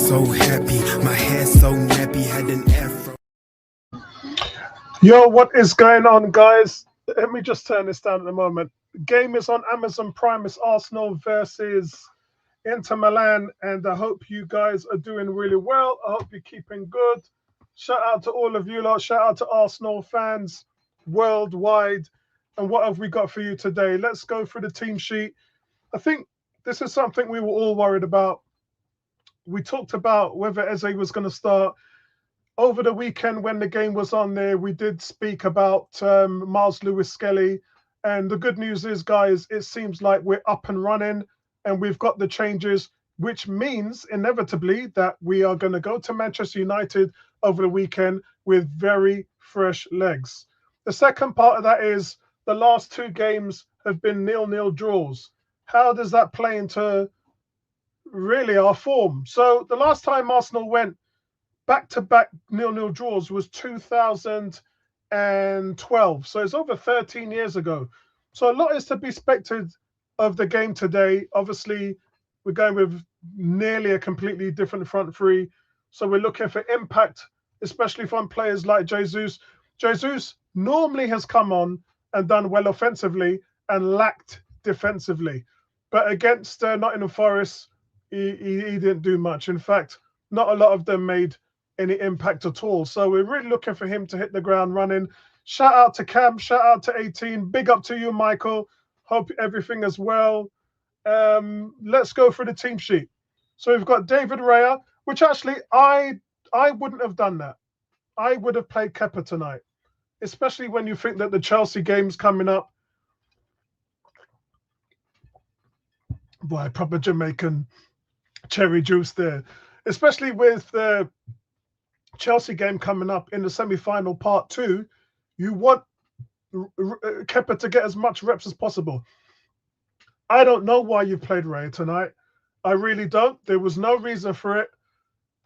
so happy, my hair so nappy, had an afro. Yo, what is going on, guys? Let me just turn this down at the moment. Game is on Amazon Prime. It's Arsenal versus Inter Milan, and I hope you guys are doing really well. I hope you're keeping good. Shout out to all of you lot. Shout out to Arsenal fans worldwide. And what have we got for you today? Let's go through the team sheet. I think this is something we were all worried about. We talked about whether Eze was going to start. Over the weekend when the game was on there, we did speak about Miles Lewis-Skelly. And the good news is, guys, it seems like we're up and running and we've got the changes, which means inevitably that we are going to go to Manchester United over the weekend with very fresh legs. The second part of that is the last two games have been 0-0 draws. How does that play into really our form? So the last time Arsenal went back-to-back 0-0 draws was 2012. So it's over 13 years ago. So a lot is to be expected of the game today. Obviously, we're going with nearly a completely different front three. So we're looking for impact, especially from players like Jesus. Jesus normally has come on and done well offensively and lacked defensively. But against Nottingham Forest, he didn't do much. In fact, not a lot of them made any impact at all. So we're really looking for him to hit the ground running. Shout out to Cam, shout out to 18. Big up to you, Michael. Hope everything is well. Let's go through the team sheet. So we've got David Raya, which actually I wouldn't have done that. I would have played Kepa tonight, especially when you think that the Chelsea game's coming up. Boy, proper Jamaican cherry juice there. Especially with the Chelsea game coming up in the semi-final part 2, you want Kepa to get as much reps as possible. I don't know why you played Ray tonight. I really don't. There was no reason for it.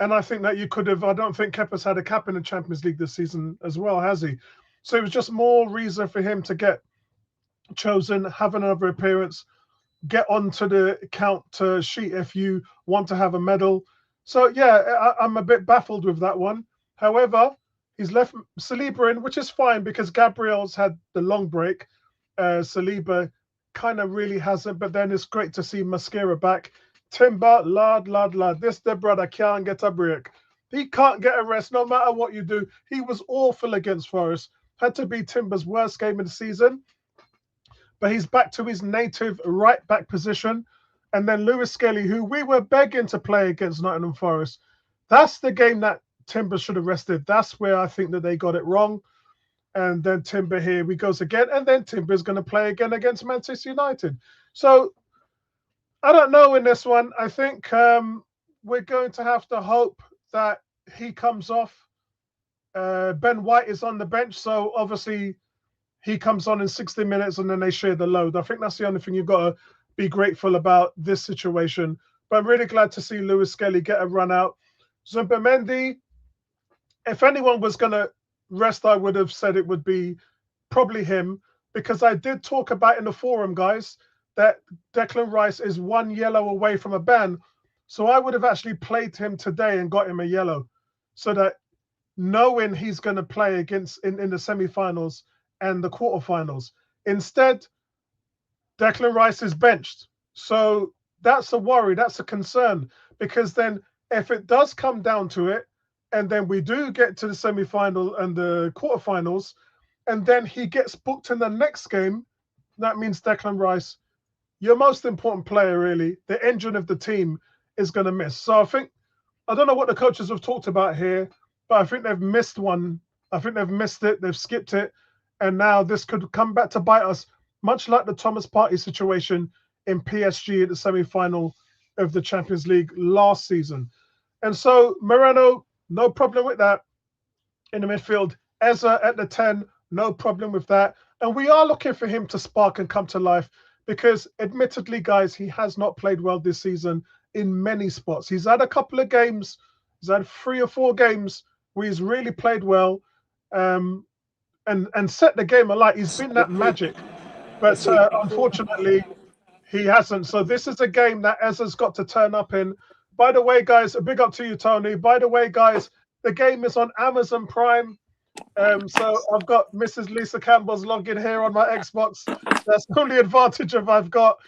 And I think that you could have, I don't think Kepa's had a cap in the Champions League this season as well, has he? So it was just more reason for him to get chosen, have another appearance, get onto the count sheet if you want to have a medal. So, yeah, I'm a bit baffled with that one. However, he's left Saliba in, which is fine because Gabriel's had the long break. Saliba kind of really hasn't, but then it's great to see Mascara back. Timber, lad. This the brother can't get a break. He can't get a rest no matter what you do. He was awful against Forest. Had to be Timber's worst game of the season. But he's back to his native right back position. And then Lewis-Skelly, who we were begging to play against Nottingham Forest. That's the game that Timber should have rested. That's where I think that they got it wrong. And then Timber here we goes again. And then Timber's going to play again against Manchester United. So I don't know in this one. I think we're going to have to hope that he comes off. Ben White is on the bench. So obviously he comes on in 60 minutes and then they share the load. I think that's the only thing you've got to be grateful about this situation. But I'm really glad to see Lewis-Skelly get a run out. Zubimendi, if anyone was going to rest, I would have said it would be probably him, because I did talk about in the forum, guys, that Declan Rice is 1 yellow away from a ban. So I would have actually played him today and got him a yellow, so that knowing he's going to play against in the semi-finals and the quarterfinals. Instead, Declan Rice is benched. So that's a worry, that's a concern, because then if it does come down to it, and then we do get to the semi-final and the quarterfinals, and then he gets booked in the next game, that means Declan Rice, your most important player, really, the engine of the team, is going to miss. So I don't know what the coaches have talked about here, but I think they've missed one. I think they've missed it. They've skipped it. And now this could come back to bite us, much like the Thomas Partey situation in PSG at the semi-final of the Champions League last season. And so Moreno, no problem with that in the midfield. Eze at the 10, no problem with that. And we are looking for him to spark and come to life because, admittedly, guys, he has not played well this season in many spots. He's had a couple of games. He's had 3 or 4 games where he's really played well and set the game alight. He's been that magic. But unfortunately, he hasn't. So this is a game that Eze's got to turn up in. By the way, guys, a big up to you, Tony. By the way, guys, the game is on Amazon Prime. So I've got Mrs. Lisa Campbell's login here on my Xbox. That's the only advantage I've got.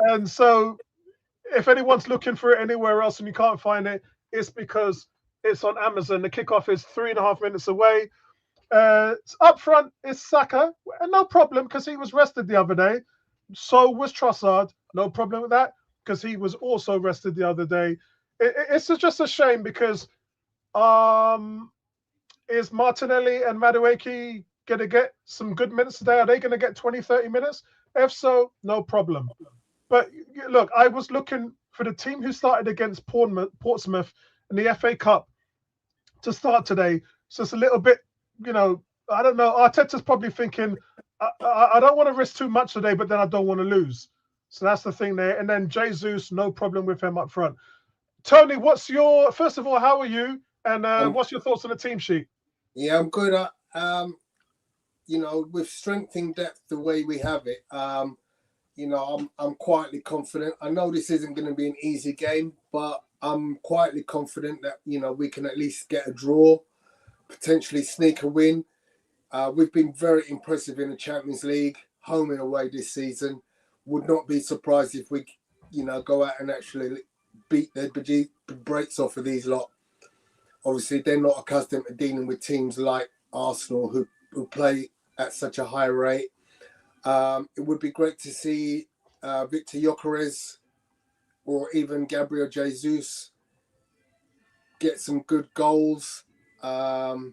And so if anyone's looking for it anywhere else and you can't find it, it's because it's on Amazon. The kickoff is 3.5 minutes away. Up front is Saka, and no problem because he was rested the other day. So was Trossard, no problem with that because he was also rested the other day. It's just a shame because is Martinelli and Madueke going to get some good minutes today? Are they going to get 20, 30 minutes? If so, no problem. But look, I was looking for the team who started against Portsmouth in the FA Cup to start today. So it's a little bit, I don't know. Arteta's probably thinking, I don't want to risk too much today, but then I don't want to lose. So that's the thing there. And then Jesus, no problem with him up front. Tony, first of all, how are you? And what's your thoughts on the team sheet? Yeah, I'm good. With strength in depth the way we have it, I'm quietly confident. I know this isn't going to be an easy game, but I'm quietly confident that, we can at least get a draw, potentially sneak a win. We've been very impressive in the Champions League, home and away this season. Would not be surprised if we, go out and actually beat the brakes off of these lot. Obviously, they're not accustomed to dealing with teams like Arsenal who play at such a high rate. It would be great to see Victor Gyökeres or even Gabriel Jesus get some good goals. So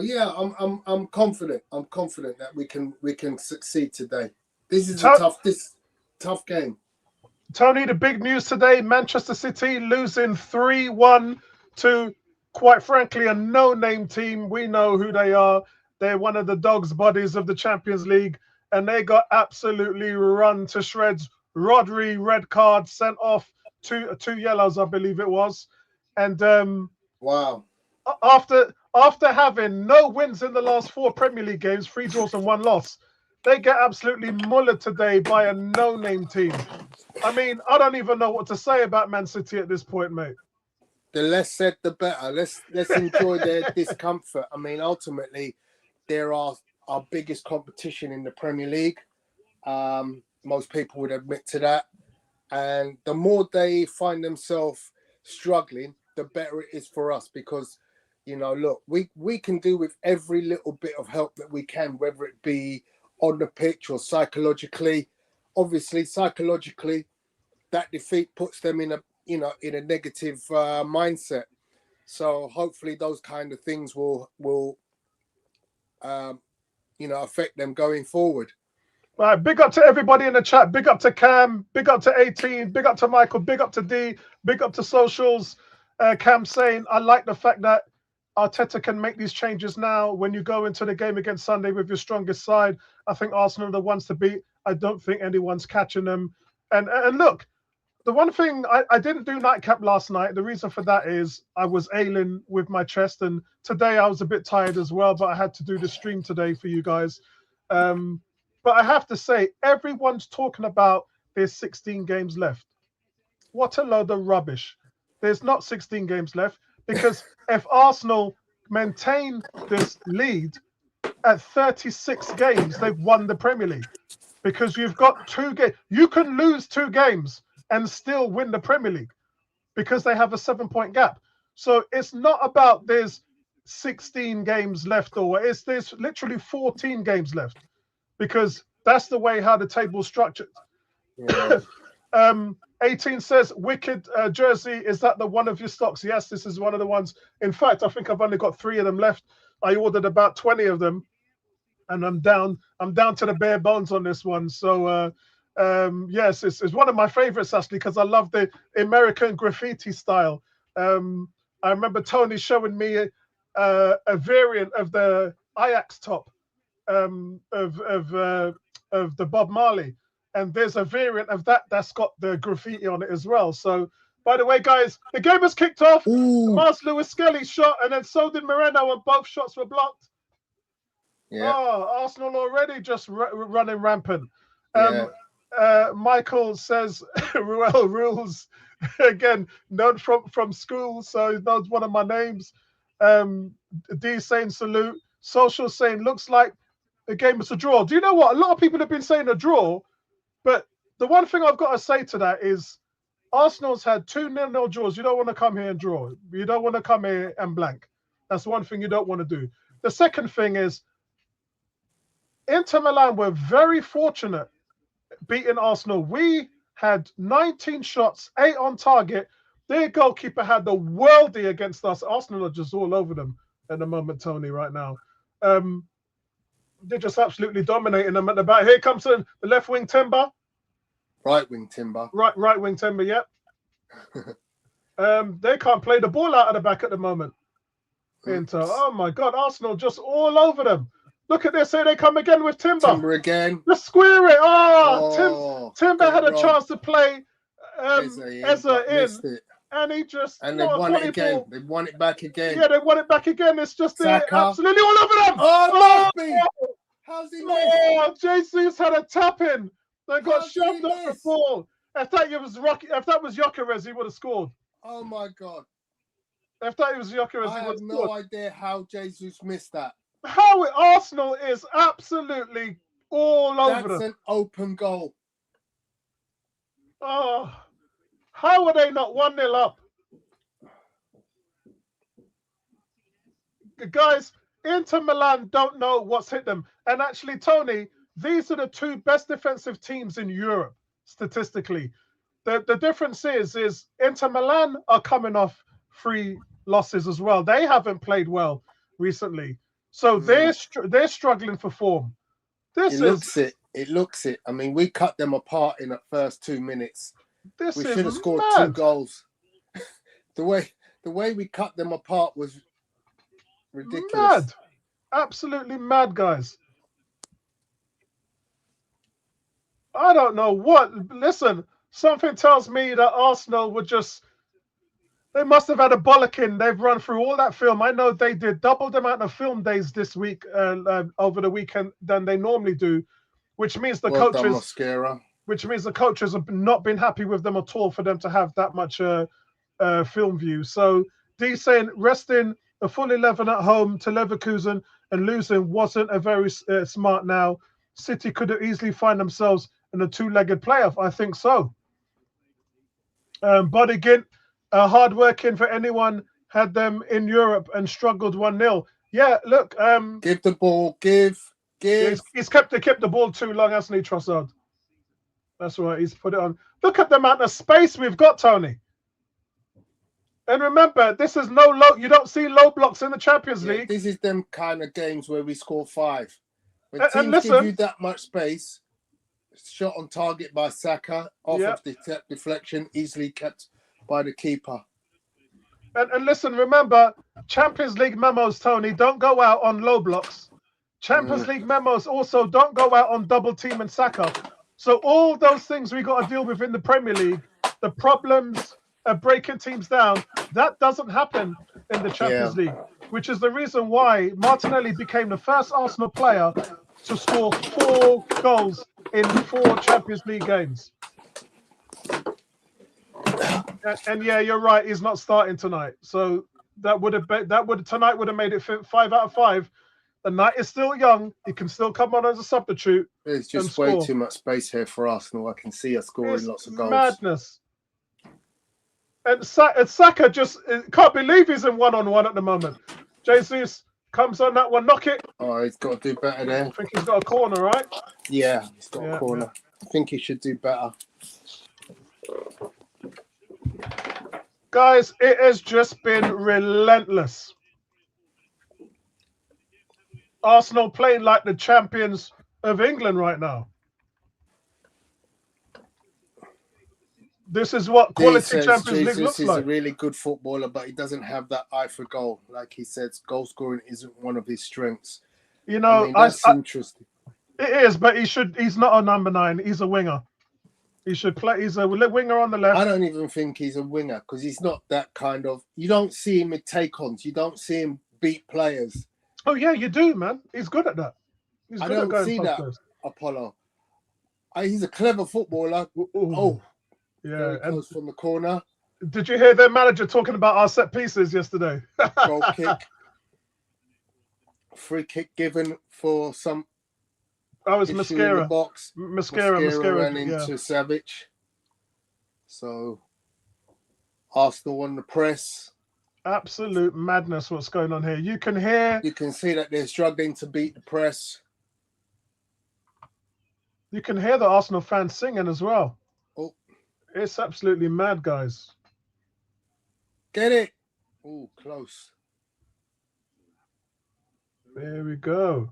yeah, I'm confident. I'm confident that we can succeed today. This is a tough game. Tony, the big news today: Manchester City losing 3-1 to, quite frankly, a no-name team. We know who they are. They're one of the dog's bodies of the Champions League, and they got absolutely run to shreds. Rodri, red card, sent off, two yellows, I believe it was. And wow. After having no wins in the last 4 Premier League games, 3 draws and 1 loss, they get absolutely mullered today by a no-name team. I mean, I don't even know what to say about Man City at this point, mate. The less said, the better. Let's enjoy their discomfort. I mean, ultimately, they're our biggest competition in the Premier League. Most people would admit to that. And the more they find themselves struggling, the better it is for us because, look, we can do with every little bit of help that we can, whether it be on the pitch or psychologically. Obviously, psychologically, that defeat puts them in a negative mindset. So hopefully those kind of things will affect them going forward. Right, big up to everybody in the chat. Big up to Cam. Big up to 18. Big up to Michael. Big up to D. Big up to socials. Cam saying, I like the fact that Arteta can make these changes now when you go into the game against Sunday with your strongest side. I think Arsenal are the ones to beat. I don't think anyone's catching them. And look, the one thing I didn't do nightcap last night. The reason for that is I was ailing with my chest, and today I was a bit tired as well. But I had to do the stream today for you guys. But I have to say, everyone's talking about there's 16 games left. What a load of rubbish! There's not 16 games left because if Arsenal maintain this lead at 36 games, they've won the Premier League because you've got 2 games. You can lose 2 games and still win the Premier League because they have a 7-point gap. So it's not about there's 16 games left or there's literally 14 games left because that's the way how the table's structured. Yeah. 18 says, wicked jersey, is that the one of your stocks? Yes, this is one of the ones. In fact, I think I've only got 3 of them left. I ordered about 20 of them and I'm down to the bare bones on this one. So yes, it's one of my favorites actually because I love the American graffiti style. I remember Tony showing me a variant of the Ajax top of the Bob Marley, and there's a variant of that's got the graffiti on it as well. So, by the way, guys, the game has kicked off. Mars Lewis Skelly shot, and then so did Moreno, and both shots were blocked. Yeah. Oh, Arsenal already just running rampant. Yeah. Michael says, Ruel rules. again, known from school, so he knows one of my names. D saying salute. Social saying looks like the game was a draw. Do you know what? A lot of people have been saying a draw, but the one thing I've got to say to that is Arsenal's had 2-0 draws. You don't want to come here and draw. You don't want to come here and blank. That's one thing you don't want to do. The second thing is Inter Milan were very fortunate beating Arsenal. We had 19 shots, 8 on target. Their goalkeeper had the worldie against us. Arsenal are just all over them at the moment, Tony, right now. They're just absolutely dominating them at the back. Here comes the left wing Timber. Right wing Timber. Right wing Timber, yep. They can't play the ball out of the back at the moment. Inter. Oh my God, Arsenal just all over them. Look at this. Here they come again with Timber. Timber again. Just square it. Timber had a chance to play Eze in. And he just... And they won it again. Ball. They won it back again. Yeah, they won it back again. It's just absolutely all over them. Oh, Murphy! How's he missed? Oh, Jesus had a tap in. They got shoved off the ball. If that was Gyökeres, he would have scored. Oh, my God. If that was Gyökeres, I have no idea how Jesus missed that. How Arsenal is absolutely all over them. That's an open goal. Oh, how are they not 1-0 up? Guys, Inter Milan don't know what's hit them. And actually, Tony, these are the 2 best defensive teams in Europe, statistically. The difference is Inter Milan are coming off 3 losses as well. They haven't played well recently. So they're struggling for form. It looks it. I mean, we cut them apart in the first 2 minutes. We should have scored 2 goals. The way we cut them apart was ridiculous. Mad. Absolutely mad, guys. I don't know what. Listen, something tells me that Arsenal would just... They must have had a bollocking. They've run through all that film. I know they did double the amount of film days this week over the weekend than they normally do, which means the coaches have not been happy with them at all for them to have that much film view. So D saying resting a full 11 at home to Leverkusen and losing wasn't a very smart now. City could have easily find themselves in a 2-legged playoff. I think so. But again, hard working for anyone had them in Europe and struggled 1-0. Yeah, look. Give the ball. Give. He's kept the ball too long, hasn't he, Trossard? That's right. He's put it on. Look at the amount of space we've got, Tony. And remember, this is no low. You don't see low blocks in the Champions League. This is them kind of games where we score 5. When teams give you that much space, shot on target by Saka, off of the deflection, easily kept by the keeper. And listen, remember, Champions League memos, Tony, don't go out on low blocks. Champions League memos also don't go out on double team and Saka. So all those things we got to deal with in the Premier League, the problems of breaking teams down, that doesn't happen in the Champions League, which is the reason why Martinelli became the first Arsenal player to score 4 goals in 4 Champions League games. And yeah, you're right. He's not starting tonight, so tonight would have made it 5 out of 5. The night is still young. He can still come on as a substitute. There's just way too much space here for Arsenal. I can see us scoring lots of goals. Madness. And Saka just can't believe he's in 1-on-1 at the moment. Jesus comes on that one, knock it. Oh, he's got to do better there. I think he's got a corner, right? Yeah, he's got a corner. Yeah. I think he should do better. Guys, it has just been relentless. Arsenal playing like the champions of England right now. This is what quality Champions League looks like. He's a really good footballer, but he doesn't have that eye for goal. Like he said, goal scoring isn't one of his strengths. You know, that's interesting. It is, but he's not a number 9. He's a winger. He should play. He's a winger on the left. I don't even think he's a winger because he's not that kind of... You don't see him with take-ons. You don't see him beat players. Oh, yeah, you do, man. He's good at that. I don't see that, Apollo. He's a clever footballer. Ooh. Yeah, very close from the corner. Did you hear their manager talking about our set pieces yesterday? Goal kick. Free kick given for some Oh, it's issue in the Mascara. box. Mascara ran into Savage. So Arsenal on the press. Absolute madness what's going on here. You can hear... You can see that they're struggling to beat the press. You can hear the Arsenal fans singing as well. Oh. It's absolutely mad, guys. Get it. Oh, close. There we go.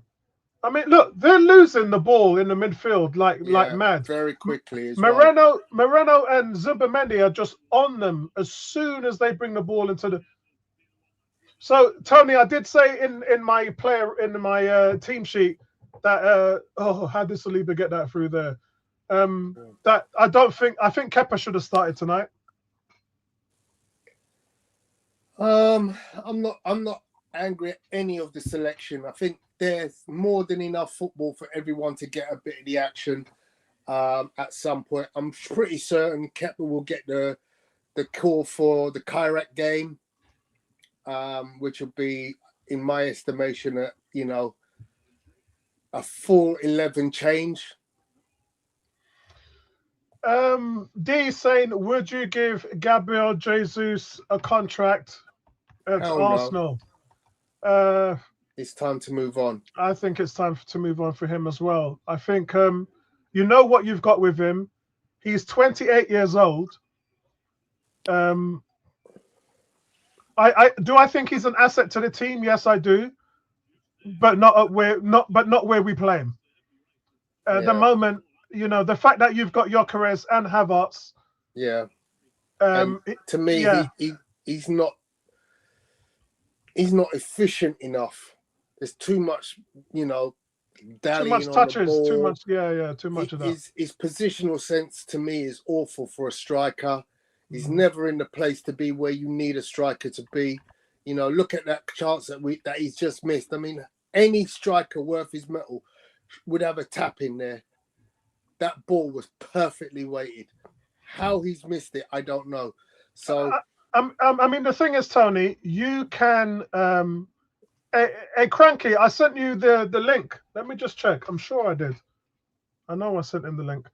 I mean, look, they're losing the ball in the midfield like mad. Very quickly as Moreno and Zubimendi are just on them as soon as they bring the ball into the... So, Tony, I did say in my team sheet that how did Saliba get that through there? That I think Kepa should have started tonight. I'm not angry at any of the selection. I think there's more than enough football for everyone to get a bit of the action at some point. I'm pretty certain Campbell will get the call for the Chirac game, which will be, in my estimation, a full 11 change. D saying, would you give Gabriel Jesus a contract at Arsenal? No. It's time to move on. I think it's time to move on for him as well. I think you know what you've got with him. He's 28 years old. I think he's an asset to the team. Yes, I do, but not where we play him. At the moment, the fact that you've got Gyökeres and Havertz. Yeah. To me, he's not efficient enough. There's too much, dallying too much touches, on the ball. Too much of that. His positional sense to me is awful for a striker. He's never in the place to be where you need a striker to be. Look at that chance that he's just missed. I mean, any striker worth his metal would have a tap in there. That ball was perfectly weighted. How he's missed it, I don't know. So, I mean, the thing is, Tony, you can. Hey, Cranky, I sent you the link. Let me just check. I'm sure I did. I know I sent him the link.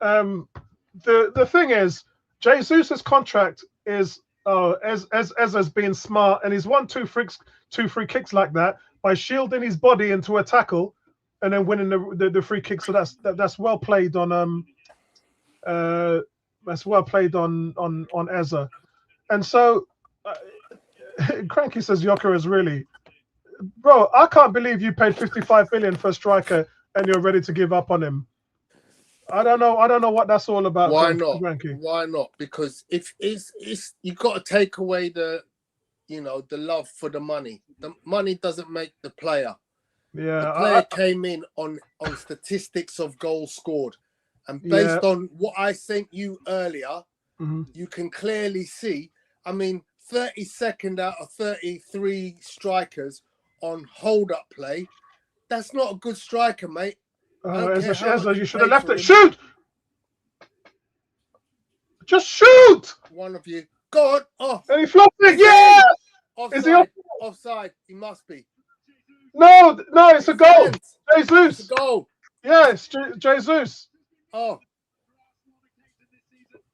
The thing is, Jesus' contract is as being smart, and he's won two free kicks like that by shielding his body into a tackle, and then winning the free kick. So that's well played on Eza. And so Cranky says Gyökeres really. Bro, I can't believe you paid 55 million for a striker and you're ready to give up on him. I don't know what that's all about. Why not? Why not? Because if it's you got to take away the love for the money. The money doesn't make the player. Yeah, the player came in on statistics of goals scored, and based on what I sent you earlier, you can clearly see. I mean, 32nd out of 33 strikers on hold-up play. That's not a good striker, mate. Eza, you should have left it. Shoot! Just shoot! One of you. Go on. Oh. And he flopped it. Yeah! Offside. Is he offside? He must be. No, it's a goal. Jesus. It's a goal. Yeah, it's Jesus. Oh.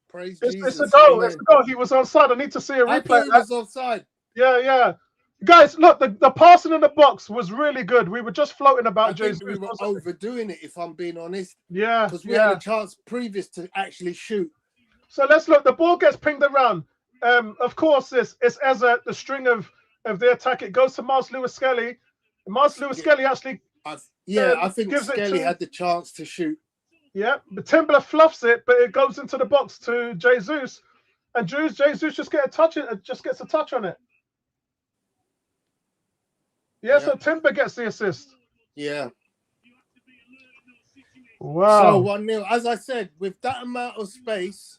Praise Jesus. It's a goal. It's a goal. He was onside. I need to see a replay. I thought he was offside. Yeah. Guys, look, the passing in the box was really good. We were just floating about Jesus. We were overdoing it, if I'm being honest. Yeah. Because we had a chance previous to actually shoot. So let's look. The ball gets pinged around. Of course, it's as the string of the attack. It goes to Miles Lewis-Skelly. Miles Lewis-Skelly actually... I think Skelly had the chance to shoot. Yeah, but Timber fluffs it, but it goes into the box to Jesus. And Jesus just gets a touch on it. Yeah, so Timber gets the assist. Yeah. Wow. So 1-0. As I said, with that amount of space,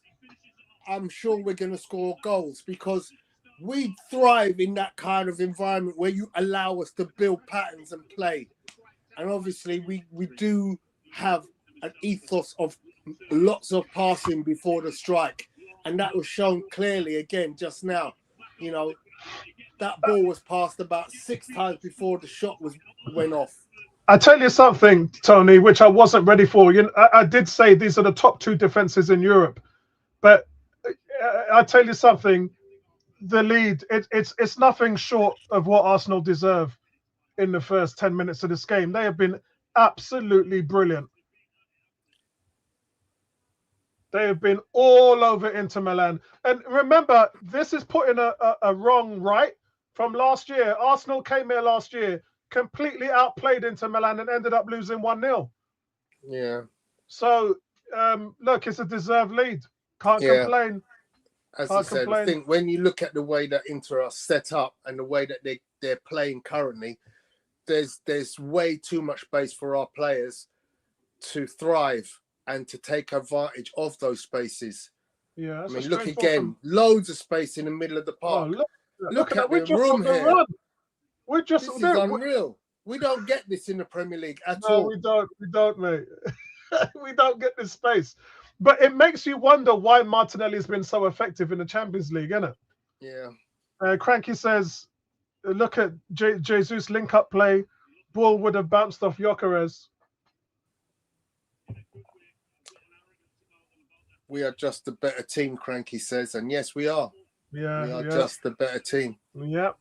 I'm sure we're going to score goals because we thrive in that kind of environment where you allow us to build patterns and play. And obviously, we do have an ethos of lots of passing before the strike. And that was shown clearly again just now. You know, that ball was passed about 6 times before the shot went off. I tell you something, Tony, which I wasn't ready for. I did say these are the top 2 defenses in Europe, but I tell you something, the lead, it's nothing short of what Arsenal deserve in the first 10 minutes of this game. They have been absolutely brilliant. They have been all over Inter Milan. And remember, this is putting a wrong right from last year. Arsenal came here last year, completely outplayed Inter Milan and ended up losing 1-0. Yeah. So, look, it's a deserved lead. Can't complain. As I said, I think when you look at the way that Inter are set up and the way that they're playing currently, there's way too much space for our players to thrive and to take advantage of those spaces. Yeah, I mean, look again, loads of space in the middle of the park. Oh, look at the room here. Run. This is unreal. We don't get this in the Premier League at all. We don't, mate. We don't get this space. But it makes you wonder why Martinelli has been so effective in the Champions League, isn't it? Yeah. Cranky says, look at Jesus link-up play. Ball would have bounced off Gyökeres. We are just a better team, Cranky says. And yes, we are. Yeah, we are just a better team. Yeah.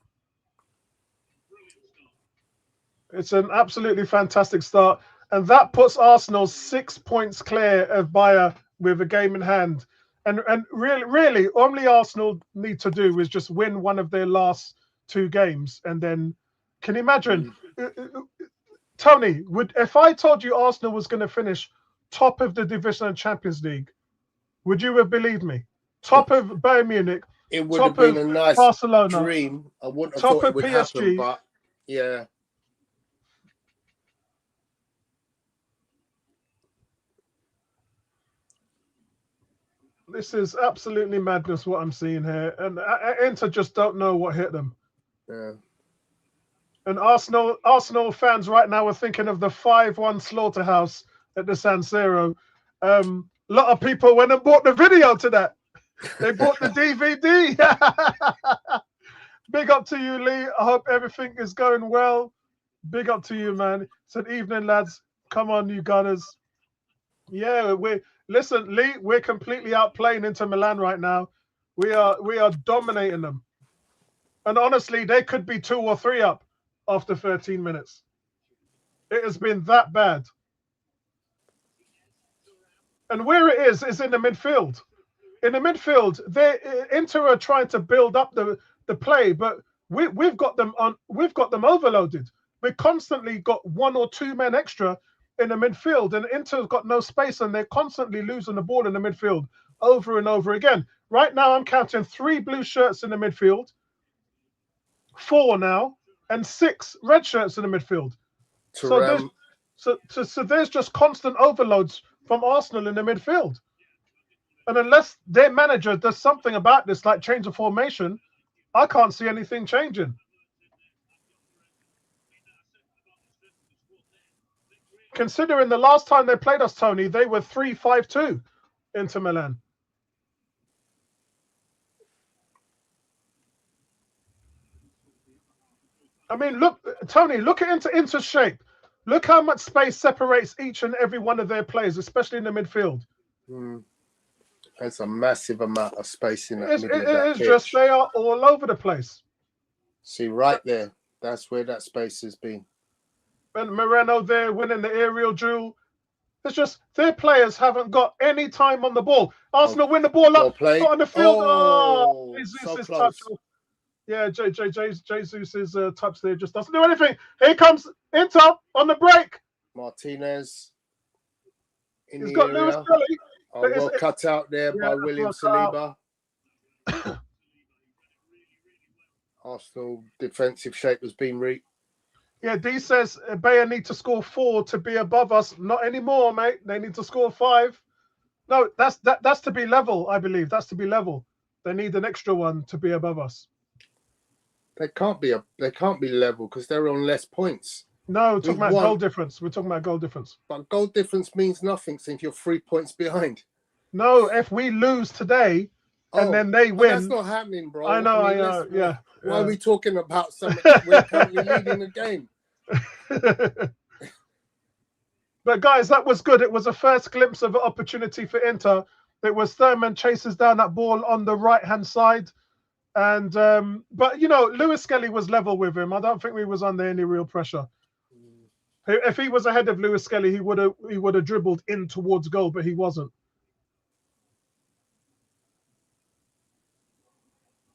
It's an absolutely fantastic start. And that puts Arsenal 6 points clear of Bayer with a game in hand. And really, only Arsenal need to do is just win one of their last 2 games. And then, can you imagine, Tony, if I told you Arsenal was going to finish top of the division and Champions League, would you have believed me? Top of Bayern Munich. It would have been a nice Barcelona, dream. I wouldn't have top thought it of would PSG, happen, but yeah. This is absolutely madness what I'm seeing here. And Inter just don't know what hit them. Yeah. And Arsenal fans right now are thinking of the 5-1 slaughterhouse at the San Siro. A lot of people went and bought the video to that. They bought the DVD. Big up to you, Lee. I hope everything is going well. Big up to you, man. Said evening, lads. Come on, you Gunners. Yeah, listen, Lee. We're completely outplaying Inter Milan right now. We are dominating them. And honestly, they could be 2 or 3 up after 13 minutes. It has been that bad. And where it is in the midfield. In the midfield, Inter are trying to build up the play, but we've got them overloaded. We've constantly got 1 or 2 men extra in the midfield, and Inter's got no space, and they're constantly losing the ball in the midfield over and over again. Right now, I'm counting 3 blue shirts in the midfield, 4 now, and 6 red shirts in the midfield. So there's just constant overloads from Arsenal in the midfield. And unless their manager does something about this, like change the formation, I can't see anything changing. Considering the last time they played us, Tony, they were 3-5-2 Inter Milan. I mean, look, Tony, look at Inter's shape. Look how much space separates each and every one of their players, especially in the midfield. That's a massive amount of space in that middle of that It's pitch. just they are all over the place. See, right there, that's where that space has been. And Moreno there winning the aerial duel. It's just their players haven't got any time on the ball. Arsenal win the ball up, not on the field. Oh, Jesus' so touch. Yeah, Jesus' touch there just doesn't do anything. Here comes Inter on the break. Martinez in He's the got area. Lewis Kelly. Well cut out there by William Saliba. Arsenal defensive shape has been reached. Yeah, D says Bayer need to score 4 to be above us. Not anymore, mate. They need to score 5. No, that's to be level, I believe. That's to be level. They need an extra one to be above us. They can't be level because they're on less points. No, we're talking about goal difference. We're talking about goal difference. But goal difference means nothing since you're 3 points behind. No, if we lose today, and then they But win. that's not happening, bro. I know, mean, yeah. Why are we talking about something that we're currently leading the game? But guys, that was good. It was a first glimpse of an opportunity for Inter. It was Thurman chases down that ball on the right-hand side. And but you know, Lewis Skelly was level with him. I don't think we was under any real pressure. If he was ahead of Lewis Skelly, he would have dribbled in towards goal, but he wasn't.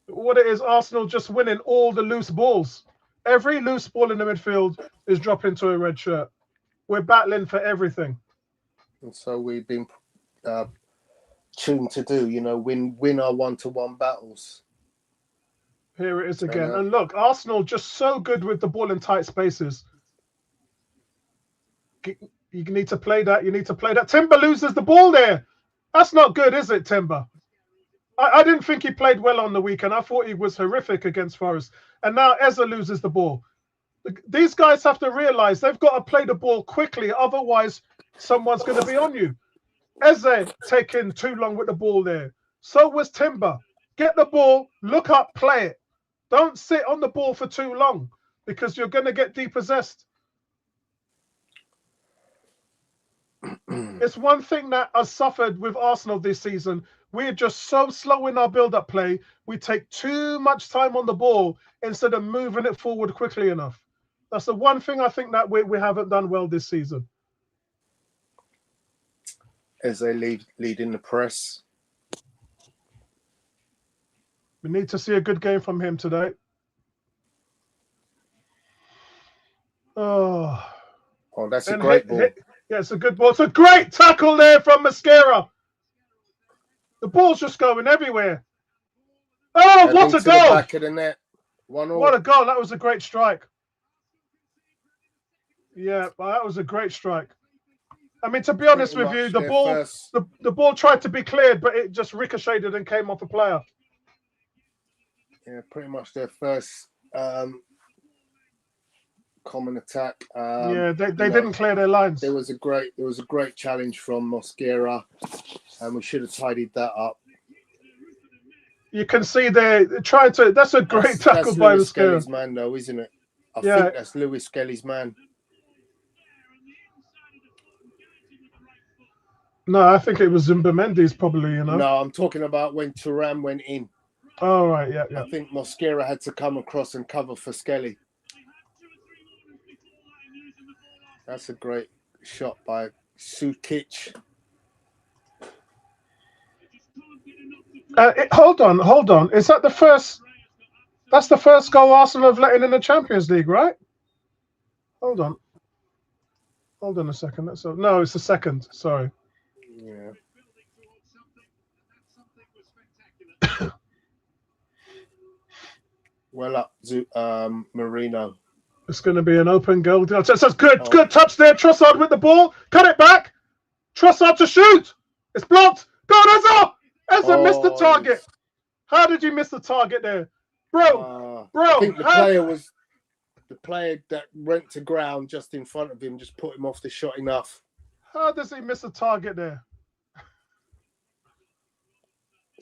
What it is, Arsenal just winning all the loose balls. Every loose ball in the midfield is dropping to a red shirt. We're battling for everything. And so we've been tuned to do, win our one-to-one battles. Here it is again. And look, Arsenal just so good with the ball in tight spaces. You need to play that. You need to play that. Timber loses the ball there. That's not good, is it, Timber? I didn't think he played well on the weekend. I thought he was horrific against Forest. And now Eze loses the ball. These guys have to realize they've got to play the ball quickly. Otherwise, someone's going to be on you. Eze taking too long with the ball there. So was Timber. Get the ball, look up, play it. Don't sit on the ball for too long because you're going to get depossessed. It's one thing that has suffered with Arsenal this season. We're just so slow in our build-up play. We take too much time on the ball instead of moving it forward quickly enough. That's the one thing I think that we haven't done well this season. As they lead in the press. We need to see a good game from him today. Oh, That's a great ball. Yeah, it's a good ball. It's a great tackle there from Mosquera. The ball's just going everywhere. Oh, what a goal! Back of the net. 1-1. What a goal. That was a great strike. Yeah, well, that was a great strike. I mean, to be honest with you, the ball tried to be cleared, but it just ricocheted and came off a player. Yeah, pretty much their first common attack. Yeah, they didn't clear their lines. There was a great challenge from Mosquera, and we should have tidied that up. You can see they tried to. That's a great tackle by Lewis Mosquera. Skelly's man, though, isn't it? I think that's Lewis Skelly's man. No, I think it was Zumba Mendes, probably. No, I'm talking about when Thuram went in. Oh right, yeah. I think Mosquera had to come across and cover for Skelly. That's a great shot by Sukic. Hold on. Is that the first? That's the first goal Arsenal have let in the Champions League, right? Hold on a second. No, it's the second. Sorry. Yeah. Well up, Marino. It's going to be an open goal. That's good. Oh. Good touch there. Trossard with the ball. Cut it back. Trossard to shoot. It's blocked. Go, Eze! Eze missed the target. How did you miss the target there? Bro. I think the player that went to ground just in front of him just put him off the shot enough. How does he miss the target there?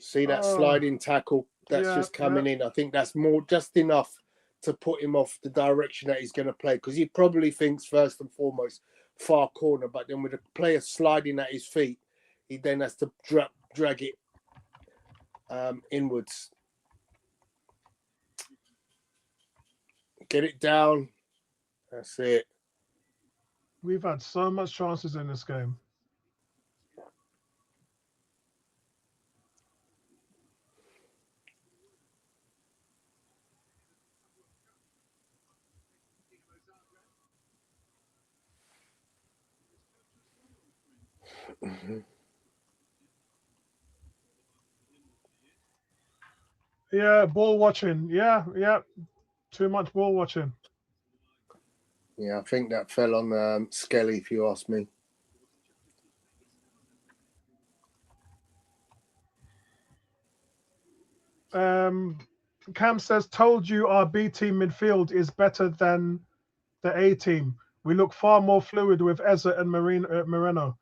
See that sliding tackle? That's just coming in. I think that's just enough to put him off the direction that he's going to play, because he probably thinks first and foremost far corner, but then with the player sliding at his feet, he then has to drag it inwards. Get it down. That's it. We've had so much chances in this game. Mm-hmm. Yeah, ball watching. Yeah. Too much ball watching. Yeah, I think that fell on Skelly, if you ask me. Cam says, told you our B team midfield is better than the A team. We look far more fluid with Eze and Moreno.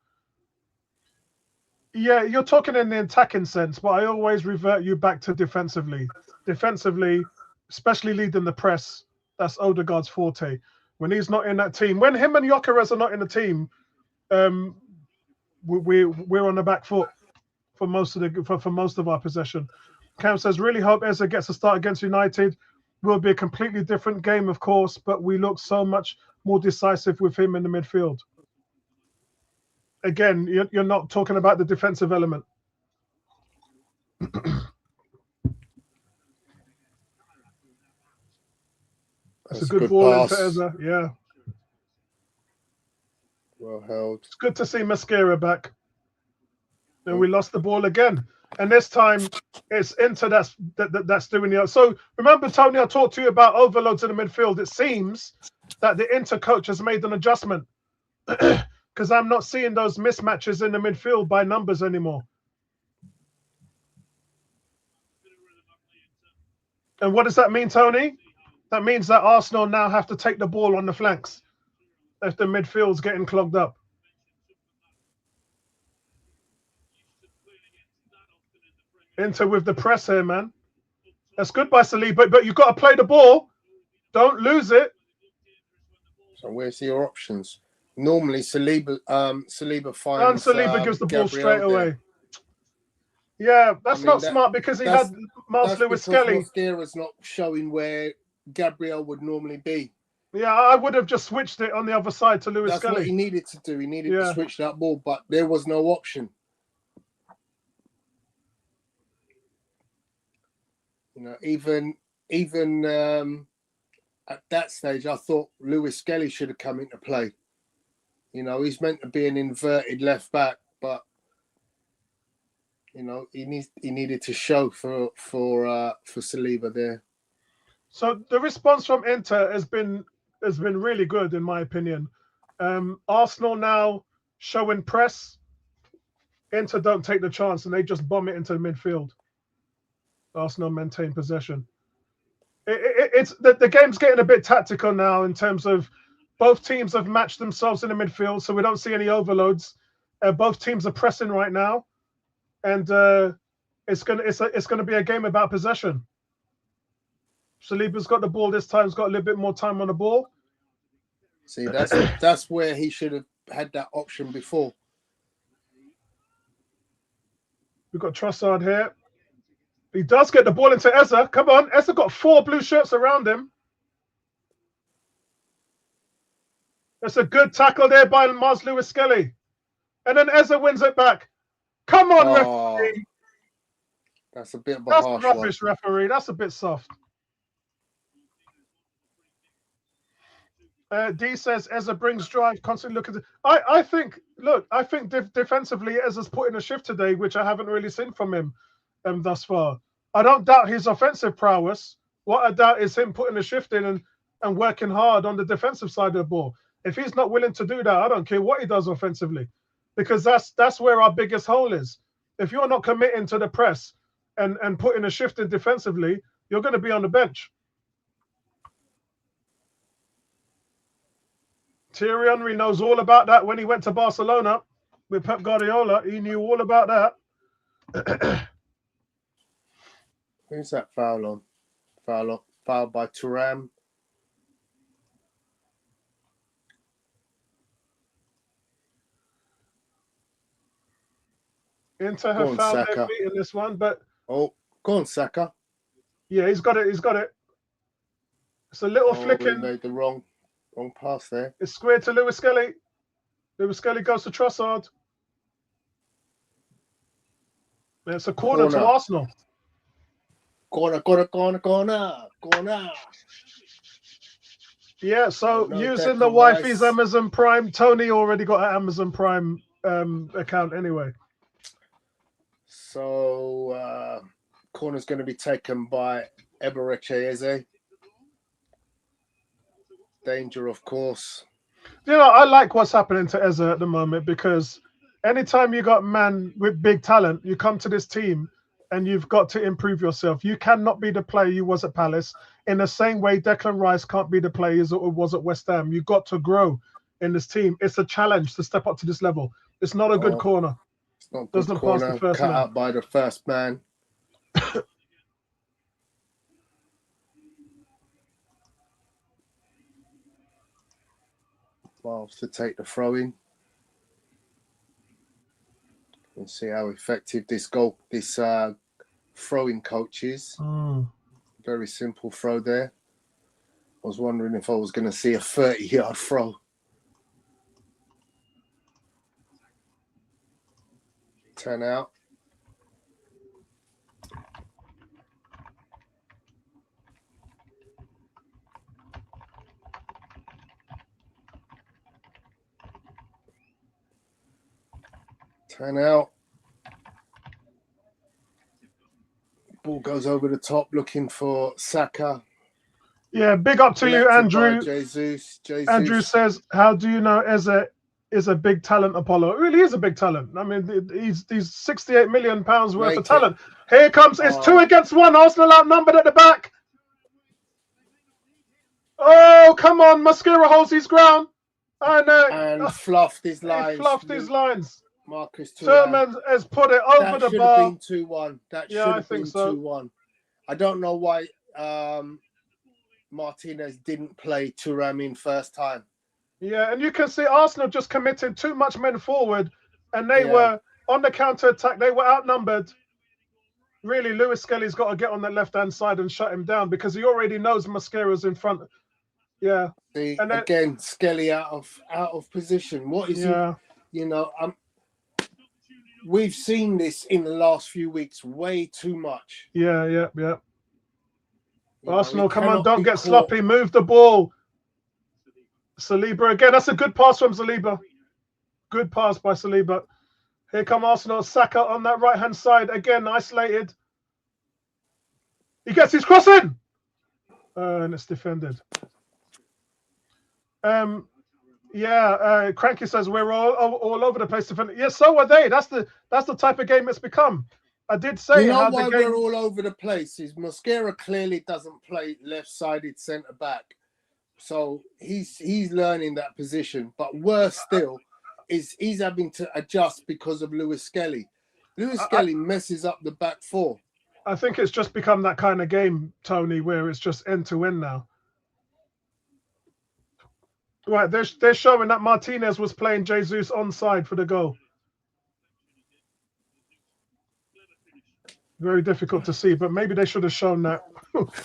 Yeah, you're talking in the attacking sense, but I always revert you back to defensively. Defensively, especially leading the press, that's Odegaard's forte. When he's not in that team, when him and Gyökeres are not in the team, um, we're on the back foot for most of for most of our possession. Cam says, really hope Eze gets a start against United. Will be a completely different game, of course, but we look so much more decisive with him in the midfield. Again, you're not talking about the defensive element. That's a good ball pass. into Eze. Yeah. Well held. It's good to see Mascara back. And we lost the ball again. And this time it's Inter that's doing the. So remember, Tony, I talked to you about overloads in the midfield. It seems that the Inter coach has made an adjustment because I'm not seeing those mismatches in the midfield by numbers anymore. And what does that mean, Tony? That means that Arsenal now have to take the ball on the flanks if the midfield's getting clogged up. Inter with the press here, man. That's good by Saliba, but you've got to play the ball. Don't lose it. So where's your options? Normally, Saliba finds. And Saliba gives the ball Gabriel straight away. there. Yeah, that's not smart because he had Miles Lewis-Skelly. Mosquera's not showing where Gabriel would normally be. Yeah, I would have just switched it on the other side to Lewis-Skelly. That's what he needed to do. He needed to switch that ball, but there was no option. You know, even at that stage, I thought Lewis-Skelly should have come into play. You know, he's meant to be an inverted left back, but you know, he needed to show for Saliba there. So the response from Inter has been really good, in my opinion. Arsenal now showing press. Inter don't take the chance and they just bomb it into the midfield. Arsenal maintain possession. It's the game's getting a bit tactical now in terms of both teams have matched themselves in the midfield, so we don't see any overloads. Both teams are pressing right now, and it's gonna be a game about possession. Saliba's got the ball this time. He's got a little bit more time on the ball. See, that's where he should have had that option before. We've got Trossard here. He does get the ball into Eze. Come on, Eze got 4 blue shirts around him. That's a good tackle there by Miles Lewis-Skelly. And then Eze wins it back. Come on, referee. That's a bit of a harsh rubbish, referee. That's a bit soft. D says Eze brings drive, constantly look at it. I think defensively Eze's put in a shift today, which I haven't really seen from him thus far. I don't doubt his offensive prowess. What I doubt is him putting a shift in and working hard on the defensive side of the ball. If he's not willing to do that, I don't care what he does offensively, because that's where our biggest hole is. If you're not committing to the press and putting a shift in defensively, you're going to be on the bench. Thierry Henry knows all about that when he went to Barcelona with Pep Guardiola. He knew all about that. Who's that foul on? Foul by Thuram. Inter have found their feet in this one, but go on, Saka. Yeah, he's got it. It's a little flicking. He made the wrong pass there. It's squared to Lewis-Skelly. Lewis-Skelly goes to Trossard. It's a corner to Arsenal. Corner. Yeah, so using the wifey's Amazon Prime, Tony already got an Amazon Prime account anyway. So corner's going to be taken by Eberechi Eze. Danger, of course. You know, I like what's happening to Eze at the moment, because anytime you got man with big talent, you come to this team and you've got to improve yourself. You cannot be the player you was at Palace in the same way Declan Rice can't be the player as it was at West Ham. You've got to grow in this team. It's a challenge to step up to this level. It's not a good corner. Not good Doesn't pass corner, the first cut man. out by the first man. Miles to take the throw in. And see how effective this throwing coach is. Very simple throw there. I was wondering if I was going to see a 30-yard throw. Turn out. Turn out. Ball goes over the top looking for Saka. Yeah, big up to you, Collected Andrew. by Jesus. Andrew says, how do you know Eze is a big talent, Apollo? It really is a big talent. I mean, he's £68 million worth of talent. Here comes, it's 2 against 1. Arsenal outnumbered at the back. Oh, come on. Mosquera holds his ground. I know. And fluffed his lines. He fluffed his lines. Marcus Thuram. Thurman has put it over the bar. That should have been 2-1. That should have been so. 2-1. I don't know why Martinez didn't play Thuram in first time. Yeah, and you can see Arsenal just committed too much men forward, and they were on the counter-attack. They were outnumbered. Really, Lewis Skelly's got to get on the left-hand side and shut him down because he already knows Mosquera's in front. Yeah. See, and then, again, Skelly out of position. What is he? You know, we've seen this in the last few weeks way too much. Yeah. Arsenal, come on, don't get sloppy. Move the ball. Saliba again. That's a good pass from Saliba. Good pass by Saliba. Here come Arsenal. Saka on that right-hand side. Again, isolated. He gets his cross in. And it's defended. Cranky says we're all over the place defending. Yes, so are they. That's the type of game it's become. I did say you know why we're all over the place is Mosquera clearly doesn't play left-sided centre back. So he's learning that position. But worse still is he's having to adjust because of Lewis Skelly. Lewis Skelly messes up the back four. I think it's just become that kind of game, Tony, where it's just end to end now. Right, they're showing that Martinez was playing Jesus onside for the goal. Very difficult to see, but maybe they should have shown that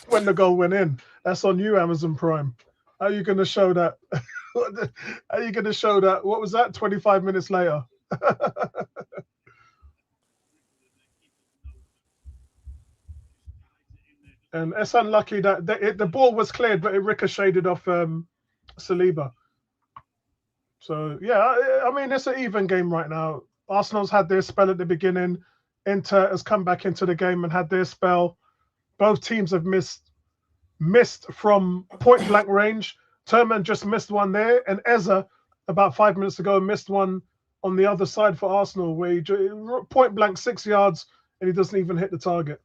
when the goal went in. That's on you, Amazon Prime. How are you going to show that? How are you going to show that? What was that? 25 minutes later. And it's unlucky that the ball was cleared, but it ricocheted off Saliba. So, yeah, I mean, it's an even game right now. Arsenal's had their spell at the beginning. Inter has come back into the game and had their spell. Both teams have missed from point-blank range. Thurman just missed one there. And Eze, about 5 minutes ago, missed one on the other side for Arsenal, where he point-blank 6 yards, and he doesn't even hit the target.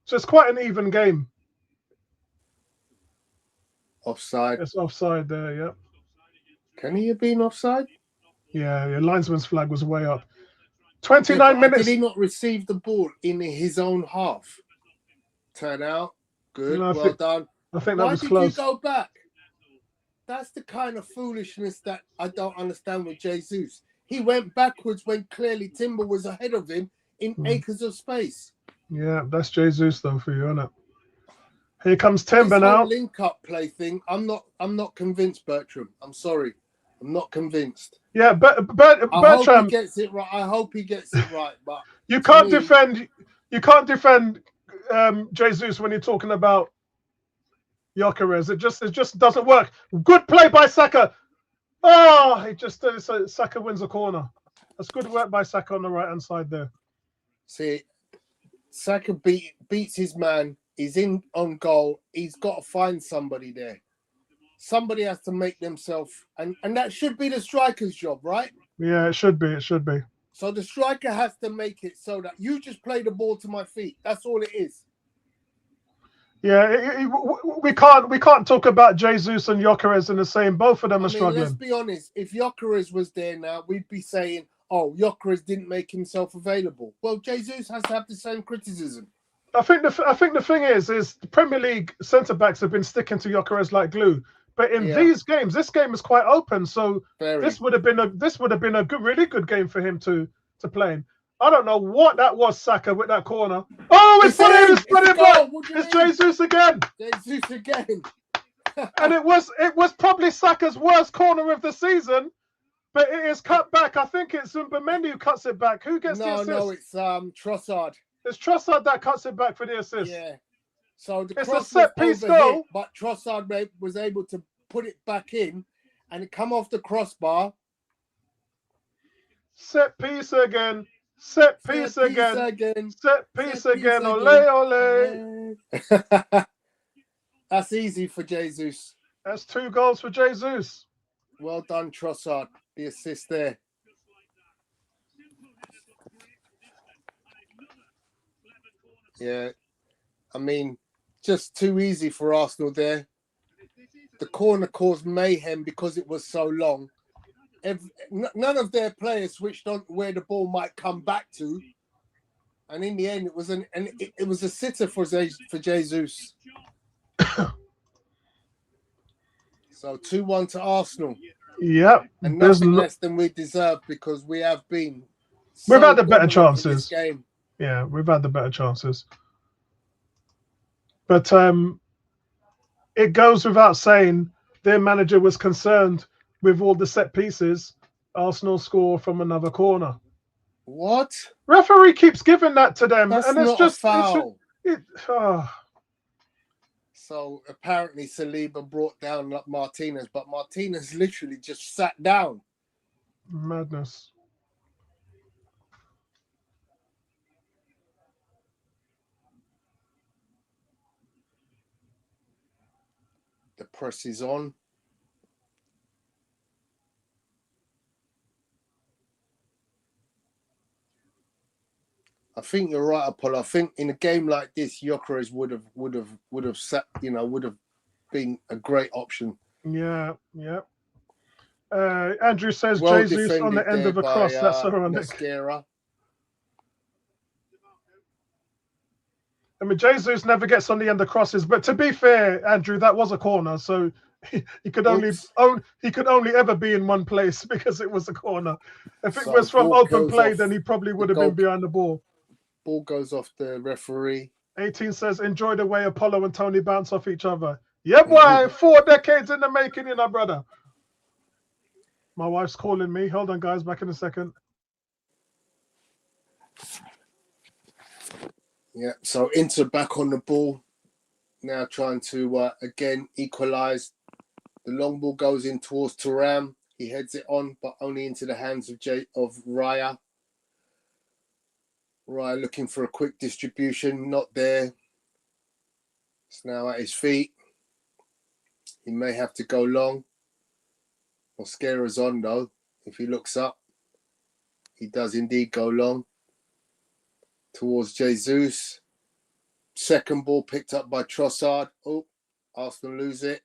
So it's quite an even game. Offside. It's offside there, yeah. Can he have been offside? Yeah, linesman's flag was way up. 29 minutes. Did he not receive the ball in his own half? Turn out. Good, well done. I think that was close. Why did you go back? That's the kind of foolishness that I don't understand with Jesus. He went backwards when clearly Timber was ahead of him in acres of space. Yeah, that's Jesus though for you, isn't it? Here comes Timber now. Link-up play thing. I'm not convinced, Bertram. I'm sorry. I'm not convinced. Yeah, Bertram. I hope he gets it right. But you can't defend. You can't defend Jesus when you're talking about Gyökeres. It just doesn't work. Good play by Saka. Oh, Saka wins a corner. That's good work by Saka on the right hand side there. See, Saka beats his man. He's in on goal. He's got to find somebody there. Somebody has to make themselves, and that should be the striker's job, right? Yeah, it should be. It should be. So the striker has to make it so that you just play the ball to my feet. That's all it is. Yeah, we can't talk about Jesus and Gyökeres in the same. Both of them are struggling. Let's be honest. If Gyökeres was there now, we'd be saying, oh, Gyökeres didn't make himself available. Well, Jesus has to have the same criticism. I think the thing is the Premier League centre backs have been sticking to Gyökeres like glue. But in these games, this game is quite open. So this would have been a good, really good game for him to play in. I don't know what that was, Saka, with that corner. Oh, it's put in! It's put in back! It's Jesus again! Jesus again! And it was probably Saka's worst corner of the season, but it is cut back. I think it's Zubimendi who cuts it back. Who gets the assist? No, it's Trossard. It's Trossard that cuts it back for the assist. Yeah. So the it's cross a set piece goal, but Trossard was able to put it back in, and it come off the crossbar. Set piece again. Set piece again. Set piece again. Ole, ole. That's easy for Jesus. That's 2 goals for Jesus. Well done, Trossard. The assist there. Yeah. I mean, just too easy for Arsenal there. The corner caused mayhem because it was so long. None of their players switched on where the ball might come back to, and in the end, it was it was a sitter for Jesus. So 2-1 to Arsenal. Yep, and nothing less than we deserve because we have been. We've had the better chances. Game. Yeah, we've had the better chances. But it goes without saying their manager was concerned with all the set pieces. Arsenal score from another corner. What? Referee keeps giving that to them, That's and it's not just a foul. So apparently Saliba brought down Martinez, but Martinez literally just sat down. Madness. The press is on. I think you're right, Apollo. I think in a game like this, Gyökeres would have sat, would have been a great option. Yeah. Andrew says well Jesus on the end of a cross. That's ironic. Mascara. I mean, Jesus never gets on the end of crosses, but to be fair, Andrew, that was a corner, so he could only ever be in one place because it was a corner. If it was from open play, then he probably would have been behind the ball. Ball goes off the referee. 18 says, enjoy the way Apollo and Tony bounce off each other. Yeah, boy, 4 decades in the making, brother. My wife's calling me. Hold on, guys, back in a second. Yeah, so Inter back on the ball. Now trying to, again, equalise. The long ball goes in towards Thuram. He heads it on, but only into the hands of Raya. Raya looking for a quick distribution. Not there. It's now at his feet. He may have to go long. Mosquera's on, though. If he looks up, he does indeed go long. Towards Jesus. Second ball picked up by Trossard. Oh, Arsenal lose it.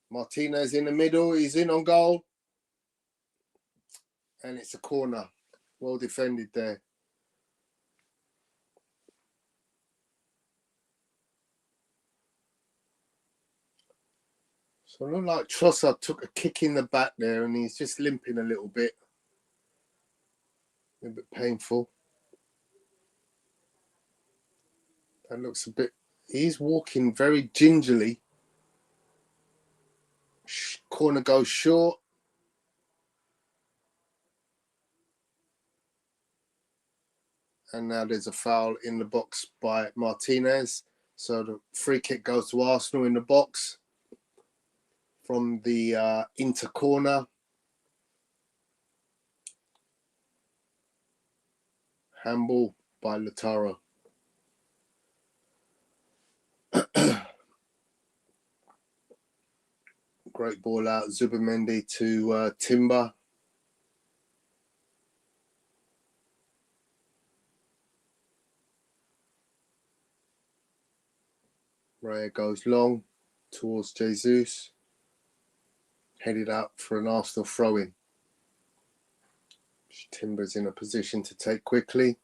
Martinez in the middle. He's in on goal. And it's a corner. Well defended there. So it looked like Trossard took a kick in the back there and he's just limping a little bit. A bit painful. That looks a bit... He's walking very gingerly. Corner goes short. And now there's a foul in the box by Martinez. So the free kick goes to Arsenal in the box from the Inter corner. Handball by Lautaro. Great ball out. Zubimendi to Timber. Raya goes long towards Jesus. headed out for an Arsenal throw-in. Timber's in a position to take quickly.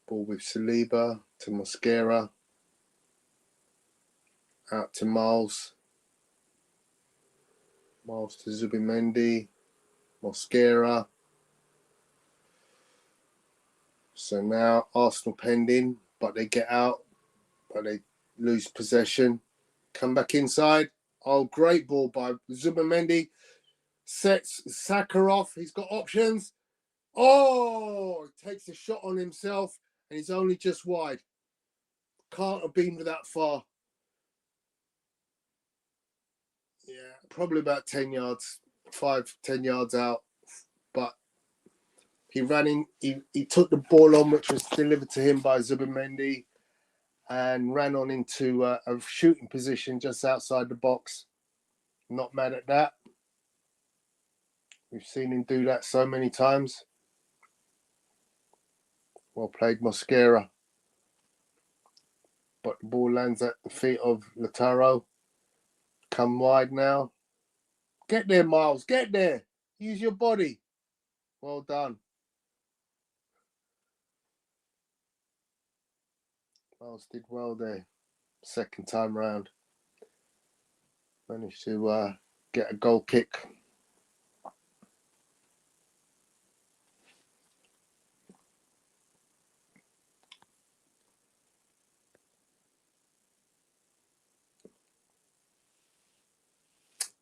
Ball with Saliba to Mosquera. Out to Miles. Miles to Zubimendi. Mosquera. So now Arsenal pending, but they get out, but they lose possession. Come back inside. Oh, great ball by Zubimendi. Sets Saka off. He's got options. Oh, he takes a shot on himself and he's only just wide. Can't have been that far. Yeah, probably about 10 yards, 5-10 yards out. But he ran in, he took the ball on, which was delivered to him by Zubimendi, and ran on into a shooting position just outside the box. Not mad at that. We've seen him do that so many times. Well played, Mosquera. But the ball lands at the feet of Lautaro. Come wide now. Get there, Miles. Get there. Use your body. Well done. Miles did well there. Second time round. Managed to get a goal kick.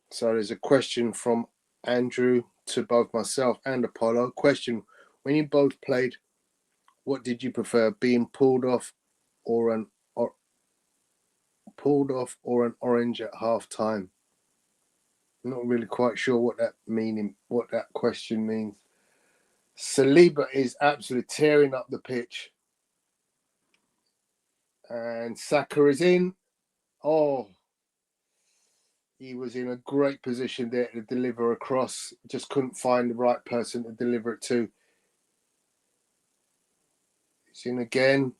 So there's a question from Andrew to both myself and Apollo. Question: when you both played, what did you prefer, being pulled off or an orange at half time? I'm not really quite sure what that question means. Saliba is absolutely tearing up the pitch. And Saka is in. Oh, he was in a great position there to deliver across. Just couldn't find the right person to deliver it to. He's in again.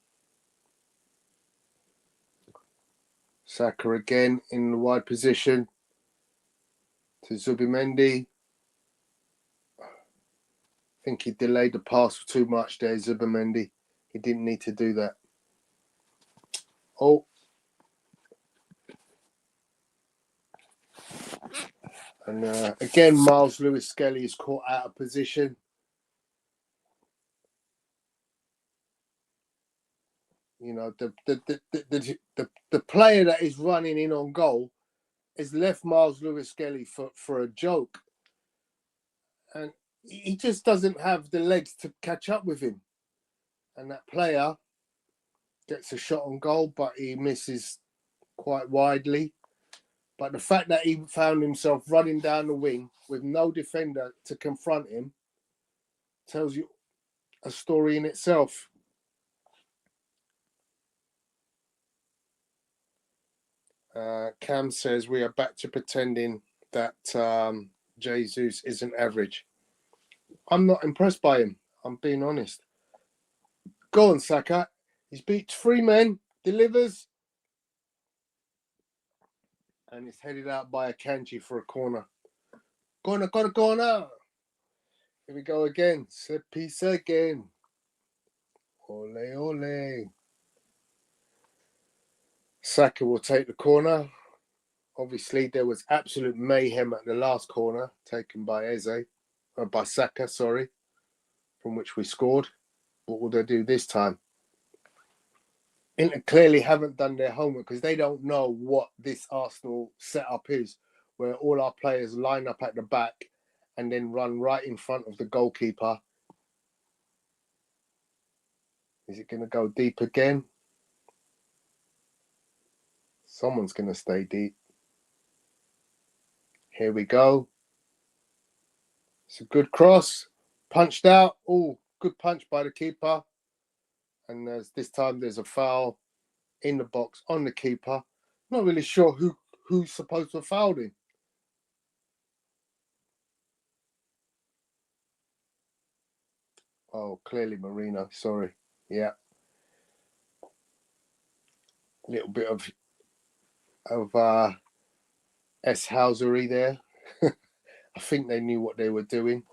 Saka again in the wide position to Zubimendi. I think he delayed the pass too much there, Zubimendi. He didn't need to do that. Oh. And again, Miles Lewis-Skelly is caught out of position. You know, the player that is running in on goal has left Miles Lewis-Skelly for a joke. And he just doesn't have the legs to catch up with him. And that player gets a shot on goal, but he misses quite widely. But the fact that he found himself running down the wing with no defender to confront him tells you a story in itself. Cam says we are back to pretending that Jesus isn't average. I'm not impressed by him. I'm being honest. Go on, Saka. He's beat 3 men, delivers, and it's headed out by Akanji for a corner. Corner. Here we go again. Set piece again. Ole, ole. Saka will take the corner. Obviously, there was absolute mayhem at the last corner taken by by Saka, from which we scored. What will they do this time? Inter clearly haven't done their homework because they don't know what this Arsenal setup is, where all our players line up at the back and then run right in front of the goalkeeper. Is it going to go deep again? Someone's going to stay deep. Here we go. It's a good cross. Punched out. Oh, good punch by the keeper. And this time there's a foul in the box on the keeper. Not really sure who's supposed to have fouled him. Oh, clearly Marino. Sorry. Yeah. little bit of S-housery there. I think they knew what they were doing.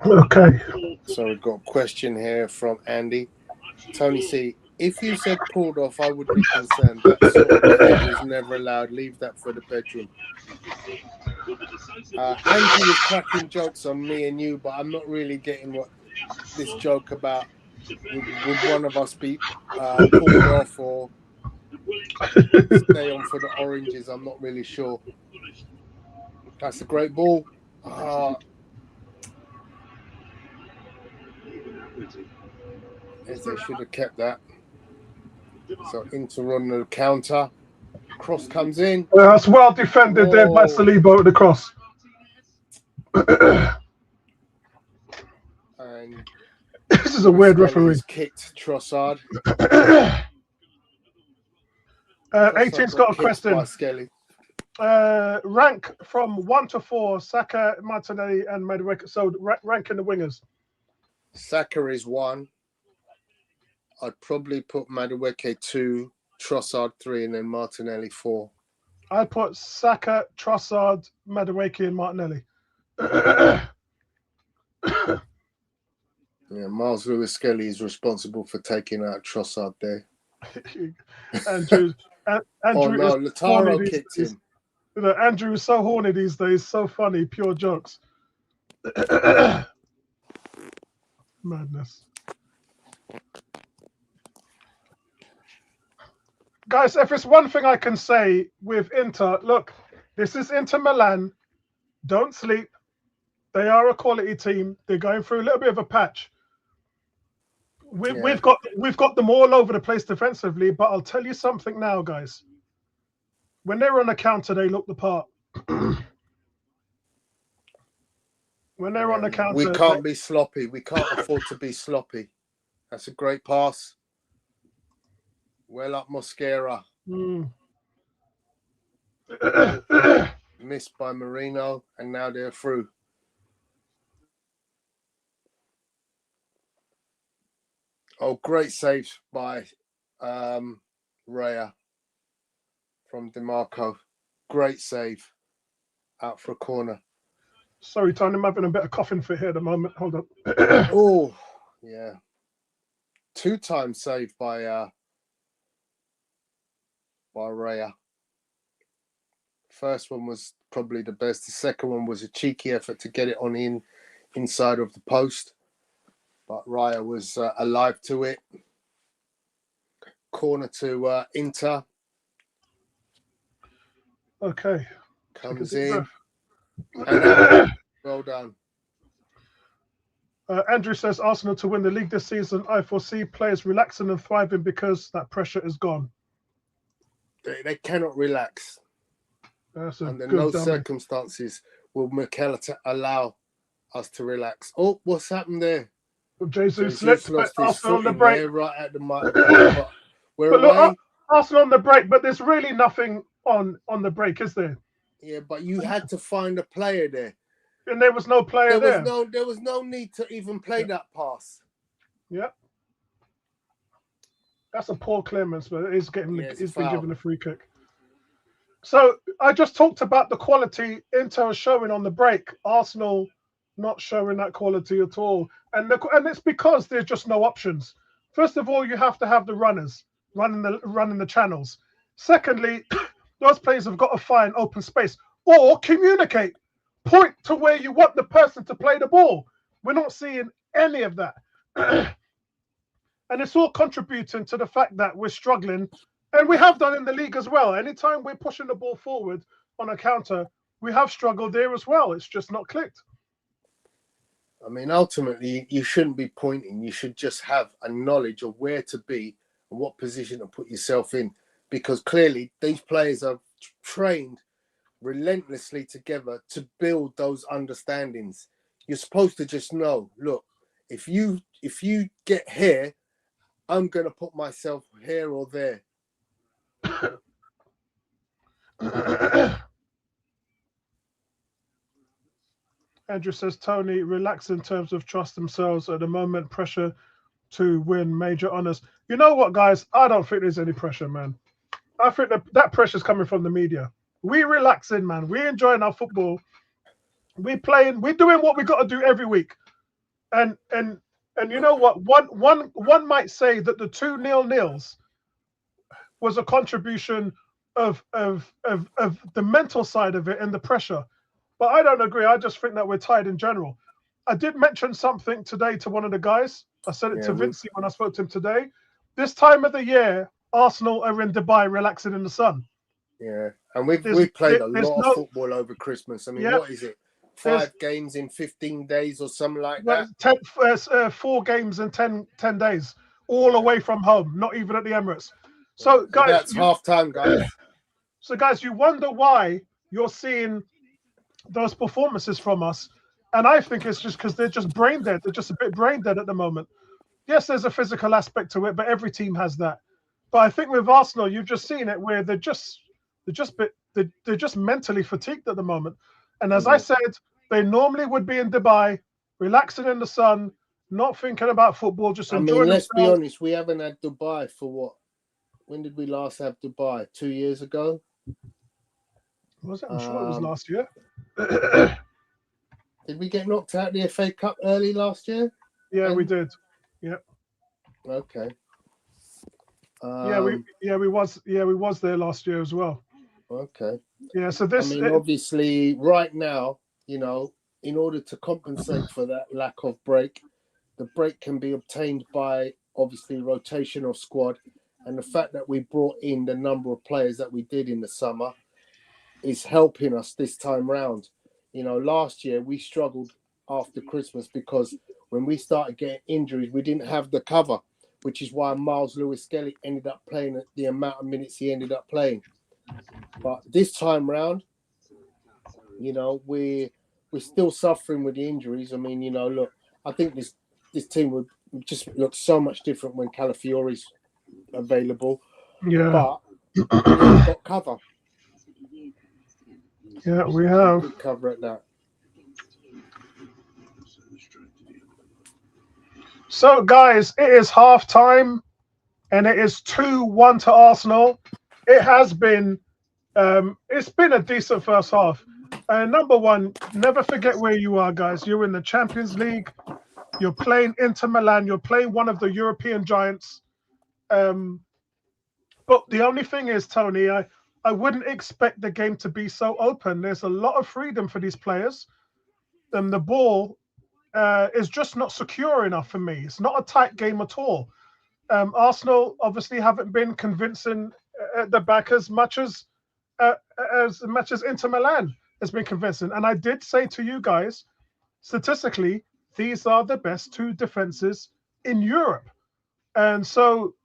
Okay. So we've got a question here from Andy. Tony C, if you said pulled off, I would be concerned. That sort of behaviour is never allowed. Leave that for the bedroom. Andrew was cracking jokes on me and you, but I'm not really getting what this joke about. Would one of us be pulled off or stay on for the oranges? I'm not really sure. That's a great ball. As they should have kept that. So Inter on the counter. Cross comes in. That's well defended there by Saliba at the cross. And this is a weird referee. Kicked Trossard. 18's got a question. Rank from 1 to 4, Saka, Martinelli, and Madueke. So ranking the wingers. Saka is 1. I'd probably put Madueke 2, Trossard 3, and then Martinelli 4. I'd put Saka, Trossard, Madueke, and Martinelli. Yeah, Miles Lewis-Skelly is responsible for taking out Trossard there. Andrew oh no, Lautaro kicked him. Andrew is so horny these days, so funny, pure jokes. Madness. Guys, if it's one thing I can say with Inter, look, this is Inter Milan. Don't sleep. They are a quality team. They're going through a little bit of a patch. We've got them all over the place defensively, but I'll tell you something now, guys. When they're on the counter, they look the part. When they're on the counter, we can't be sloppy. We can't afford to be sloppy. That's a great pass. Well up Mosquera. Missed by Marino, and now they're through. Oh, great save by Raya from DeMarco. Great save out for a corner. Sorry, Tony, I'm having a bit of coughing fit here at the moment. Hold up. Oh, yeah. 2-time save by Raya. First one was probably the best. The second one was a cheeky effort to get it on the inside of the post. But Raya was alive to it. Corner to Inter. Okay. Comes in. And well done. Andrew says Arsenal to win the league this season. I foresee players relaxing and thriving because that pressure is gone. They cannot relax. Under no circumstances will Mikel allow us to relax. Oh, what's happened there? Jesus slipped, but Arsenal on the break. Right at the mic. But look, Arsenal on the break, but there's really nothing on the break, is there? Yeah, but you had to find a player there. And there was no player there. There was no need to even play that pass. Yeah. That's a poor clearance, but he's been given a free kick. So I just talked about the quality Inter is showing on the break. Arsenal not showing that quality at all. And it's because there's just no options. First of all, you have to have the runners running the channels. Secondly, those players have got to find open space or communicate. Point to where you want the person to play the ball. We're not seeing any of that. And it's all contributing to the fact that we're struggling. And we have done in the league as well. Anytime we're pushing the ball forward on a counter, we have struggled there as well. It's just not clicked. I mean, ultimately, you shouldn't be pointing. You should just have a knowledge of where to be and what position to put yourself in. Because clearly, these players are trained relentlessly together to build those understandings. You're supposed to just know, look, if you get here, I'm going to put myself here or there. Andrew says, Tony, relax in terms of trust themselves at the moment, pressure to win major honours. You know what, guys? I don't think there's any pressure, man. I think that pressure's coming from the media. We relaxing, man. We enjoying our football. We playing. We doing what we got to do every week. And you know what? One might say that the 2-0 was a contribution of the mental side of it and the pressure. But I don't agree. I just think that we're tired in general. I did mention something today to one of the guys. I said it to Vincey when I spoke to him today. This time of the year, Arsenal are in Dubai relaxing in the sun. Yeah, and we've played a lot of football over Christmas. I mean, what is it? 5 games in 15 days or something like that? 4 games in 10 days, all away from home, not even at the Emirates. So, guys, that's half time, guys. So, guys, you wonder why you're seeing those performances from us. And I think it's just because they're just brain dead. They're just a bit brain dead at the moment. Yes, there's a physical aspect to it, but every team has that. But I think with Arsenal, you've just seen it where they're just mentally fatigued at the moment. And as I said, they normally would be in Dubai, relaxing in the sun, not thinking about football, just enjoying let's themselves. be honest, we haven't had Dubai for what? When did we last have Dubai? 2 years ago? Was it? I'm sure it was last year. Did we get knocked out the FA Cup early last year? Yeah, we did. Yeah. Okay. We was there last year as well. Okay. Yeah, so this. I mean, obviously, right now, you know, in order to compensate for that lack of break, the break can be obtained by obviously rotational squad, and the fact that we brought in the number of players that we did in the summer is helping us this time round. You know, last year we struggled after Christmas because when we started getting injuries, we didn't have the cover, which is why Miles Lewis-Skelly ended up playing the amount of minutes he ended up playing. But this time round, you know, we're still suffering with the injuries. I mean, you know, look, I think this team would just look so much different when Calafiore's available. Yeah. But we've got cover. Yeah, we have. Good cover at that. So, guys, it is half time, and it is 2-1 to Arsenal. It has been, it's been a decent first half. Number one, never forget where you are, guys. You're in the Champions League. You're playing Inter Milan. You're playing one of the European giants. But the only thing is, Tony, I wouldn't expect the game to be so open. There's a lot of freedom for these players. The ball is just not secure enough for me. It's not a tight game at all. Arsenal obviously haven't been convincing at the back as much as Inter Milan has been convincing. And I did say to you guys, statistically, these are the best 2 defenses in Europe. And so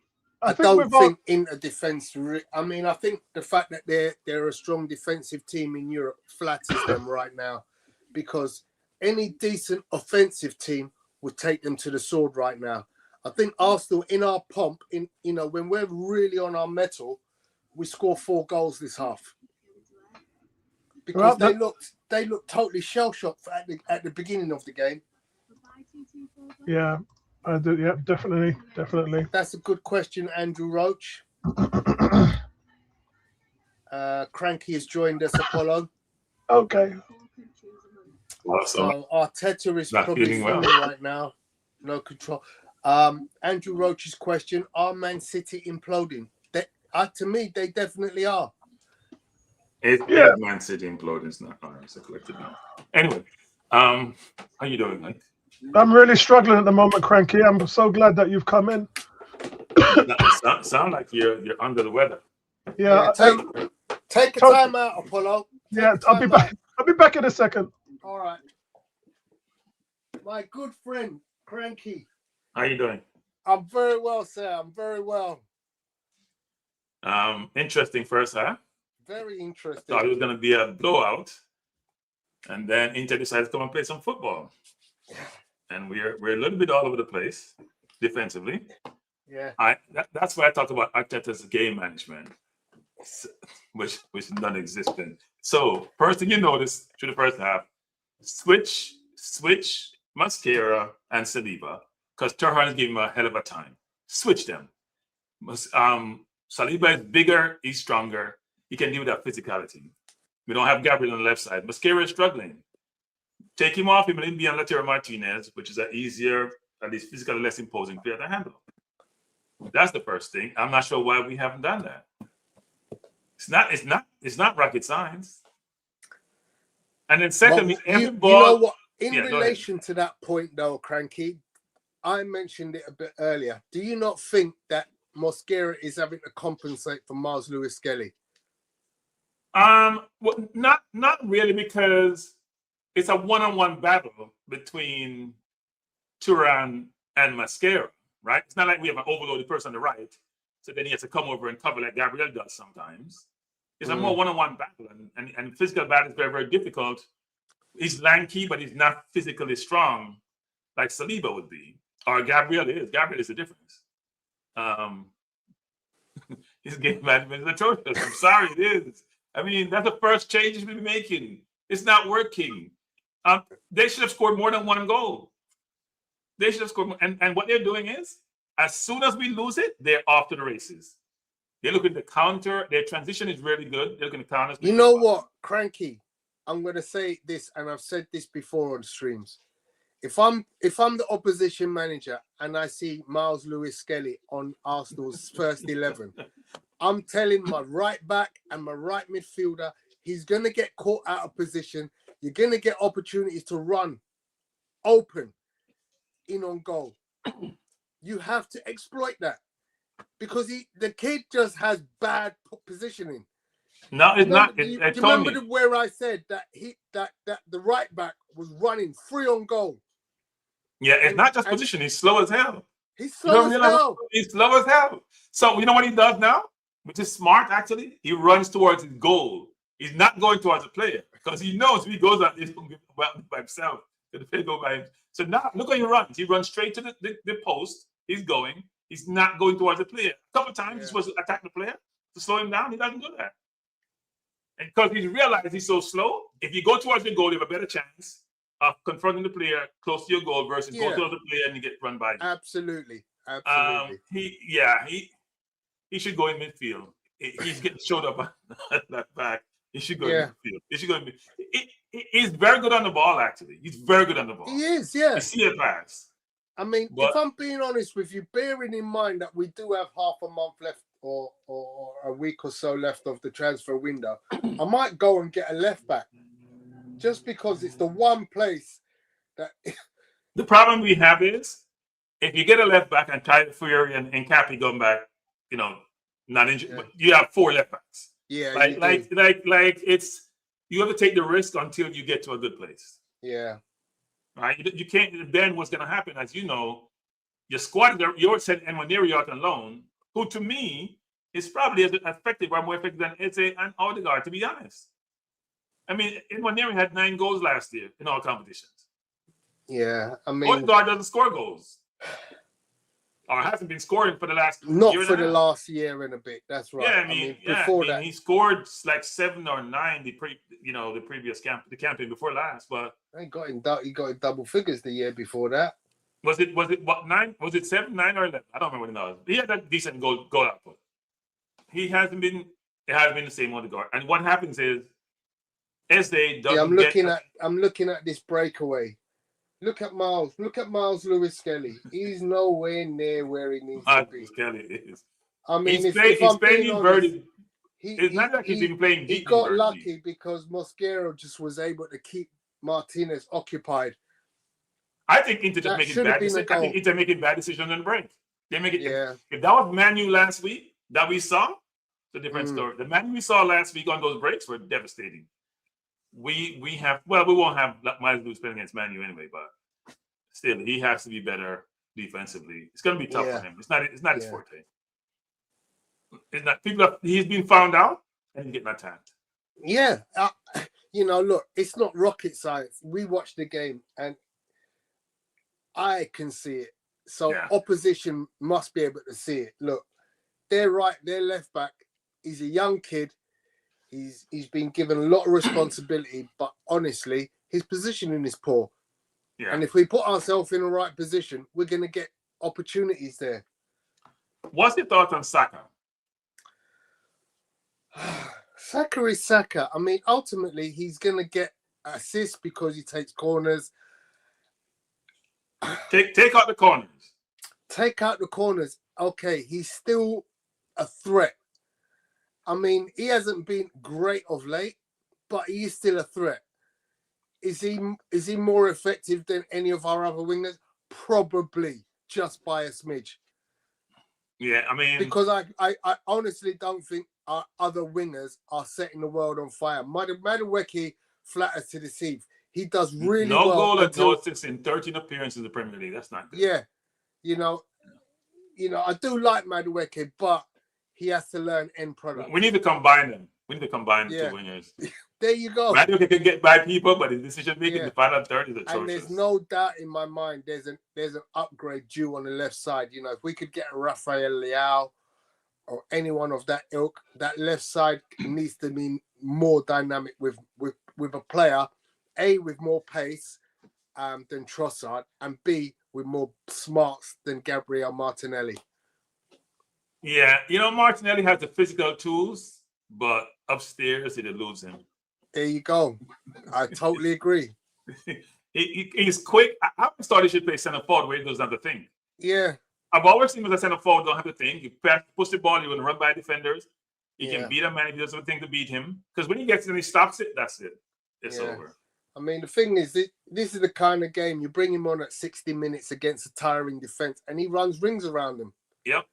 I don't think in a defense. I mean, I think the fact that they're a strong defensive team in Europe flatters them right now, because any decent offensive team would take them to the sword right now. I think Arsenal, in our pomp, when we're really on our mettle, we score 4 goals this half, because they looked totally shell shocked at the beginning of the game. Yeah. I do, yeah, definitely. That's a good question, Andrew Roach. Cranky has joined us, Apollo. Okay. So Arteta is probably feeling right now. No control. Andrew Roach's question: are Man City imploding? To me, they definitely are. It's Man City imploding. It's not. It's a collective now. Anyway, how you doing, man? I'm really struggling at the moment, Cranky. I'm so glad that you've come in. Sound like you're under the weather. Yeah. Take a time out, Apollo. I'll be back. I'll be back in a second. All right. My good friend, Cranky. How you doing? I'm very well, sir. I'm very well. Interesting first half. Very interesting. Thought it was going to be a blowout, and then Inter decided to come and play some football. And we're a little bit all over the place defensively. Yeah. That's why I talk about Arteta's game management, which is non-existent. So first thing you notice through the first half, switch switch Mascara and Saliba because Turhan is giving him a hell of a time. Switch them. Saliba is bigger, he's stronger. He can deal with that physicality. We don't have Gabriel on the left side. Mascara is struggling. Take him off him and be on Lautaro Martinez, which is an easier, at least physically less imposing player to handle. That's the first thing. I'm not sure why we haven't done that. It's not rocket science. And then secondly, you know what? In relation to that point, though, Cranky, I mentioned it a bit earlier. Do you not think that Mosquera is having to compensate for Miles Lewis-Skelly? Well, not really, because it's a one-on-one battle between Turan and Mascara, right? It's not like we have an overloaded person on the right, so then he has to come over and cover like Gabriel does sometimes. It's a more one-on-one battle, and physical battle is very, very difficult. He's lanky, but he's not physically strong like Saliba would be, or Gabriel is. Gabriel is the difference. His game management is atrocious. I'm sorry, it is. I mean, that's the first changes we've been making. It's not working. They should have scored more than one goal. They should have scored more. And what they're doing is, as soon as we lose it, they're off to the races. They're looking to counter. Their transition is really good. They're looking to counter. You know what, Cranky? I'm going to say this, and I've said this before on streams. If I'm the opposition manager and I see Miles Lewis-Skelly on Arsenal's first 11, I'm telling my right back and my right midfielder, he's going to get caught out of position. You're going to get opportunities to run open in on goal. You have to exploit that because the kid just has bad positioning. No, it's not. Do you remember where I said that that the right back was running free on goal? Yeah, it's not just position. He's slow as hell. He's slow as hell. He's slow as hell. So you know what he does now, which is smart actually. He runs towards his goal. He's not going towards the player because he knows if he goes out, he's going to be by himself. The player go by him. So now look how he runs. He runs straight to the post. He's going. He's not going towards the player. A couple of times he's supposed to attack the player to slow him down. He doesn't do that. And because he's realized he's so slow, if you go towards the goal, you have a better chance of confronting the player close to your goal versus go towards the player and you get run by you. Absolutely. He should go in midfield. He's getting showed up at that back. He should go in midfield. He should go in midfield. He's very good on the ball, actually. He's very good on the ball. He is, yeah. You see it pass. I mean, if I'm being honest with you, bearing in mind that we do have half a month left or a week or so left of the transfer window, I might go and get a left back just because it's the one place that... The problem we have is if you get a left back and Tyler Fury and Cappy going back, not injured, but you have 4 left backs. Yeah, like it's you have to take the risk until you get to a good place. Yeah. Right? You can't. Then what's going to happen, as you know, your squad, you're sending Nwaneri out on loan, who to me is probably as effective or more effective than Eze and Odegaard, to be honest. I mean, Nwaneri had 9 goals last year in all competitions. Yeah, I mean, Odegaard doesn't score goals. Or hasn't been scoring for the last last year and a bit. That's right. Yeah, I mean before that he scored like 7 or 9 the previous campaign before last. But he got in double figures the year before that. Was it what 9? Was it 7, 9, or 11? I don't remember what it was. He had that decent goal output. He hasn't been. It hasn't been the same Odegaard. And what happens is, Eze doesn't. Yeah, I'm looking at this breakaway. Look at Miles. Look at Miles Lewis-Skelly. He's nowhere near where he needs to be. Skelly is. I mean, he's playing inverted. It's not like he's been playing deep. He got lucky because Mosquera just was able to keep Martinez occupied. I think Inter just making bad decisions. I think Inter making bad decisions on the break. They make it. Yeah. If that was Man U last week that we saw, it's a different story. The Man U we saw last week on those breaks were devastating. We won't have Miles Lewis playing against Man U anyway, but still, he has to be better defensively. It's going to be tough for him. It's not his forte. It's not. He's been found out and he's getting attacked. Yeah, look, it's not rocket science. We watched the game and I can see it. So opposition must be able to see it. Look, their left back. He's a young kid. He's been given a lot of responsibility, but honestly, his positioning is poor. Yeah. And if we put ourselves in the right position, we're going to get opportunities there. What's your thoughts on Saka? Saka is Saka. I mean, ultimately, he's going to get assists because he takes corners. Take out the corners. Take out the corners. Okay, he's still a threat. I mean, he hasn't been great of late, but he is still a threat. Is he more effective than any of our other wingers? Probably, just by a smidge. Yeah, I mean, Because I honestly don't think our other wingers are setting the world on fire. Madueke flatters to deceive. He does really no well. goal and no assist in 13 appearances in the Premier League. That's not good. Yeah, you know, I do like Madueke, but he has to learn end product. We need to combine them. We need to combine the Yeah. two wingers. There you go. Madueke can get by people, but his decision making in the final third is atrocious. And there's no doubt in my mind there's an upgrade due on the left side. You know, if we could get a Rafael Leao or anyone of that ilk, that left side needs to be more dynamic with a player, A, with more pace than Trossard, and B, with more smarts than Gabriel Martinelli. Yeah, Martinelli has the physical tools, but upstairs he lose him. There you go. I totally agree. He's quick. I always thought he should play center forward where he doesn't have to think. Yeah. I've always seen him as a center forward, don't have to think. You push the ball, you want to run by defenders. He can beat a man if he doesn't think to beat him. Because when he gets in and he stops it, that's it. It's over. I mean, the thing is, this is the kind of game you bring him on at 60 minutes against a tiring defense, and he runs rings around him. Yep.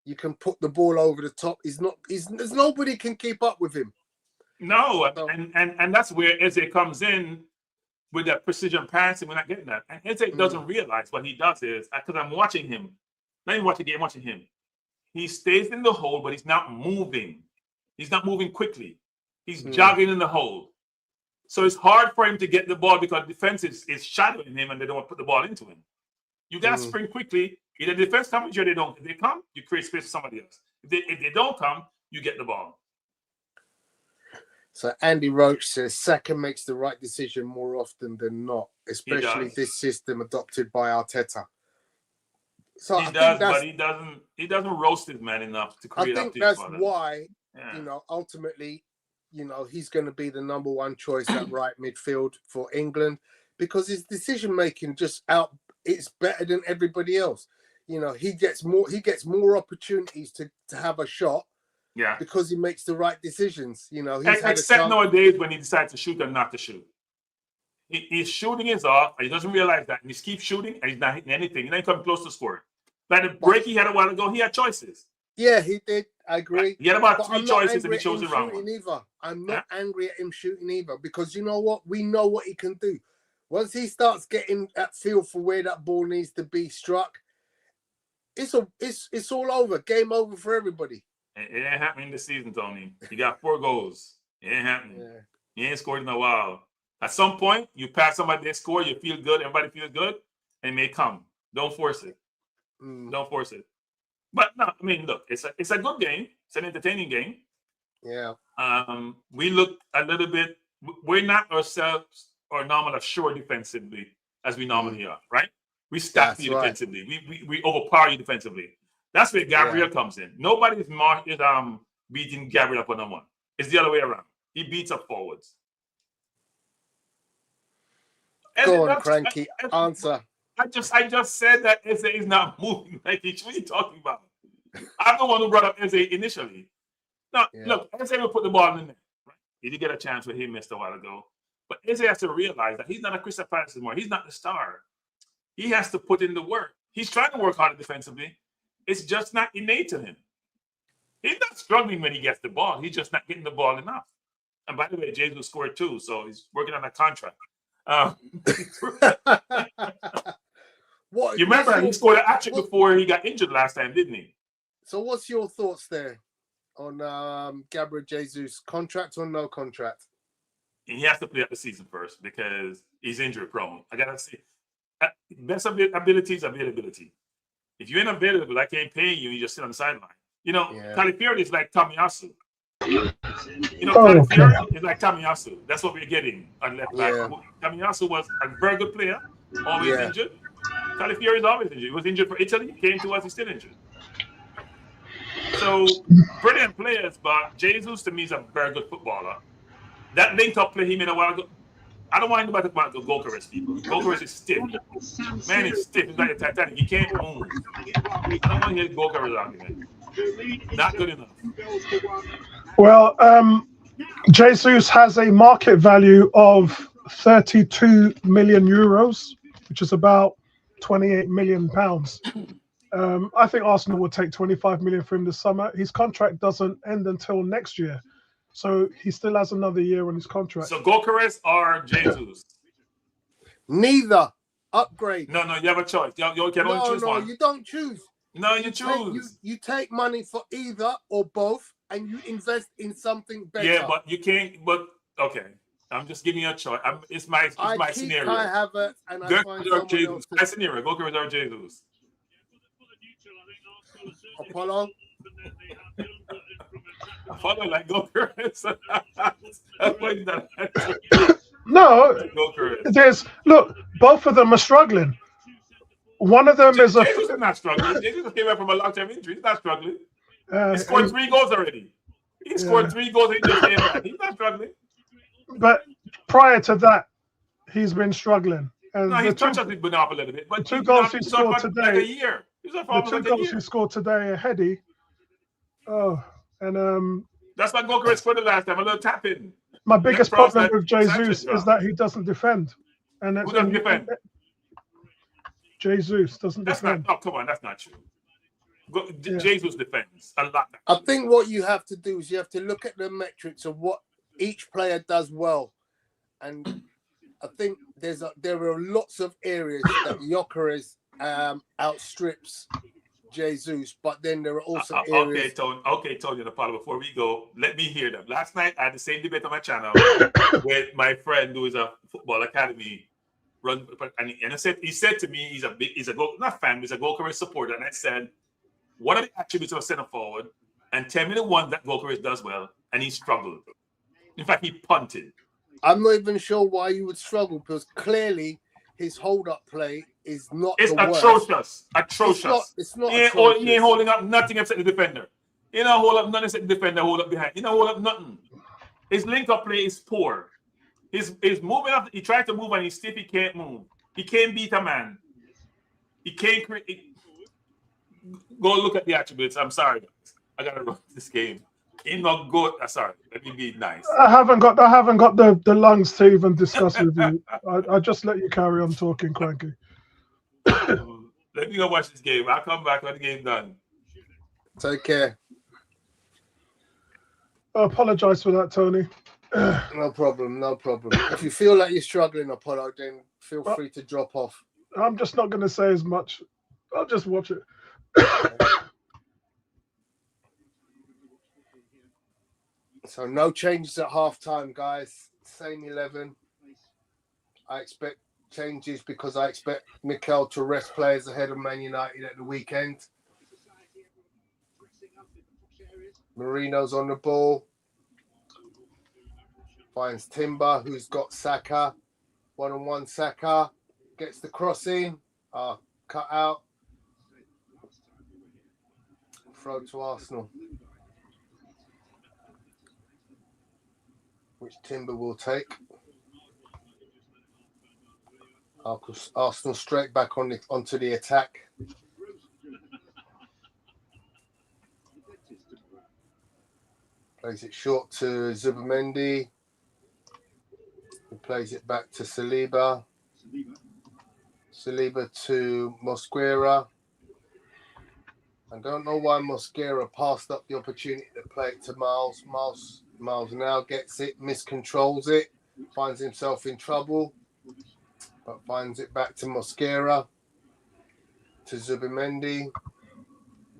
You can put the ball over the top. There's nobody can keep up with him. No, and that's where Eze comes in with that precision passing. We're not getting that. And Eze doesn't realize what he does is, because I'm watching him, not even watching the game, watching him. He stays in the hole, but he's not moving. He's not moving quickly. He's jogging in the hole. So it's hard for him to get the ball because the defense is shadowing him and they don't want to put the ball into him. You got to sprint quickly. Either the defense comes or they don't. If they come, you create space for somebody else. If they don't come, you get the ball. So Andy Roach says Saka makes the right decision more often than not, especially this system adopted by Arteta. So he does, but he doesn't roast his man enough to create. I think that's why, ultimately, he's going to be the number one choice at right midfield for England because his decision making it's better than everybody else. He gets more opportunities to have a shot. Yeah, because he makes the right decisions. Except nowadays when he decides to shoot or not to shoot. He's shooting his off, and he doesn't realize that. And he keeps shooting, and he's not hitting anything. He ain't coming close to scoring. Like the break he had a while ago, he had choices. Yeah, he did. I agree. Right. He had about 3 choices, and he chose the wrong one. Either. I'm not angry at him shooting either, because you know what? We know what he can do. Once he starts getting that feel for where that ball needs to be struck, it's all over. Game over for everybody. It ain't happening this season, Tony. You got 4 goals. It ain't happening. Yeah. You ain't scored in a while. At some point, you pass somebody, they score, you feel good, everybody feels good, and it may come. Don't force it. Don't force it. But no, I mean, look, it's a good game. It's an entertaining game. Yeah. We look a little bit. We're not ourselves or normal assured defensively as we normally are, right? We stack you defensively. We overpower you defensively. That's where Gabriel comes in. Nobody's beating Gabriel up one-on-one. It's the other way around. He beats up forwards. Go on, Cranky. Answer. I just said that Eze is not moving. Like, what are you talking about? I'm the one who brought up Eze initially. Now, look, Eze will put the ball in the net. Right? He did get a chance where he missed a while ago. But Eze has to realize that he's not a Crystal Palace anymore. He's not the star. He has to put in the work. He's trying to work harder defensively. It's just not innate to him. He's not struggling when he gets the ball. He's just not getting the ball enough. And by the way, Jesus scored 2, so he's working on a contract. You remember he scored a hat-trick before he got injured last time, didn't he? So what's your thoughts there on Gabriel Jesus, contract or no contract? He has to play out the season first because he's injury prone. I gotta see. Best ability is availability. If you ain't available, I can't pay you. You just sit on the sideline. Califieri is like Tomiyasu. You know, Califieri okay. is like Tamiyasu. That's what we're getting on left back. Yeah. Tamiyasu was a very good player, always Yeah. injured. Califieri is always injured. He was injured for Italy, came to us, he's still injured. So, brilliant players, but Jesus to me is a very good footballer. That link-up play he made a while ago, I don't want anybody to talk about Gokaris, people. Gokaris is stiff. Man, he's stiff. He's like a Titanic. He can't move. I don't want to hear Gokaris argument. Not good enough. Well, Jesus has a market value of 32 million euros, which is about 28 million pounds. I think Arsenal will take 25 million for him this summer. His contract doesn't end until next year, so he still has another year on his contract. So Gokaris or Jesus? Neither. Upgrade. No, you have a choice. You can only choose one. You don't choose. No, you choose. You take money for either or both, and you invest in something better. Yeah, but you can't. But okay, I'm just giving you a choice. It's my scenario. Kai Havertz and I find someone else. My scenario. Gokaris or Jesus? Apollo. Apollo like Gokaris. No, Gokaris. Look, both of them are struggling. One of them is Jesus is not struggling. Jesus came back from a long-term injury. He's not struggling. He scored 3 goals already. He scored 3 goals and he just came back. He's not struggling. But prior to that, he's been struggling. And no, he's touched us been up a little bit. But 2 goals he scored today. Like a year. The 2 goals he scored today are heady. Oh, and that's why Gokaris scored the last time. A little tap in. My biggest problem with Jesus is that he doesn't defend. And who doesn't defend? Jesus doesn't defend. Oh, come on, that's not true. Jesus defends a lot. I think what you have to do is you have to look at the metrics of what each player does well, and I think there are lots of areas that Gyökeres outstrips Jesus, but then there are also areas. Okay, Tony, before we go, let me hear them. Last night I had the same debate on my channel with my friend who is a football academy run, and he said to me he's a Gyökeres supporter, and I said, what are the attributes of a center forward? And tell me the one that Gyökeres does well, and he struggled. In fact, he punted. I'm not even sure why you would struggle, because clearly his hold-up play is not. It's atrocious. Atrocious. It's not. He ain't holding up nothing except the defender. He don't hold up nothing except the defender. Hold up behind. He don't hold up nothing. His link-up play is poor. His moving up. He tried to move and he's stiff. He can't move. He can't beat a man. He can't create. Go look at the attributes. I'm sorry, guys. I gotta run this game. He's not good. Sorry, let me be nice. I haven't got the lungs to even discuss with you. I just let you carry on talking, Cranky. Let me go watch this game. I'll come back when the game's done. Take care. I apologize for that, Tony. No problem. If you feel like you're struggling, Apollo, then feel free to drop off. I'm just not going to say as much. I'll just watch it. So no changes at halftime, guys. Same 11. I expect changes because I expect Mikel to rest players ahead of Man United at the weekend. Marino's on the ball. Finds Timber, who's got Saka. One-on-one Saka. Gets the crossing. Cut out. Throw to Arsenal. Which Timber will take. Arsenal straight back onto the attack. Plays it short to Zubimendi. He plays it back to Saliba. Saliba to Mosquera. I don't know why Mosquera passed up the opportunity to play it to Miles. Miles now gets it, miscontrols it, finds himself in trouble, but finds it back to Mosquera, to Zubimendi.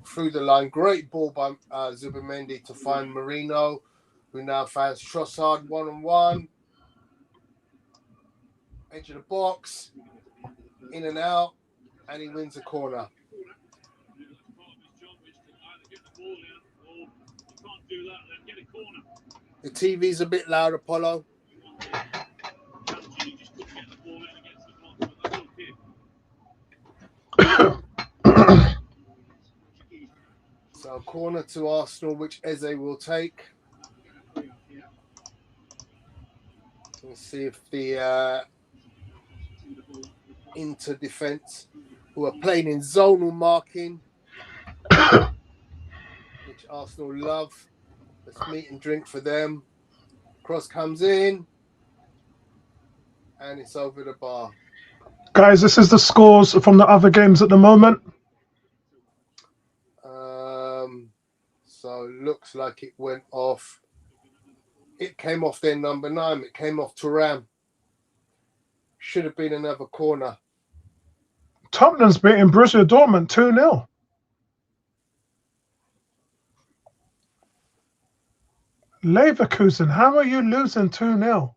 Through the line, great ball by Zubimendi to find Marino, who now finds Trossard one-on-one. Edge of the box, in and out, and he wins a corner. The TV's a bit loud, Apollo. So corner to Arsenal, which Eze will take. Let's see if the Inter defence, who are playing in zonal marking, which Arsenal love. Let's meet and drink for them. Cross comes in, and it's over the bar. Guys, this is the scores from the other games at the moment. So it looks like it went off. It came off their number 9. It came off Thuram. Should have been another corner. Tottenham's beating Borussia Dortmund 2-0. Leverkusen, how are you losing 2-0?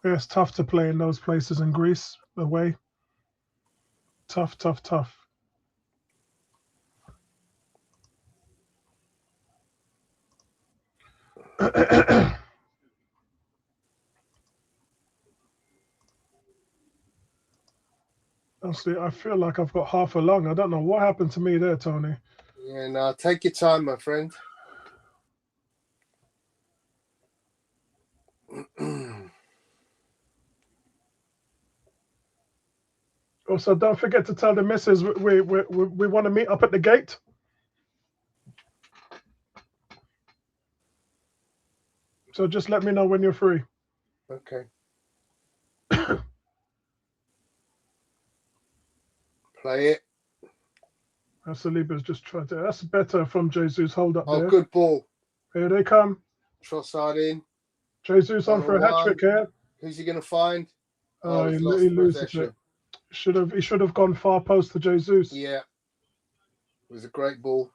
Yeah, it's tough to play in those places in Greece, away. Tough, tough, tough. Honestly, I feel like I've got half a lung. I don't know what happened to me there, Tony. Yeah, now take your time, my friend. Also, don't forget to tell the missus we want to meet up at the gate. So just let me know when you're free. Okay. Play it. Saliba's just tried to. That's better from Jesus. Hold up there. Oh, good ball. Here they come. Trossard in. Jesus on for a hat trick here. Who's he going to find? Oh, he lost loses possession. it. He should have gone far post to Jesus. Yeah. It was a great ball.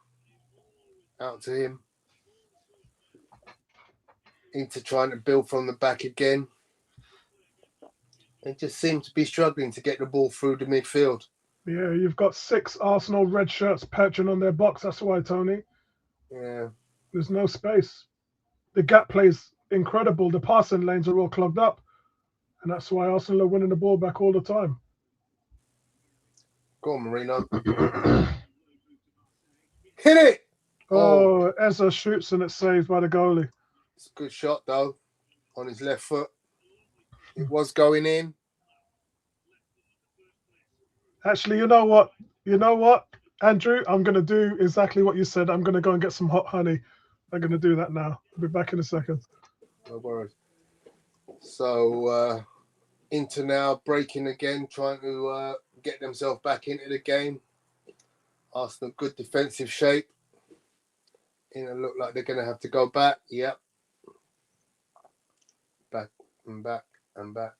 Out to him. Into trying to build from the back again. They just seem to be struggling to get the ball through the midfield. Yeah, you've got 6 Arsenal red shirts perching on their box. That's why, Tony. Yeah. There's no space. The gap plays incredible. The passing lanes are all clogged up. And that's why Arsenal are winning the ball back all the time. Go on, Marino. Hit it! Oh, Eze shoots and it's saved by the goalie. It's a good shot, though, on his left foot. It was going in. Actually, you know what? Andrew, I'm going to do exactly what you said. I'm going to go and get some hot honey. I'm going to do that now. I'll be back in a second. No worries. So, Inter now breaking again, trying to get themselves back into the game. Arsenal, good defensive shape. Look like they're going to have to go back. Yep. Back and back and back.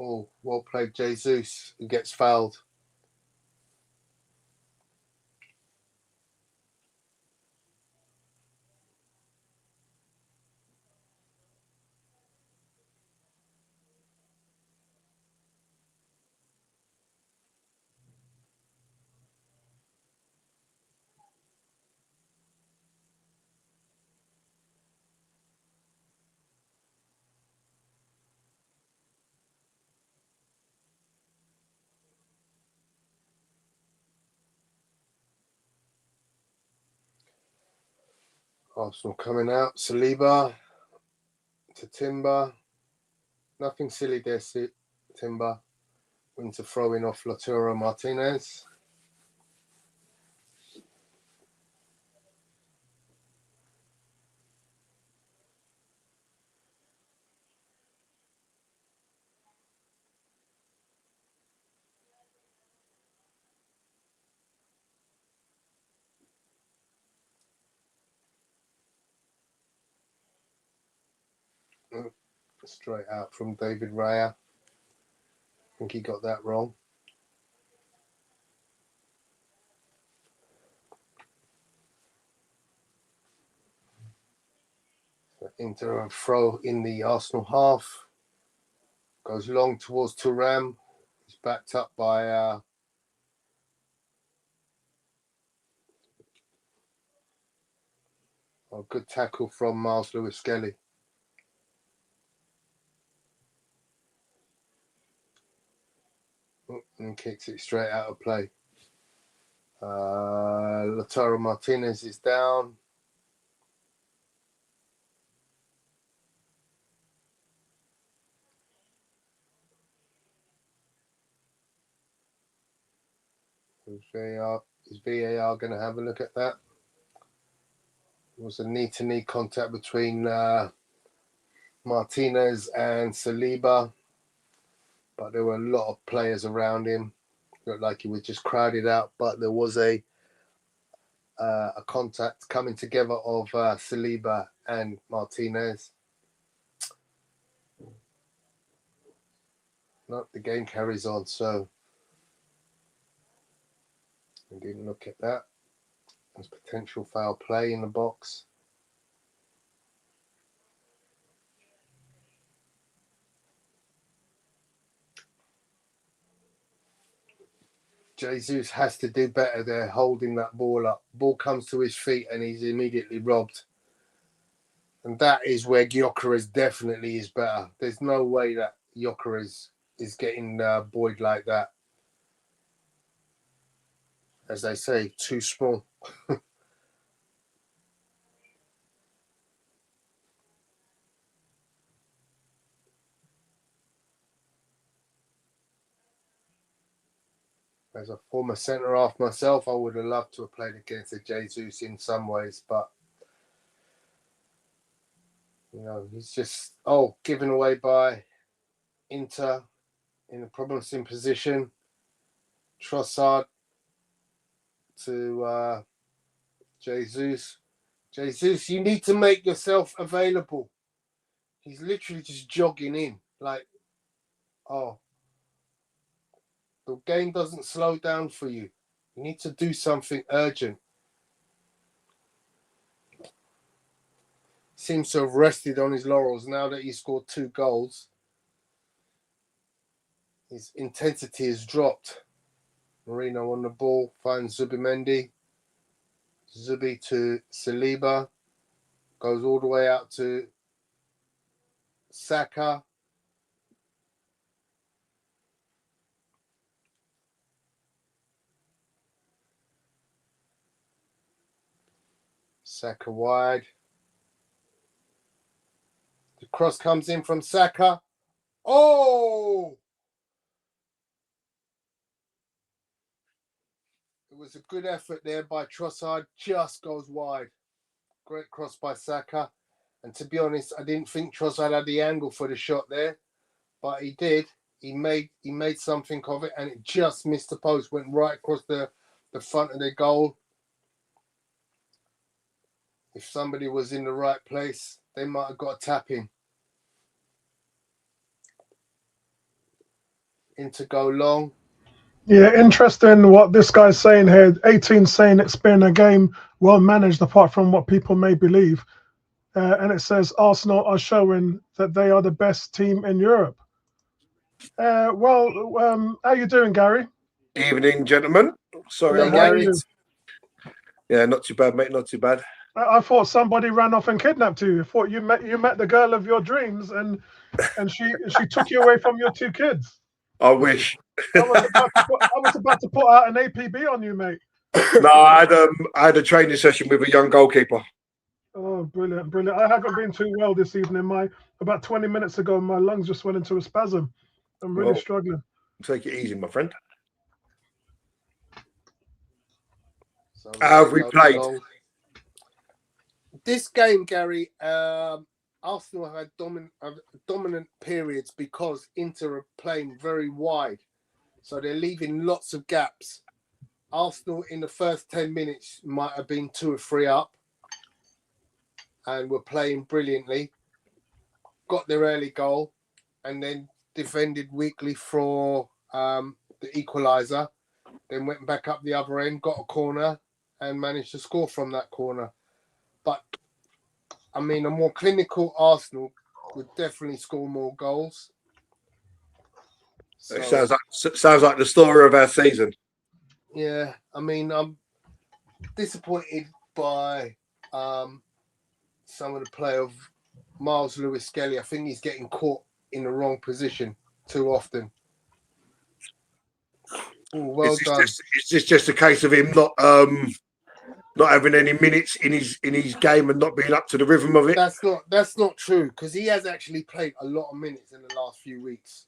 Oh, well played, Jesus, who gets fouled. Arsenal coming out. Saliba to Timber. Nothing silly there, Timber. Wins a throw in off Lautaro Martinez. Straight out from David Raya. I think he got that wrong. So Inter and throw in the Arsenal half. Goes long towards Thuram. He's backed up by a good tackle from Miles Lewis-Skelly. And kicks it straight out of play. Lautaro Martinez is down. Is VAR going to have a look at that? There was a knee-to-knee contact between Martinez and Saliba, but there were a lot of players around him. Looked like he was just crowded out, but there was a contact coming together of Saliba and Martinez. No, the game carries on, so we didn't look at that. There's potential foul play in the box. Jesus has to do better there, holding that ball up. Ball comes to his feet and he's immediately robbed. And that is where Gyökeres definitely is better. There's no way that Gyökeres is getting buoyed like that. As they say, too small. As a former centre-half myself, I would have loved to have played against a Jesus in some ways, but you know, he's just given away by Inter in a promising position. Trossard to Jesus. Jesus, you need to make yourself available. He's literally just jogging in. Like, the game doesn't slow down for you. You need to do something urgent. Seems to have rested on his laurels now that he scored 2 goals. His intensity has dropped. Marino on the ball, finds Zubimendi. Zubi to Saliba. Goes all the way out to Saka. Saka wide. The cross comes in from Saka. Oh! It was a good effort there by Trossard. Just goes wide. Great cross by Saka. And to be honest, I didn't think Trossard had the angle for the shot there. But he did. He made something of it. And it just missed the post. Went right across the front of the goal. If somebody was in the right place, they might have got a tap in. To go long. Yeah, interesting what this guy's saying here. 18 saying it's been a game well managed, apart from what people may believe. And it says Arsenal are showing that they are the best team in Europe. How you doing, Gary? Evening, gentlemen. Sorry, Yeah, I'm how are late. you? Yeah, not too bad, mate. Not too bad. I thought somebody ran off and kidnapped you. I thought you met the girl of your dreams, and she took you away from your 2 kids. I wish. I was about to put out an APB on you, mate. No, I had a training session with a young goalkeeper. Oh, brilliant, brilliant. I haven't been too well this evening. About 20 minutes ago, my lungs just went into a spasm. I'm really struggling. Take it easy, my friend. So How have we played? This game, Gary, Arsenal have had dominant periods because Inter are playing very wide. So they're leaving lots of gaps. Arsenal in the first 10 minutes might have been 2 or 3 up and were playing brilliantly. got their early goal and then defended weakly for the equaliser, then went back up the other end, got a corner and managed to score from that corner. But, I mean, a more clinical Arsenal would definitely score more goals. So, It sounds like the story of our season. yeah, I mean, I'm disappointed by some of the play of Miles Lewis-Skelly. I think he's getting caught in the wrong position too often. Ooh, well done. Is this just a case of him not having any minutes in his game and not being up to the rhythm of it? That's not true, because he has actually played a lot of minutes in the last few weeks.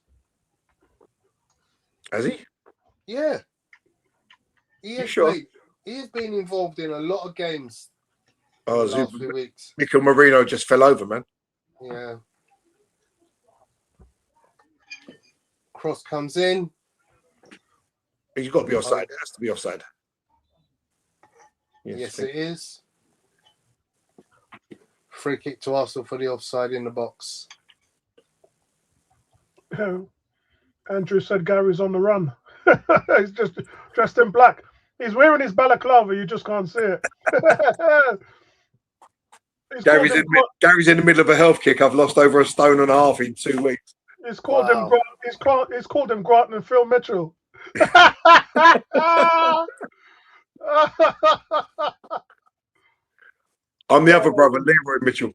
Has he? Yeah. He has sure? played. He has been involved in a lot of games Oh, in the last few weeks. Mikel Merino just fell over, man. Yeah. Cross comes in. He's got to be offside. It has to be offside. Yes, it is. Free kick to Arsenal for the offside in the box. Andrew said Gary's on the run. He's just dressed in black. He's wearing his balaclava. You just can't see it. Gary's in the middle of a health kick. I've lost over 1.5 stone in 2 weeks. He's called him. He's called him Grant and Phil Mitchell. I'm the other brother, Leroy Mitchell.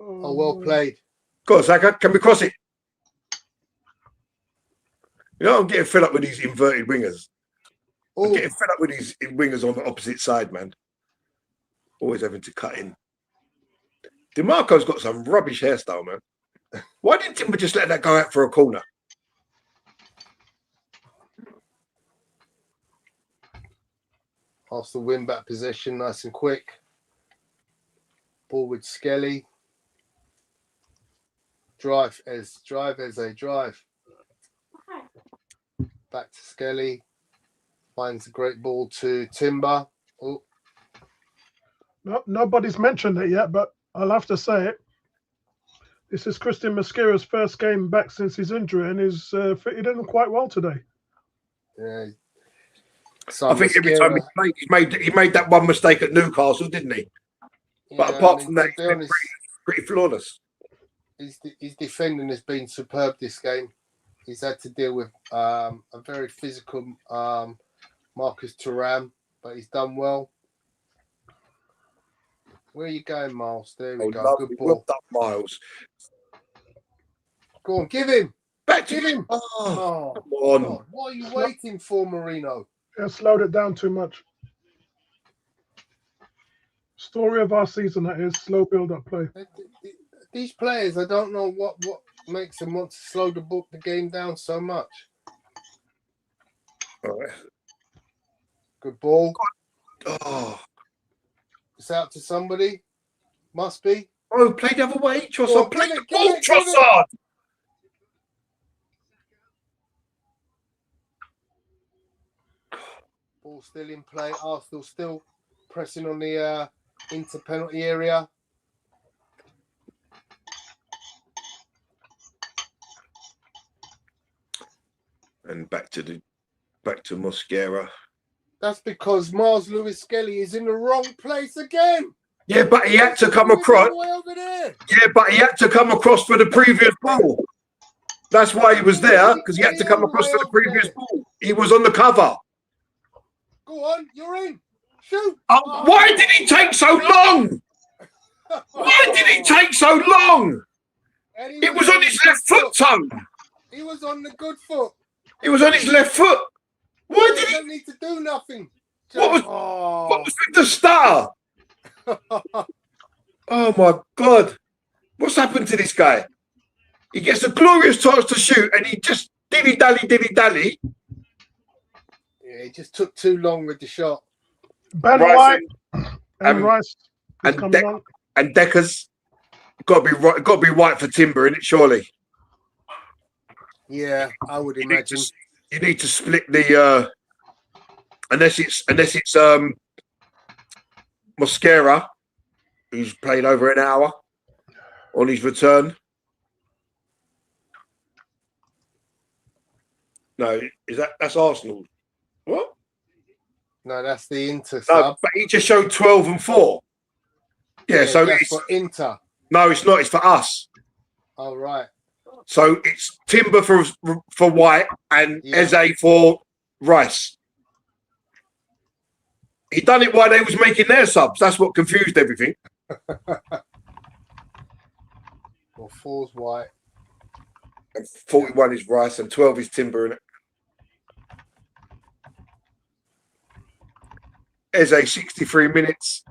Oh, well played. Go on, Saka. Can we cross it? You know, I'm getting fed up with these inverted wingers. I'm getting fed up with these wingers on the opposite side, man. Always having to cut in. DeMarco's got some rubbish hairstyle, man. Why didn't Timber just let that go out for a corner? Arsenal win back possession nice and quick. Ball with Skelly. Drive. Back to Skelly. Finds a great ball to Timber. Oh. No, nobody's mentioned it yet, but I'll have to say it. This is Christian Mosquera's first game back since his injury, and he's fitted in quite well today. Yeah. I think every time he made that one mistake at Newcastle, didn't he? But apart from that, he's been pretty flawless. His defending has been superb this game. He's had to deal with a very physical Marcus Thuram, but he's done well. Where are you going, Miles? There we go. Good ball. Well done, Miles. Go on, give him. Give him. Oh, come on. God, what are you waiting for, Marino? Yeah, slowed it down too much. Story of our season, that is slow build-up play. These players, I don't know what makes them want to slow the game down so much. All right. Good ball. Oh. It's out to somebody. Must be. Oh, play the other way. Trossard, play the ball, it. Trossard. Ball still in play. Arsenal still pressing on the into penalty area. And back to Mosquera. That's because Miles Lewis-Skelly is in the wrong place again. Yeah, but he had to come across. Over there. Yeah, but he had to come across for the previous ball. That's why he was there, because he had to come across for the previous ball. He was on the cover. Go on, you're in. Shoot. Why did he take so long? Why did he take so long? It was on his left foot, Tom. He was on the good foot. He was on his left foot. Why did he? Don't need to do nothing. What was with the star? Oh my God! What's happened to this guy? He gets a glorious chance to shoot, and he just dilly dally. Yeah, he just took too long with the shot. Ben White and Rice and Decker's got to be White for Timber, isn't it? Surely. Yeah, I would imagine. You need to split the unless it's Mosquera, who's played over an hour. on his return. No, that's Arsenal? What? No, that's the Inter No, sub. but he just showed 12 and 4. Yeah, so that's it's for Inter. no, it's not. It's for us. Oh, right. So it's Timber for White and Eze for Rice. He done it while they was making their subs. That's what confused everything. Well, 4's White. And 41 is Rice and 12 is Timber. And Eze 63 minutes.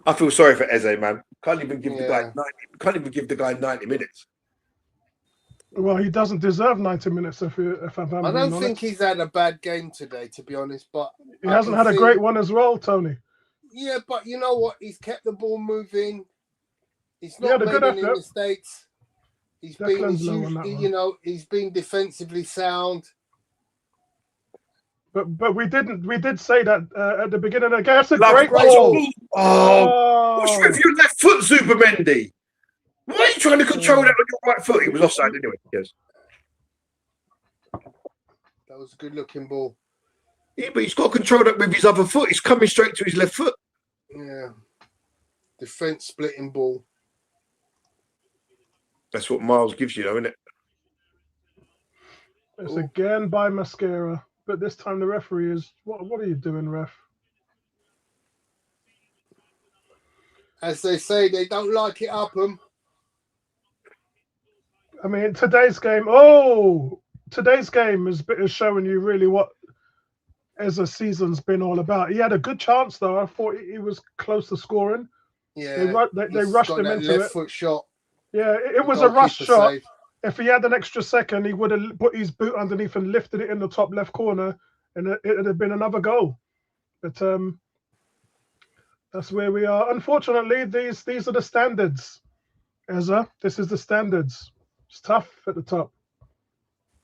I feel sorry for Eze, man. Can't even give the guy 90. Can't even give the guy 90 minutes. Well, he doesn't deserve 90 minutes if I'm I don't think he's had a bad game today, to be honest. But he hasn't had a great one as well, Tony. Yeah, but you know what? He's kept the ball moving. He's not made any mistakes. He's he's been defensively sound. But we did say that at the beginning of the game. That's a great ball. What's with your left foot, Zubimendi? Why are you trying to control that with your right foot? He was offside anyway. Yes. That was a good looking ball. Yeah, but he's got to control that with his other foot. He's coming straight to his left foot. Yeah. Defense splitting ball. That's what Miles gives you, though, isn't it? It's again by Mascara. But this time the referee is, what are you doing, ref? As they say, they don't like it up them. I mean, today's game is showing you really what as a season's been all about. He had a good chance, though. I thought he was close to scoring. Yeah, they rushed him into left foot shot. Yeah, it was a rush shot. Save. If he had an extra second, he would have put his boot underneath and lifted it in the top left corner, and it would have been another goal. But that's where we are. Unfortunately, these are the standards, Ezra. This is the standards. It's tough at the top.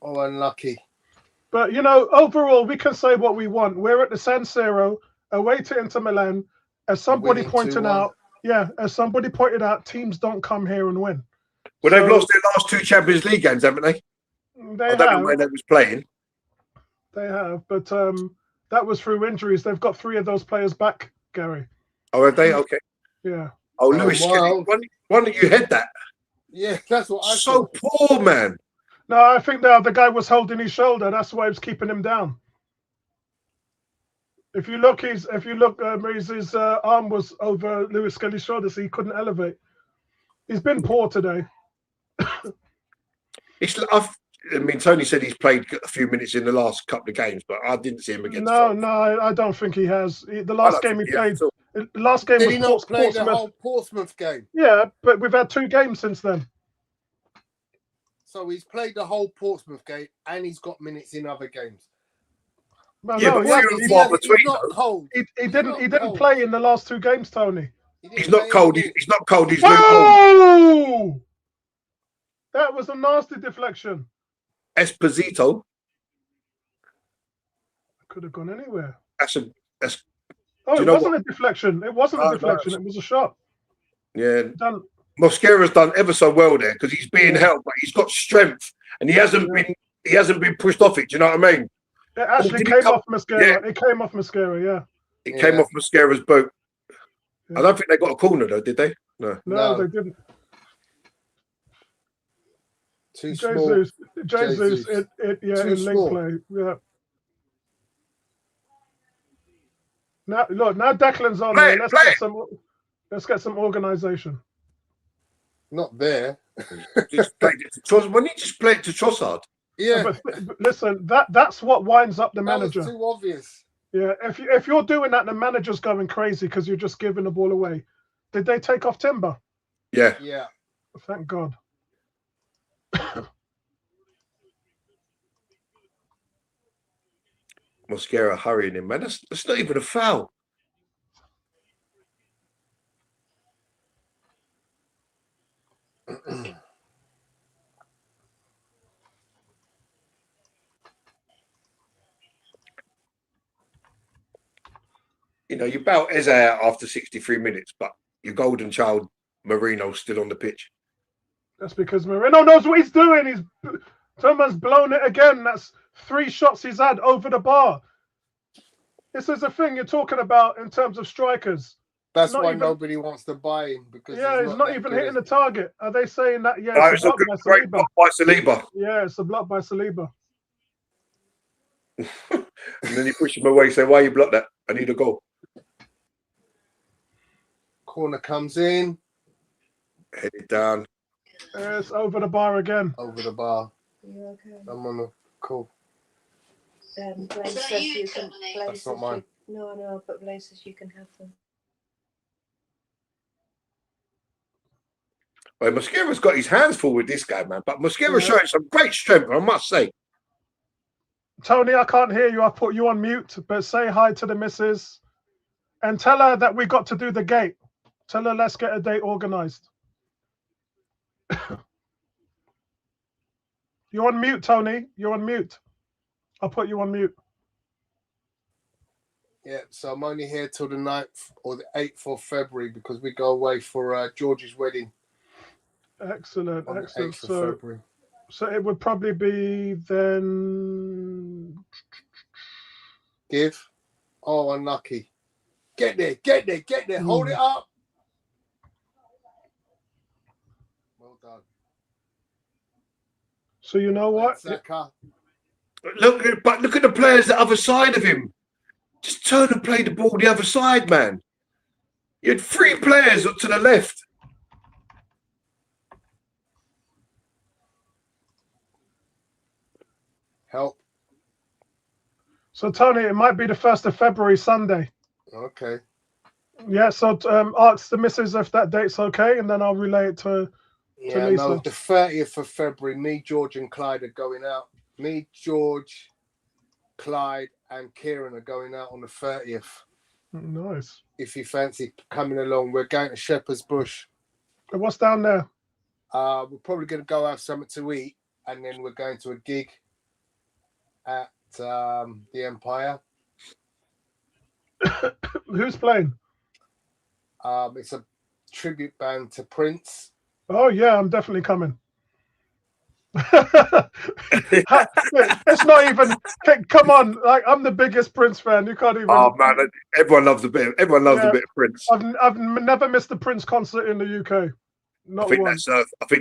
Oh, unlucky. But, overall, we can say what we want. We're at the San Siro, away to Inter Milan. As somebody pointed out, teams don't come here and win. Well, they've lost their last 2 Champions League games, haven't they? I don't know when they was playing. They have, but that was through injuries. They've got 3 of those players back, Gary. Oh, have they? Okay. Yeah. Oh, Lewis Skelly. Why don't you head that? Yeah, that's what I So poor, man. No, I think the guy was holding his shoulder. That's why he was keeping him down. If you look, his arm was over Lewis Skelly's shoulder, so he couldn't elevate. He's been poor today. Tony said he's played a few minutes in the last couple of games, but I didn't see him against. No, I don't think he has. The last game he played. The last game was not play the whole Portsmouth game. Yeah, but we've had 2 games since then. So he's played the whole Portsmouth game, and he's got minutes in other games. Well, yeah, no, but he's not cold. He didn't play in the last 2 games, Tony. He's not cold. He's not cold. He's lukewarm. That was a nasty deflection. Esposito. Could have gone anywhere. It wasn't a deflection. It wasn't a deflection. It was a shot. Yeah. Mosquera's done ever so well there because he's being held, but he's got strength and he hasn't been pushed off it. Do you know what I mean? It actually came off Mosquera. Yeah. It came off Mosquera, yeah. It came off Mosquera's boot. Yeah. I don't think they got a corner though, did they? No, they didn't. Too small. Jesus, in link play. Yeah. Now Declan's on there. Let's get some organization. Not there. When you just play it to Trossard. Yeah. But listen, that's what winds up the manager. That was too obvious. Yeah, if you're doing that, the manager's going crazy because you're just giving the ball away. Did they take off Timber? Yeah. Yeah. Thank God. Mosquera hurrying him, man. That's not even a foul. You know, you bout Eze out after 63 minutes, but your golden child, Marino's still on the pitch. That's because Marino knows what he's doing. Thomas blown it again. That's 3 shots he's had over the bar. This is the thing you're talking about in terms of strikers. That's why nobody wants to buy him, because he's not even hitting the target. Are they saying that? Yeah, No, it's a great block by Saliba. Yeah, it's a block by Saliba. And then you push him away. Say, why you block that? I need a goal. Corner comes in. Headed down. It's over the bar again. Over the bar. You okay? I'm on the call. Blaze says you can. Blaze That's not mine. No, but Blaze says you can have them. Well, Mosquera's got his hands full with this guy, man. But Mosquera's showing some great strength, I must say. Tony, I can't hear you. I put you on mute, but say hi to the missus and tell her that we got to do the gate. Tell her let's get a date organized. You're on mute, Tony. You're on mute. I'll put you on mute. Yeah, so I'm only here till the 9th or the 8th of February because we go away for George's wedding. Excellent, On excellent. The 8th of February. So it would probably be then. Give. Oh, unlucky. Get there. Hold it up. Well done. So you know what? Look at the players the other side of him. Just turn and play the ball the other side, man. You had 3 players up to the left. Help. So Tony, it might be the 1st of February, Sunday. Okay. Yeah, so ask the missus if that date's okay, and then I'll relay it to Lisa. No, the 30th of February, me, George, and Clyde are going out. Me, George, Clyde, and Kieran are going out on the 30th. Nice. If you fancy coming along, we're going to Shepherd's Bush. And what's down there? We're probably going to go have something to eat, and then we're going to a gig at the Empire. Who's playing? It's a tribute band to Prince. Oh yeah, I'm definitely coming. It's not even. Come on, like I'm the biggest Prince fan. You can't even. Oh man, everyone loves a bit of Prince. I've never missed a Prince concert in the UK. Not I think one.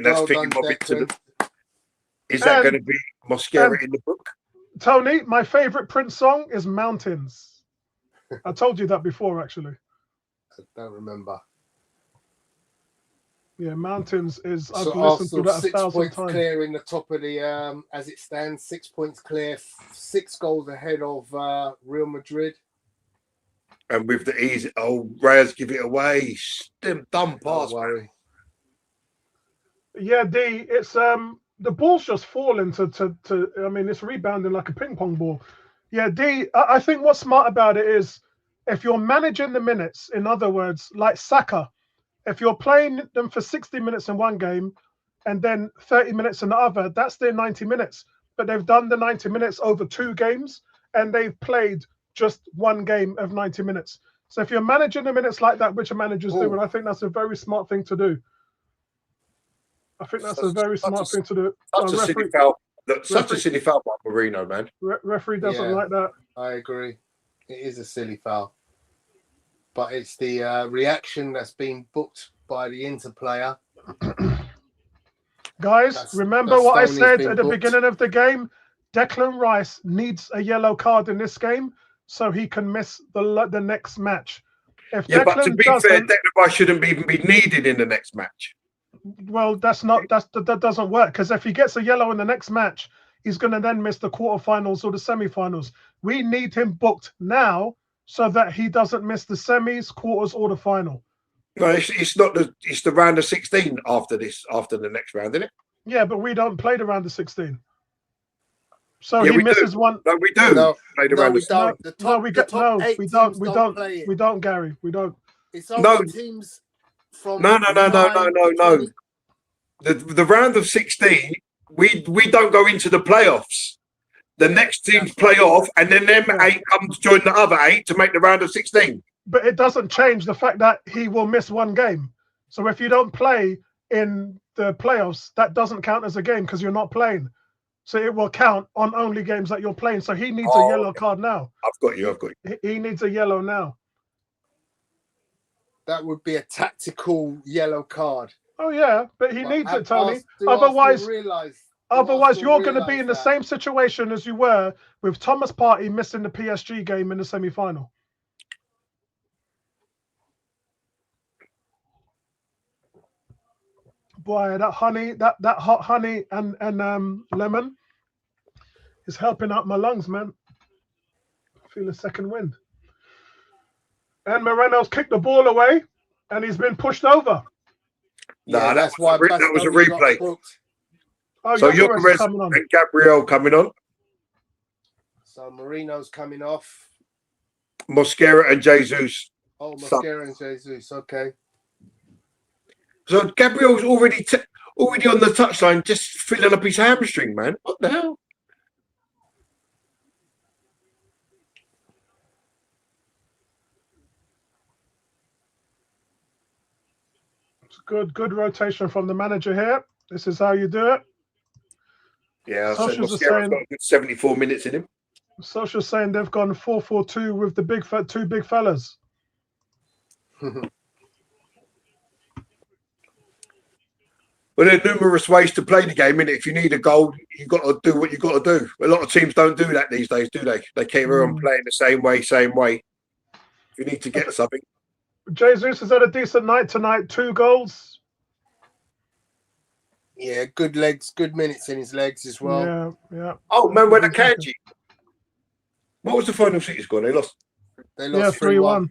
that's thinking Bob into the. Is that going to be Mosquera in the book? Tony, my favorite Prince song is Mountains. I told you that before, actually. I don't remember. Yeah, Mountains is. I've So listened to that 6 1,000 points times. clear in the top of the as it stands. 6 points clear, 6 goals ahead of Real Madrid. And with the easy, Reyes give it away. Dumb pass. Don't worry. Yeah, it's the ball's just falling to. I mean, it's rebounding like a ping pong ball. Yeah, I think what's smart about it is if you're managing the minutes, in other words, like Saka, if you're playing them for 60 minutes in one game and then 30 minutes in the other, that's their 90 minutes. But they've done the 90 minutes over 2 games and they've played just 1 game of 90 minutes. So if you're managing the minutes like that, which a manager's doing, I think that's a very smart thing to do. I think that's a very smart thing to do. Such a silly foul by Marino, man. Referee doesn't like that. I agree. It is a silly foul. But it's the reaction that's been booked by the Inter player. Guys, remember what I said at the beginning of the game? Declan Rice needs a yellow card in this game so he can miss the next match. But to be fair, Declan Rice shouldn't even be needed in the next match. Well, that doesn't work, because if he gets a yellow in the next match, he's going to then miss the quarterfinals or the semi-finals. We need him booked now so that he doesn't miss the semis, quarters, or the final. No, it's not it's the round of 16 after the next round, isn't it? Yeah, but we don't play the round of 16. So he misses one. No, we do. No, play the round of 16. We don't, Gary. We don't. It's only teams from No. The round of 16, we don't go into the playoffs. the next teams play off, and then them 8 come to join the other 8 to make the round of 16. But it doesn't change the fact that he will miss one game. So if you don't play in the playoffs, that doesn't count as a game because you're not playing. So it will count on only games that you're playing. So he needs a yellow card now. I've got you. He needs a yellow now. That would be a tactical yellow card. Oh yeah, but he needs it, Tony. Otherwise you're going to be in the same situation as you were with Thomas Partey missing the PSG game in the semi-final. Boy, that honey, that hot honey and lemon is helping out my lungs, man. I feel a second wind. And Moreno's kicked the ball away, and he's been pushed over. Nah, that was a replay. Oh, so Gyökeres and Gabriel coming on. So Marino's coming off. Mosquera and Jesus. Oh, Mosquera and Jesus. Okay. So Gabriel's already on the touchline, just filling up his hamstring, man. What the hell? It's good rotation from the manager here. This is how you do it. Yeah, I said Mosquera's got a good 74 minutes in him. Social's saying they've gone 4-4-2 with the two big fellas. Well, there are numerous ways to play the game, innit? If you need a goal, you've got to do what you've got to do. A lot of teams don't do that these days, do they? They keep on playing the same way. If you need to get something. Jesus has had a decent night tonight. 2 goals. Yeah, good legs, good minutes in his legs as well. Yeah. Oh, man, when Akanji. What was the final City score? They lost. They lost 3-1.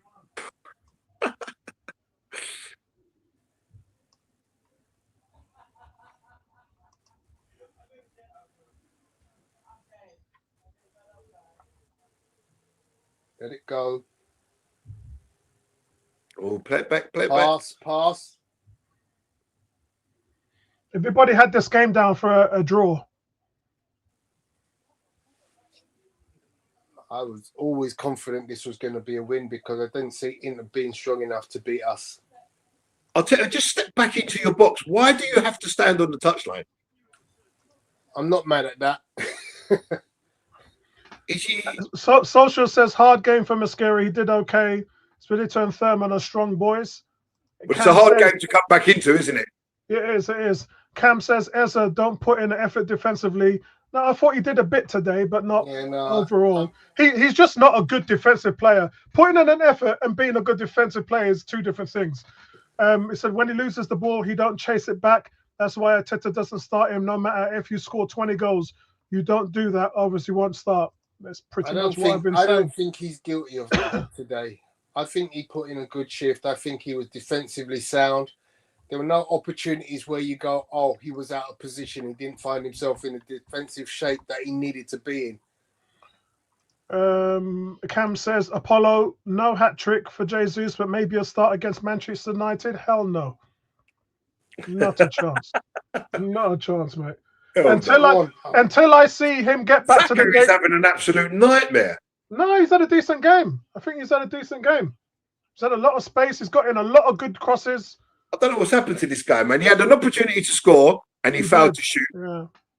Let it go. Oh, play it back. Pass. Everybody had this game down for a draw. I was always confident this was going to be a win because I didn't see Inter being strong enough to beat us. I'll tell you, just step back into your box. Why do you have to stand on the touchline? I'm not mad at that. Social says hard game for Mosquera. He did okay. Spirito and Thurman are strong boys. But it's a hard game to come back into, isn't it? It is. Cam says Eza don't put in an effort defensively. No, I thought he did a bit today, but not overall. He's just not a good defensive player. Putting in an effort and being a good defensive player is 2 different things. He said when he loses the ball, he don't chase it back. That's why Arteta doesn't start him. No matter if you score 20 goals, you don't do that. Obviously, won't start. That's pretty much what I've been saying. I don't think he's guilty of that today. I think he put in a good shift. I think he was defensively sound. There were no opportunities where you go, oh, he was out of position. He didn't find himself in the defensive shape that he needed to be in. Cam says, Apollo, no hat trick for Jesus, but maybe a start against Manchester United. Hell no. Not a chance. Not a chance, mate. Until I see him get back to the game. He's having an absolute nightmare. No, he's had a decent game. I think he's had a decent game. He's had a lot of space. He's got in a lot of good crosses. I don't know what's happened to this guy, man. He had an opportunity to score and he failed to shoot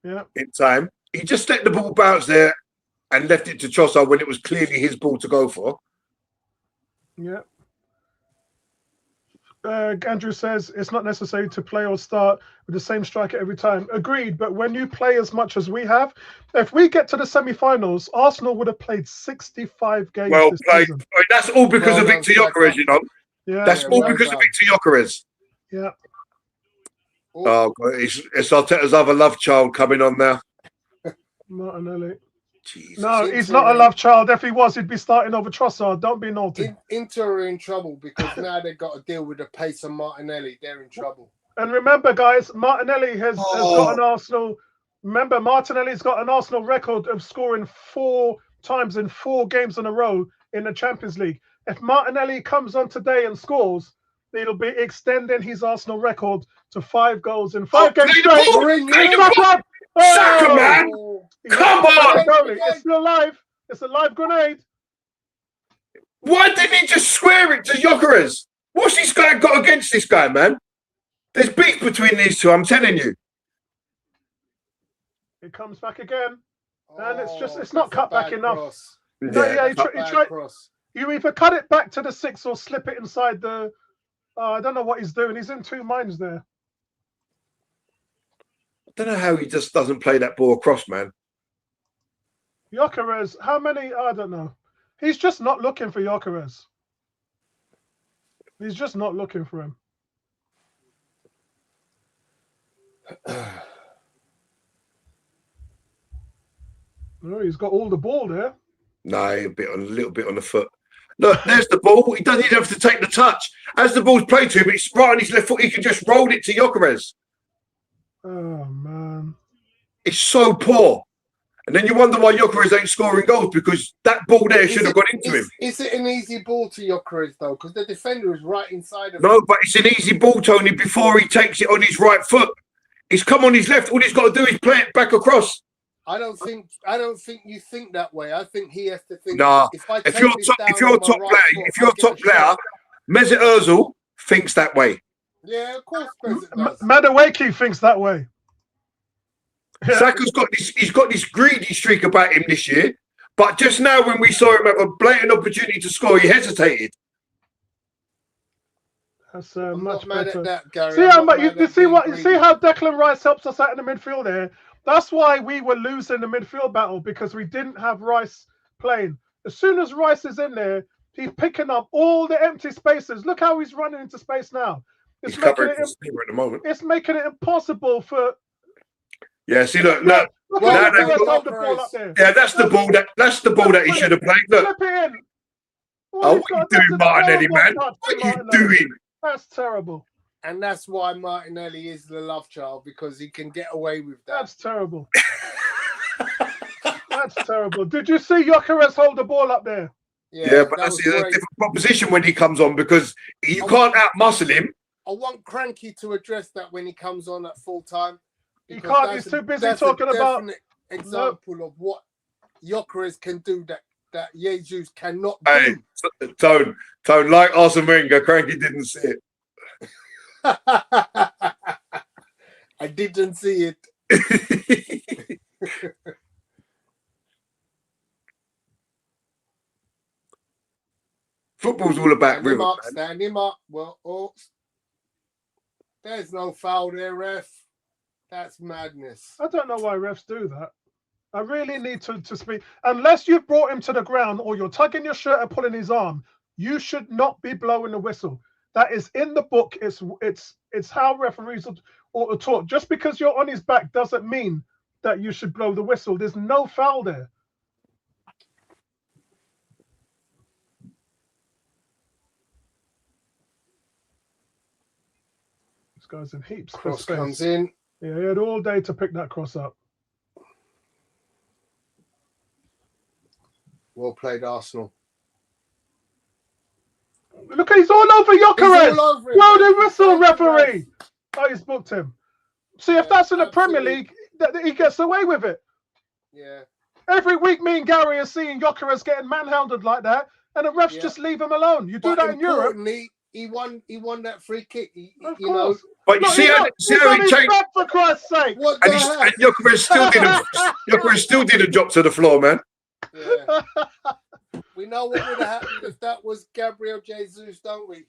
in time. He just let the ball bounce there and left it to Trossard when it was clearly his ball to go for. Yeah. Andrew says it's not necessary to play or start with the same striker every time. Agreed, but when you play as much as we have, if we get to the semi-finals, Arsenal would have played 65 games. Well played. That's all because of Victor Gyökeres, you know. Yeah, that's all because of Victor Gyökeres. Yeah. Oh, God, it's Arteta's other love child coming on now. Martinelli. Jesus. No, he's not a love child. If he was, he'd be starting over Trossard. Don't be naughty. Inter are in trouble because now they've got to deal with the pace of Martinelli. They're in trouble. And remember, guys, Martinelli has got an Arsenal. Remember, Martinelli's got an Arsenal record of scoring 4 times in 4 games in a row in the Champions League. If Martinelli comes on today and scores, it'll be extending his Arsenal record to 5 goals in 5 games straight. Saka, man! Come on! It's still alive. It's a live grenade. Why didn't he just square it to Gyökeres? What's this guy got against this guy, man? There's beef between these two, I'm telling you. It comes back again. And it's not cut back enough. Cross. No, yeah, he Bad tried. cross. You either cut it back to the 6 or slip it inside the. I don't know what he's doing. He's in two minds there. I don't know how he just doesn't play that ball across, man. Gyökeres, how many? I don't know. He's just not looking for Gyökeres. He's just not looking for him. Oh, he's got all the ball there. No, a little bit on the foot. Look, there's the ball. He doesn't even have to take the touch. As the ball's played to him, it's right on his left foot. He can just roll it to Gyökeres. Oh, man. It's so poor. And then you wonder why Gyökeres ain't scoring goals, because that ball there should have gone into him. Is it an easy ball to Gyökeres, though? Because the defender is right inside of him. No, but it's an easy ball, Tony, before he takes it on his right foot. He's come on his left. All he's got to do is play it back across. I don't think you think that way. I think he has to think. Nah, if you're top player, Mesut Ozil thinks that way. Yeah, of course, Mesut does. Madueke thinks that way. Saka's got this greedy streak about him this year, but just now when we saw him have a blatant opportunity to score, he hesitated. That's I'm much not mad better. at that, Gary. See how Declan Rice helps us out in the midfield there. That's why we were losing the midfield battle, because we didn't have Rice playing. As soon as Rice is in there, he's picking up all the empty spaces. Look how he's running into space now. He's covering his at the moment. It's making it impossible for. Yeah, see, look. Yeah, that's the ball that he should have played. Look. Flip it in. Oh, what are you doing, Martinelli, man? What are you doing? That's terrible. And that's why Martinelli is the love child, because he can get away with that. That's terrible. That's terrible. Did you see Gyökeres hold the ball up there? Yeah, but that's a different proposition when he comes on, because you can't out-muscle him. I want Cranky to address that when he comes on at full time. He can't. He's too busy talking about example of what Gyökeres can do that Jesus cannot do. Hey, Tone, like Arsene Wenger, Cranky didn't see it. I didn't see it. Football's all about rhythm. Stand him up. Well, there's no foul there, ref. That's madness. I don't know why refs do that. I really need to speak. Unless you've brought him to the ground or you're tugging your shirt and pulling his arm, you should not be blowing the whistle. That is in the book. It's how referees ought to talk. Just because you're on his back doesn't mean that you should blow the whistle. There's no foul there. This guy's in heaps. Cross comes in. Yeah, he had all day to pick that cross up. Well played, Arsenal. Look, he's all over Gyökeres. Blow the whistle, referee. Oh, he's booked him. See, if that's in the Premier League, he gets away with it. Yeah. Every week, me and Gary are seeing Gyökeres getting manhandled like that, and the refs just leave him alone. You do that in Europe. He won that free kick. Of course. But you see how he changed. For Christ's sake. And Gyökeres still didn't drop to the floor, man. Yeah. We know what would have happened if that was Gabriel Jesus, don't we?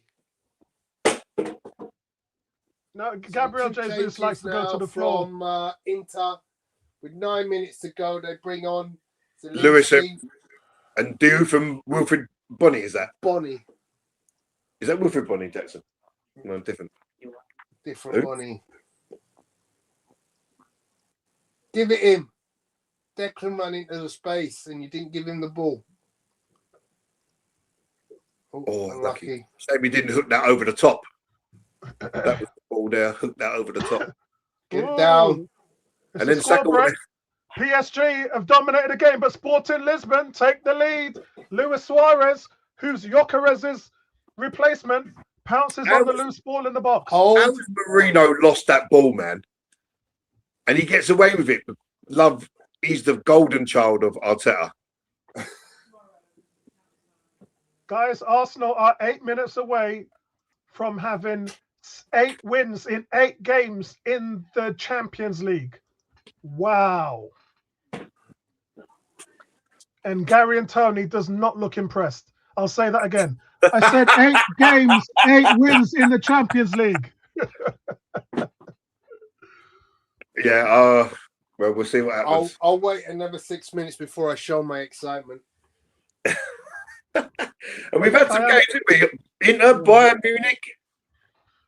No, Gabriel Jesus likes to go to the floor. From Inter, with 9 minutes to go, they bring on Lewis and Dew from Wilfred Bonny. Is that Bonny? Is that Wilfred Bonny, Jackson? No, different. Different Bonny. Give it him. Declan ran into the space and you didn't give him the ball. Oh, lucky. Shame he didn't hook that over the top. That was the ball there. Hook that over the top. Get it down. And then second one. PSG have dominated the game, but Sporting Lisbon take the lead. Luis Suarez, who's Gyökeres' replacement, pounces on the loose ball in the box. How Marino lost that ball, man? And he gets away with it. Love he's the golden child of Arteta. Guys, Arsenal are 8 minutes away from having 8 wins in 8 games in the Champions League. Wow. And Gary and Tony does not look impressed. I'll say that again. I said 8 games, 8 wins in the Champions League. Yeah, well, we'll see what happens. I'll wait another 6 minutes before I show my excitement. And we've had some games, haven't we? Inter, Bayern Munich.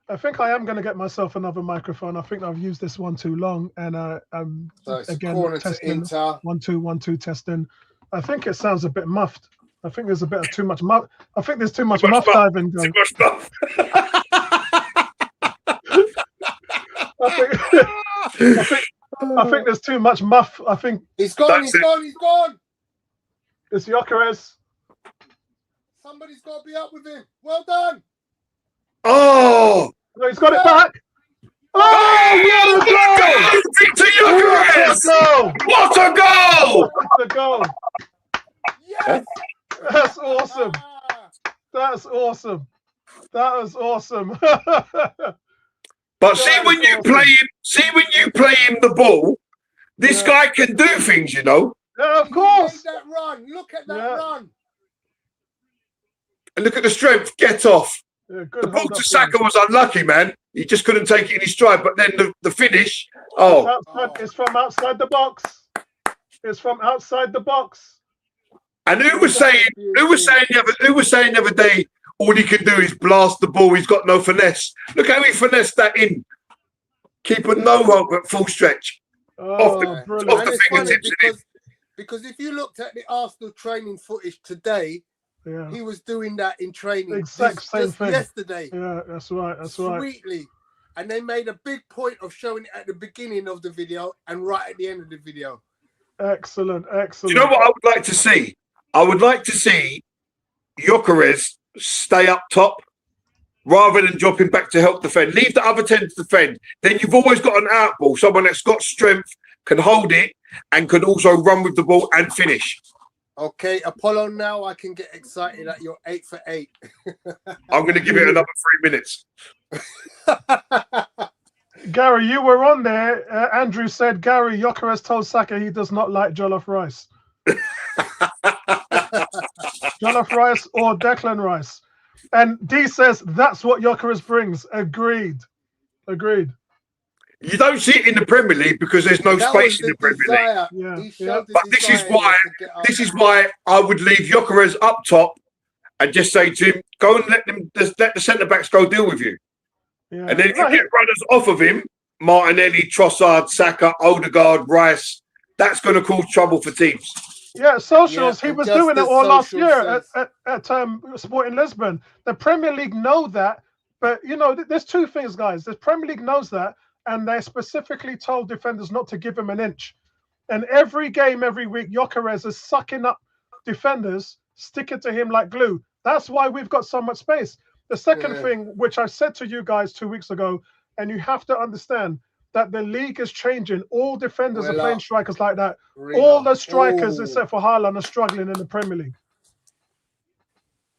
I think I am going to get myself another microphone. I think I've used this one too long, and I'm again testing 1 2 1 2 testing. I think it sounds a bit muffed. I think there's a bit of too much muff. I think there's too much muff diving going. Too much muff. I think there's too much muff. I think he's gone. He's gone. It's Gyökeres. Somebody's got to be up with him. Well done. Oh, no, he's got it back. Oh, what a goal! Victor Gyökeres! What a goal! What a goal! Yes, that's awesome. That's awesome. That was awesome. But see when you play him the ball, this guy can do things, you know. Yeah, of course. That run. Look at that run. And look at the strength. Get off. Yeah, the ball to Saka was unlucky, man. He just couldn't take it in his stride. But then the finish. Oh, it's from outside the box. It's from outside the box. And who was saying the other day? All he can do is blast the ball. He's got no finesse. Look how he finessed that in. Keeper no hope at full stretch. Off the fingertips. Because if you looked at the Arsenal training footage today, he was doing that in training. Exact same thing. Yesterday. Yeah, that's right. That's right. Sweetly. And they made a big point of showing it at the beginning of the video and right at the end of the video. Excellent. Do you know what I would like to see? I would like to see Gyökeres stay up top rather than dropping back to help defend. Leave the other 10 to defend. Then you've always got an out ball, someone that's got strength, can hold it, and can also run with the ball and finish. Okay, Apollo, now I can get excited at your 8 for 8. I'm going to give it another 3 minutes. Gary, you were on there. Andrew said, Gary, Gyökeres told Saka he does not like jollof rice. Jollof rice or Declan Rice. And D says, that's what Gyökeres brings. Agreed. You don't see it in the Premier League because there's no space in the Premier League. Yeah. But this is why I would leave Gyökeres up top and just say to him, go and let the centre backs go deal with you. Yeah. And then if you get runners off of him, Martinelli, Trossard, Saka, Odegaard, Rice, that's going to cause trouble for teams. Yeah, socials. He was doing it all last year at Sporting Lisbon. The Premier League know that, but you know, there's two things, guys. The Premier League knows that, and they specifically told defenders not to give him an inch. And every game, every week, Gyökeres is sucking up defenders, sticking to him like glue. That's why we've got so much space. The second thing, which I said to you guys 2 weeks ago, and you have to understand that the league is changing. All defenders are playing strikers like that. All the strikers, except for Haaland, are struggling in the Premier League.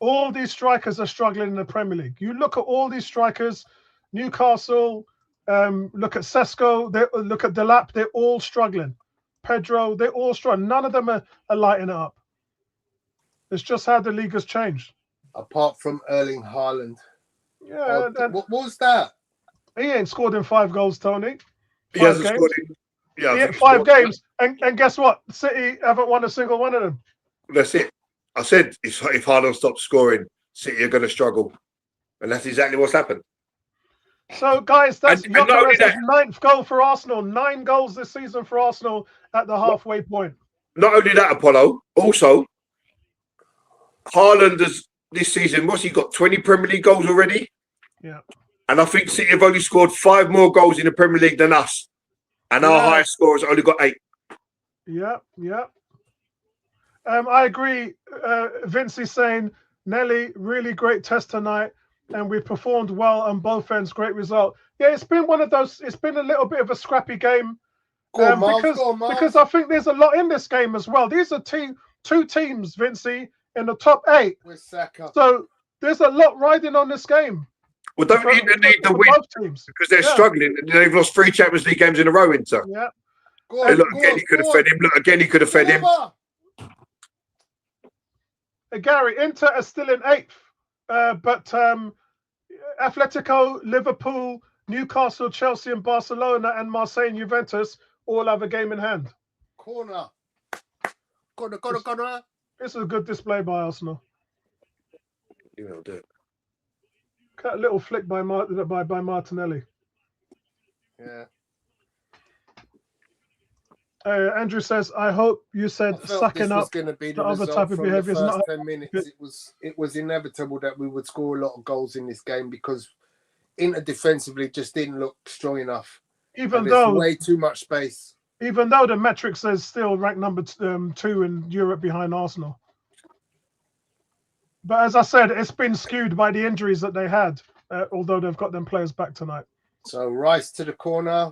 All these strikers are struggling in the Premier League. You look at all these strikers, Newcastle, look at Sesko, look at Delap, they're all struggling. Pedro, they're all struggling. None of them are lighting it up. It's just how the league has changed. Apart from Erling Haaland. Yeah. What was that? He ain't scored in 5 goals, Tony. He hasn't scored in. Yeah, he had 5 games. And guess what? City haven't won a single one of them. That's it. I said if Haaland stops scoring, City are going to struggle. And that's exactly what's happened. So, guys, that's Gyökeres' 9th goal for Arsenal. 9 goals this season for Arsenal at the halfway point. Not only that, Apollo, also, Haaland has this season, what's he got, 20 Premier League goals already? Yeah. And I think City have only scored 5 more goals in the Premier League than us. And our highest scorer has only got 8. Yeah. I agree. Vince is saying, Nelly, really great test tonight. And we performed well on both ends. Great result. Yeah, it's been one of those. It's been a little bit of a scrappy game. Go on, Miles. Go on, Miles. Because I think there's a lot in this game as well. These are two teams, Vincey, in the top 8. With Saka. So there's a lot riding on this game. Well, don't you need the win both teams because they're struggling. They've lost 3 Champions League games in a row, Inter. Yeah. Go on, Look, again, he could have fed him. Look, again, he could have fed him. Gary, Inter are still in 8th, but Atletico, Liverpool, Newcastle, Chelsea, and Barcelona, and Marseille and Juventus all have a game in hand. Corner. This is a good display by Arsenal. You will do it. Got a little flick by Martinelli. Yeah. Andrew says, "I hope you said sucking up." Going to be the other type of behaviour is not 10 minutes. It was inevitable that we would score a lot of goals in this game because Inter defensively just didn't look strong enough. Even though way too much space. Even though the metric says still ranked number 2 in Europe behind Arsenal. But as I said, it's been skewed by the injuries that they had, although they've got them players back tonight. So Rice to the corner.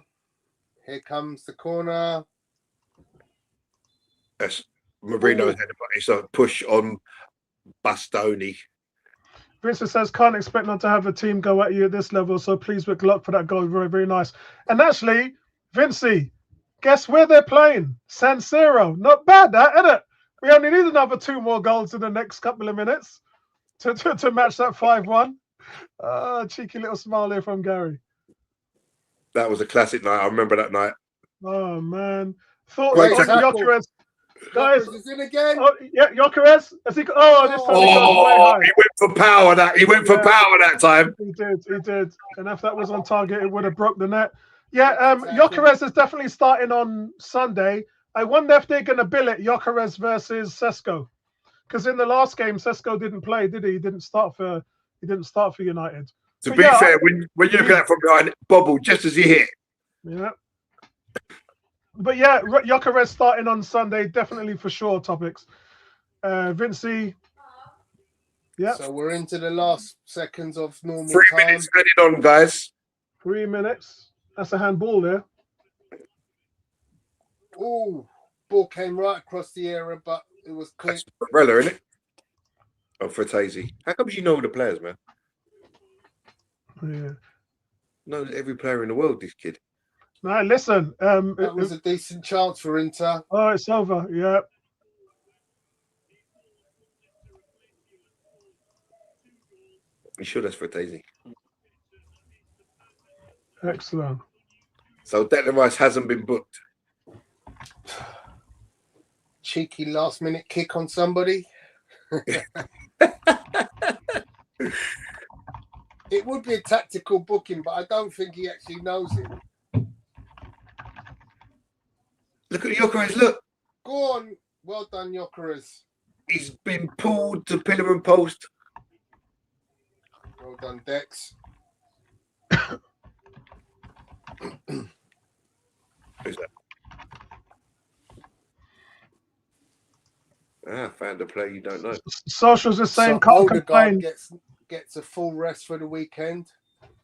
Here comes the corner. Yes, Marino's had it's a push on Bastoni. Vincent says, can't expect not to have a team go at you at this level, so please with luck for that goal. Very, very nice. And actually, Vincey, guess where they're playing? San Siro. Not bad, that, isn't it? We only need another 2 more goals in the next couple of minutes to match that 5-1. Cheeky little smile here from Gary. That was a classic night. I remember that night. Oh, man. Thought Gyökeres. Guys, is in again. Oh, yeah, Gyökeres. Has he? Oh, this time he goes way high. He went for power. He went for power that time. He did. And if that was on target, it would have broke the net. Yeah, Gyökeres is definitely starting on Sunday. I wonder if they're going to bill it Gyökeres versus Sesko, because in the last game Sesko didn't play, did he? He didn't start for United. To be fair, when you look at that from behind, bobble just as he hit. Yeah. But yeah, Gyökeres starting on Sunday, definitely for sure. Topics. Vincey. Yeah. So we're into the last seconds of normal 3 time. minutes added on, guys. 3 minutes. That's a handball there. Oh, ball came right across the area, but it was clear. That's Barella, isn't it? Oh, Fratesi. How come you know the players, man? Yeah. Knows every player in the world, this kid. No, listen. That was a decent chance for Inter. Oh, it's over. Yeah. You sure that's Fratesi? Excellent. So Declan Rice hasn't been booked. Cheeky last-minute kick on somebody. It would be a tactical booking, but I don't think he actually knows it. Look at Gyökeres, look. Go on. Well done, Gyökeres. He's been pulled to pillar and post. Well done, Dex. Who's that? Found a player you don't know. Socials is saying So can't Odegaard complain. gets a full rest for the weekend.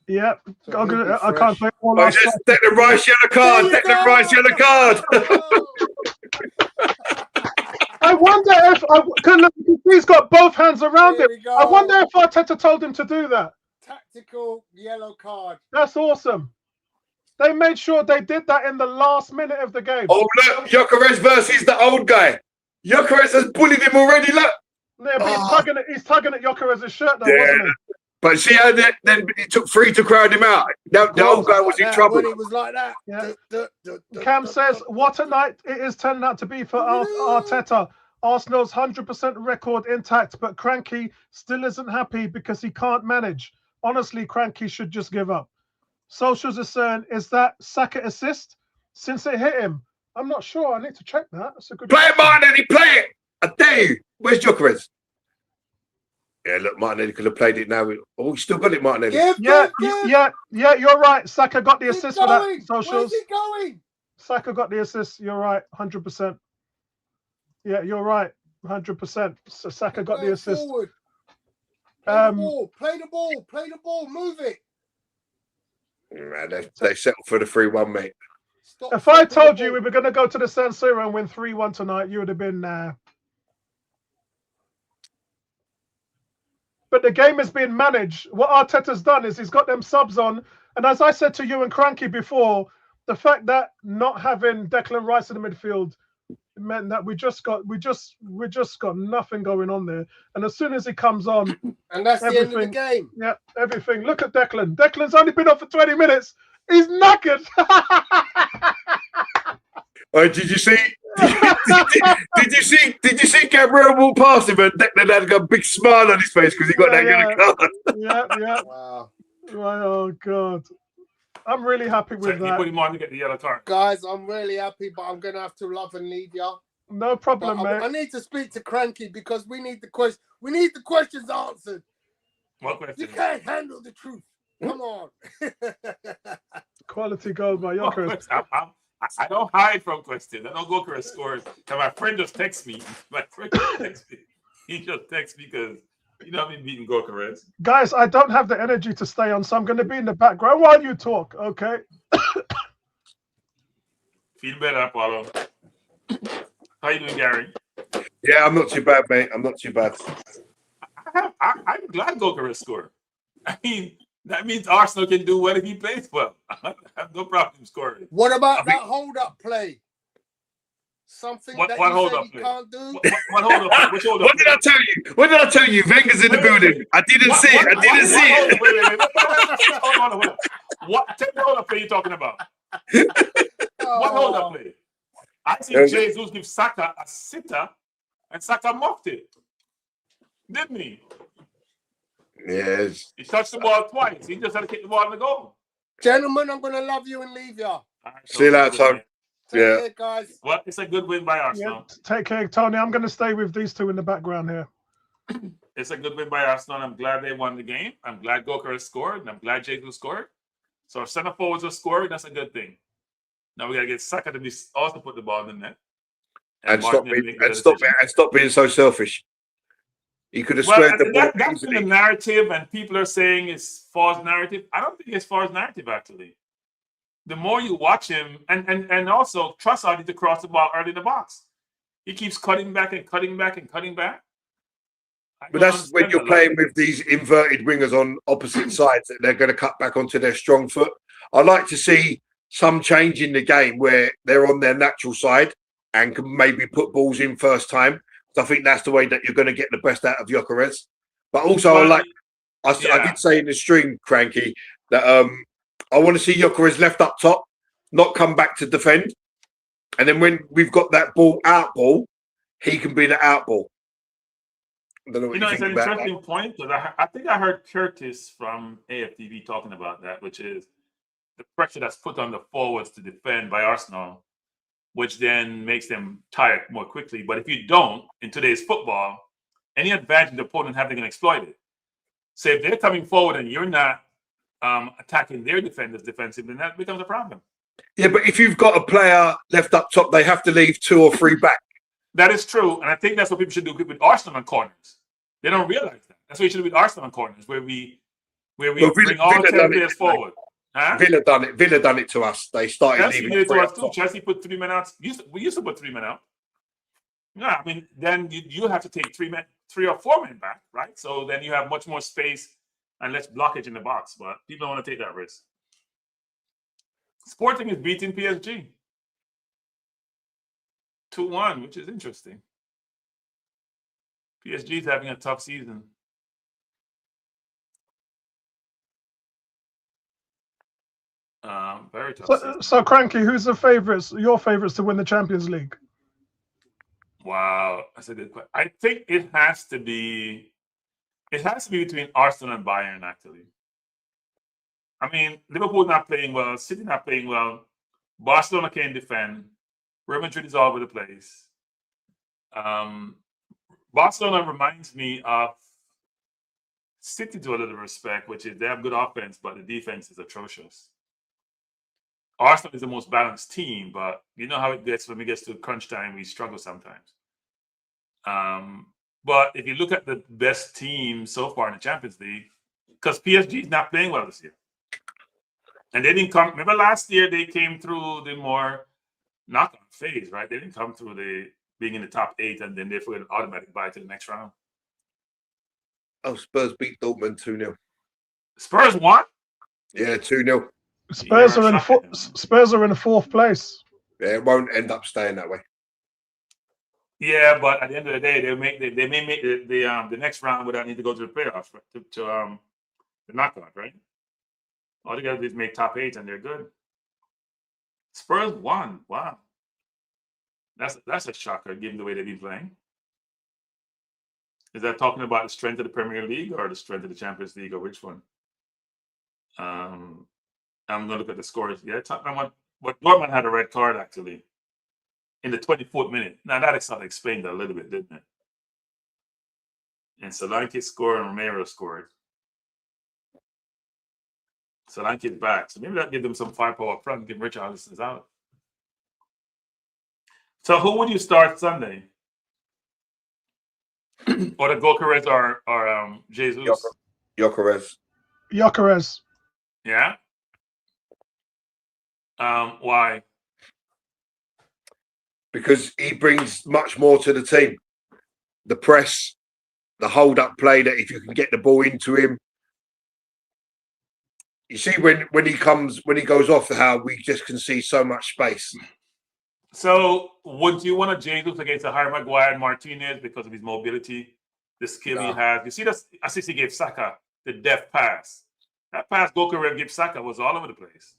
Yep. So I can't play all Oh, our just Declan Rice yellow card. Declan Rice yellow card. I wonder if look, he's got both hands around him. I wonder if Arteta told him to do that. Tactical yellow card. That's awesome. They made sure they did that in the last minute of the game. Oh, look. Gyökeres versus the old guy. Gyökeres has bullied him already, look. Yeah, but he's tugging at Gyökeres' shirt, though, wasn't he? But see how then it took 3 to crowd him out. The old guy was in trouble. When he was like that. Yeah. Cam says, what a night it is turning out to be for Arteta. Arsenal's 100% record intact, but Cranky still isn't happy because he can't manage. Honestly, Cranky should just give up. Socials is saying, is that Saka assist since it hit him? I'm not sure. I need to check that. That's a good Play it, Martinelli. Play it. I dare you. Where's Gyökeres? Yeah, look, Martinelli could have played it now. Oh, he still got it, Martinelli. Yeah, you're right. Saka got the assist for that. Socials. Where's he going? Saka got the assist. You're right. 100%. Yeah, you're right. 100%. So Saka got the assist. Forward. Play the ball. Move it. Nah, they settled for the 3-1, mate. Stop If I stopping the told you ball. we were going to go to the San Siro and win 3-1 tonight, you would have been nah. But the game is being managed. What Arteta's done is he's got them subs on. And as I said to you and Cranky before, the fact that not having Declan Rice in the midfield meant that we just got nothing going on there. And as soon as he comes on, And that's the end of the everything, game. yeah, everything. Look at Declan. Declan's only been on for 20 minutes. He's knackered. Did you see? Did you see Campbell walk past him and Declan had a big smile on his face because he got that yellow card? Yeah. Wow. Oh God. I'm really happy So with you that. put him on to get the yellow card. Guys, I'm really happy, but I'm going to have to love and leave y'all. No problem, But mate. I need to speak to Cranky because we need the question. We need the questions answered. What question? You can't handle the truth. Come on. Quality goal by What Yonkers. question? I don't hide from questions. I don't go for a score. And my friend just texts me. My friend just texts me. He just texts me because you know I've been beating Gokares. Guys, I don't have the energy to stay on, so I'm going to be in the background while you talk, okay? Feel better, Apollo. How you doing, Gary? Yeah, I'm not too bad, mate. I'm not too bad. I'm glad Gokares scored. I mean, that means Arsenal can do well if he plays well. I have no problem scoring. What about that hold-up play? Something What that hold you up said you play? can't do? What hold up play? Which hold up What did play? I tell you? What did I tell you? Wenger's in the building. I didn't see it. I didn't see it. Wait. Hold on. What? Tell me hold up play you talking about? What hold up play? I see Jesus give Saka a sitter, and Saka mocked it. Didn't he? Yes. He touched the ball twice. He just had to kick the ball in the goal. Gentlemen, I'm going to love you and leave ya. See you later, Tom. Take Yeah. care, guys. Well, it's a good win by Arsenal. Yeah, take care, Tony. I'm going to stay with these two in the background here. It's a good win by Arsenal. I'm glad they won the game. I'm glad Gokares scored, and I'm glad Jesus scored. So if center forwards are scoring, that's a good thing. Now we got to get Saka to be also put the ball in the net. And stop Martinelli make the stop decision. being so selfish. He could have Well, squared the ball that's been the easily. narrative, and people are saying it's false narrative. I don't think it's false narrative, actually. The more you watch him, and also Trossard to cross the ball early in the box. He keeps cutting back and cutting back and cutting back. But that's when you're playing with these inverted wingers on opposite sides that they're going to cut back onto their strong foot. I'd like to see some change in the game where they're on their natural side and can maybe put balls in first time. So I think that's the way that you're going to get the best out of Gyökeres. But also, I did say in the stream, Cranky, that I want to see Gyökeres left up top, not come back to defend. And then when we've got that out ball, he can be the out ball. I don't know what you it's think an about interesting that. point, because I think I heard Curtis from AFTV talking about that, which is the pressure that's put on the forwards to defend by Arsenal, which then makes them tired more quickly. But if you don't, in today's football, any advantage the opponent have, they can exploit it. So if they're coming forward and you're not attacking their defenders defensively, then that becomes a problem. Yeah, but if you've got a player left up top, they have to leave 2 or 3 back. That is true, and I think that's what people should do with Arsenal on corners. They don't realize that. That's what you should do with Arsenal on corners, where we bring all 10 players forward. Huh? Villa done it. Villa done it to us. They started Chelsea leaving did it 3 to up us too. top. Chelsea put 3 men out. We used to put 3 men out. Yeah, I mean, then you have to take 3 or 4 men back, right? So then you have much more space and less blockage in the box. But people don't want to take that risk. Sporting is beating PSG 2-1, which is interesting. PSG is having a tough season. Very tough season. So Cranky, who's the favourites? Your favourites to win the Champions League? Wow, that's a good question. I think it has to be between Arsenal and Bayern, actually. I mean, Liverpool not playing well, City not playing well, Barcelona can't defend, Real Madrid is all over the place. Barcelona reminds me of City to a little respect, which is they have good offense, but the defense is atrocious. Arsenal is the most balanced team, but you know how it gets when we get to crunch time, we struggle sometimes. But if you look at the best team so far in the Champions League, because PSG is not playing well this year. And they didn't come. Remember last year they came through the more knockout phase, right? They didn't come through the being in the top 8 and then therefore an automatic bye to the next round. Oh, Spurs beat Dortmund 2-0. Spurs won? Yeah, 2-0. Spurs are in 4th place. Yeah, it won't end up staying that way. Yeah, but at the end of the day, they may make the next round without need to go to the playoffs to the knockout, right? All they gotta do is make top 8 and they're good. Spurs won. Wow. That's a shocker given the way they've been playing. Is that talking about the strength of the Premier League or the strength of the Champions League or which one? I'm gonna look at the scores. Yeah, but Dortmund had a red card actually in the 24th minute. Now that sort of explained that a little bit, didn't it? And Solanke scored and Romero scored. Solanke's back, so maybe that give them some firepower up front and get Richarlison's out. So who would you start Sunday? Or the Gyökeres or Jesus? Gyökeres. Yeah. Why? Because he brings much more to the team. The press, the hold-up play, that if you can get the ball into him. You see when he goes off, how we just can see so much space. So would you want a Jesus against a Harry Maguire and Martinez because of his mobility, the skill he has? You see the assist he gave Saka, the deft pass. That pass Gyökeres gave Saka was all over the place.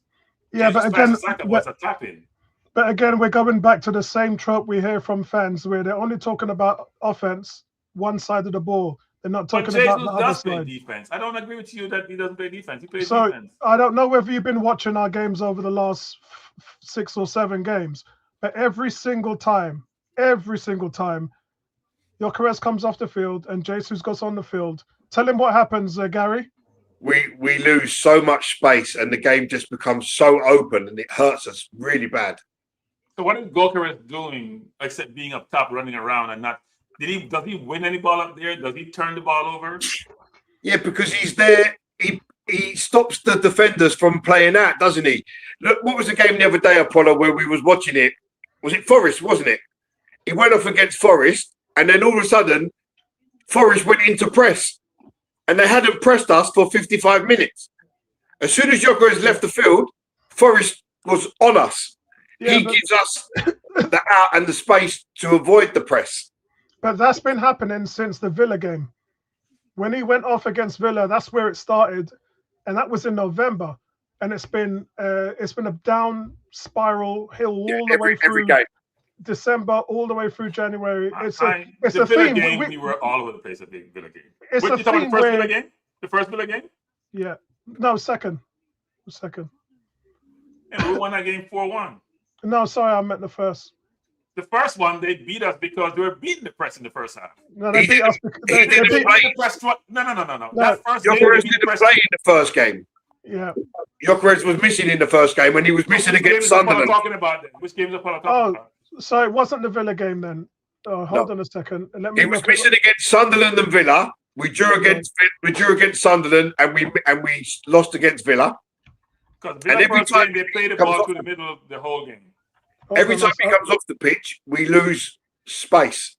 Yeah, Jesus but again, Saka was a tap-in. But again, we're going back to the same trope we hear from fans where they're only talking about offense, one side of the ball. They're not talking about the other side. Defense. I don't agree with you that he doesn't play defense. He plays So defense. I don't know whether you've been watching our games over the last 6 or 7 games, but every single time, Gyökeres comes off the field and Jesus goes on the field. Tell him what happens, Gary. We lose so much space and the game just becomes so open and it hurts us really bad. So what is Gyökeres doing except being up top, running around and not? Does he win any ball up there? Does he turn the ball over? Yeah, because he's there. He stops the defenders from playing out, doesn't he? Look, what was the game the other day, Apollo, where we was watching it? Was it Forest, wasn't it? He went off against Forest, and then all of a sudden, Forest went into press, and they hadn't pressed us for 55 minutes. As soon as Gyökeres left the field, Forest was on us. Yeah, he gives us the out and the space to avoid the press. But that's been happening since the Villa game. When he went off against Villa, that's where it started, and that was in November. And it's been a down spiral hill all the way through December, all the way through January. It's a theme. We were all over the place at the Villa game. It's a theme. The first Villa game? Yeah. No, second. And we won that game 4-1. No, sorry, I meant the first. The first one, they beat us because they were beating the press in the first half. No, they beat us because they beat the press. No. That first Gyökeres didn't play in the first game. Yeah. Gyökeres was missing in the first game when he was missing against Sunderland. Talking about then? Which games are Apollo talking about? So it wasn't the Villa game then. Hold on a second. He was missing against Sunderland and Villa. We drew against Sunderland and we lost against Villa. Because every time they played the ball through the middle of the whole game. Every time he comes off the pitch, we lose space.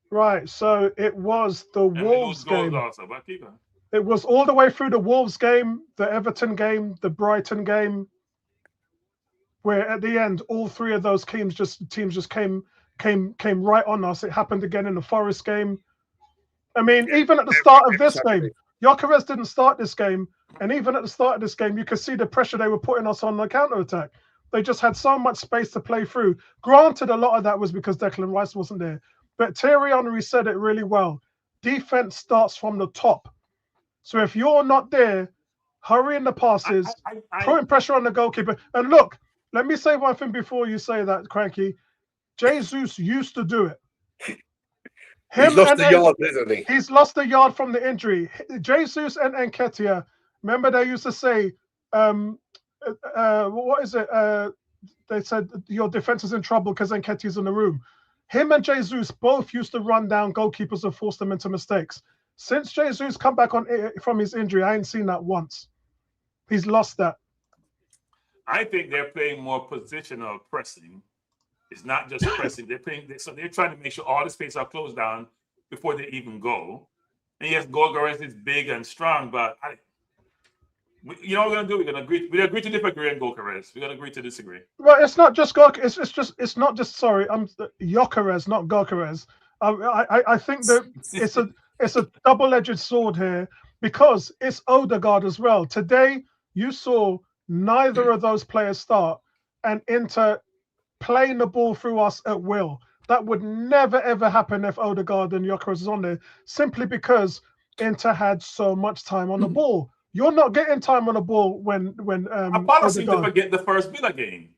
Right. So it was the Wolves game. Also, but keep on. It was all the way through the Wolves game, the Everton game, the Brighton game, where at the end all three of those teams just came right on us. It happened again in the Forest game. I mean, even at the start of this game, Gyökeres didn't start this game, and even at the start of this game, you could see the pressure they were putting us on the counter-attack. They just had so much space to play through. Granted, a lot of that was because Declan Rice wasn't there. But Thierry Henry said it really well. Defense starts from the top. So if you're not there, hurrying the passes, putting pressure on the goalkeeper. And look, let me say one thing before you say that, Cranky. Jesus used to do it. He's lost a yard, isn't he? He's lost a yard from the injury. Jesus and Nketiah, remember they used to say, what is it? They said your defense is in trouble because Nketiah's in the room. Him and Jesus both used to run down goalkeepers and force them into mistakes. Since Jesus come back from his injury, I ain't seen that once. He's lost that. I think they're playing more positional pressing. It's not just pressing. They're trying to make sure all the spaces are closed down before they even go. And yes, Goalkeeper is big and strong, but you know what we're gonna do? We're gonna agree. We agree to disagree on Goalkeeper. We're gonna agree to disagree. Well, it's not just Gorka. It's not just. Sorry, I'm Gyökeres, not Gyökeres. I think that it's a double-edged sword here because it's Odegaard as well. Today you saw neither of those players start, and Inter playing the ball through us at will. That would never ever happen if Odegaard and Gyökeres was on there, simply because Inter had so much time on the ball. You're not getting time on the ball when Apollo seems to forget the first Villa game.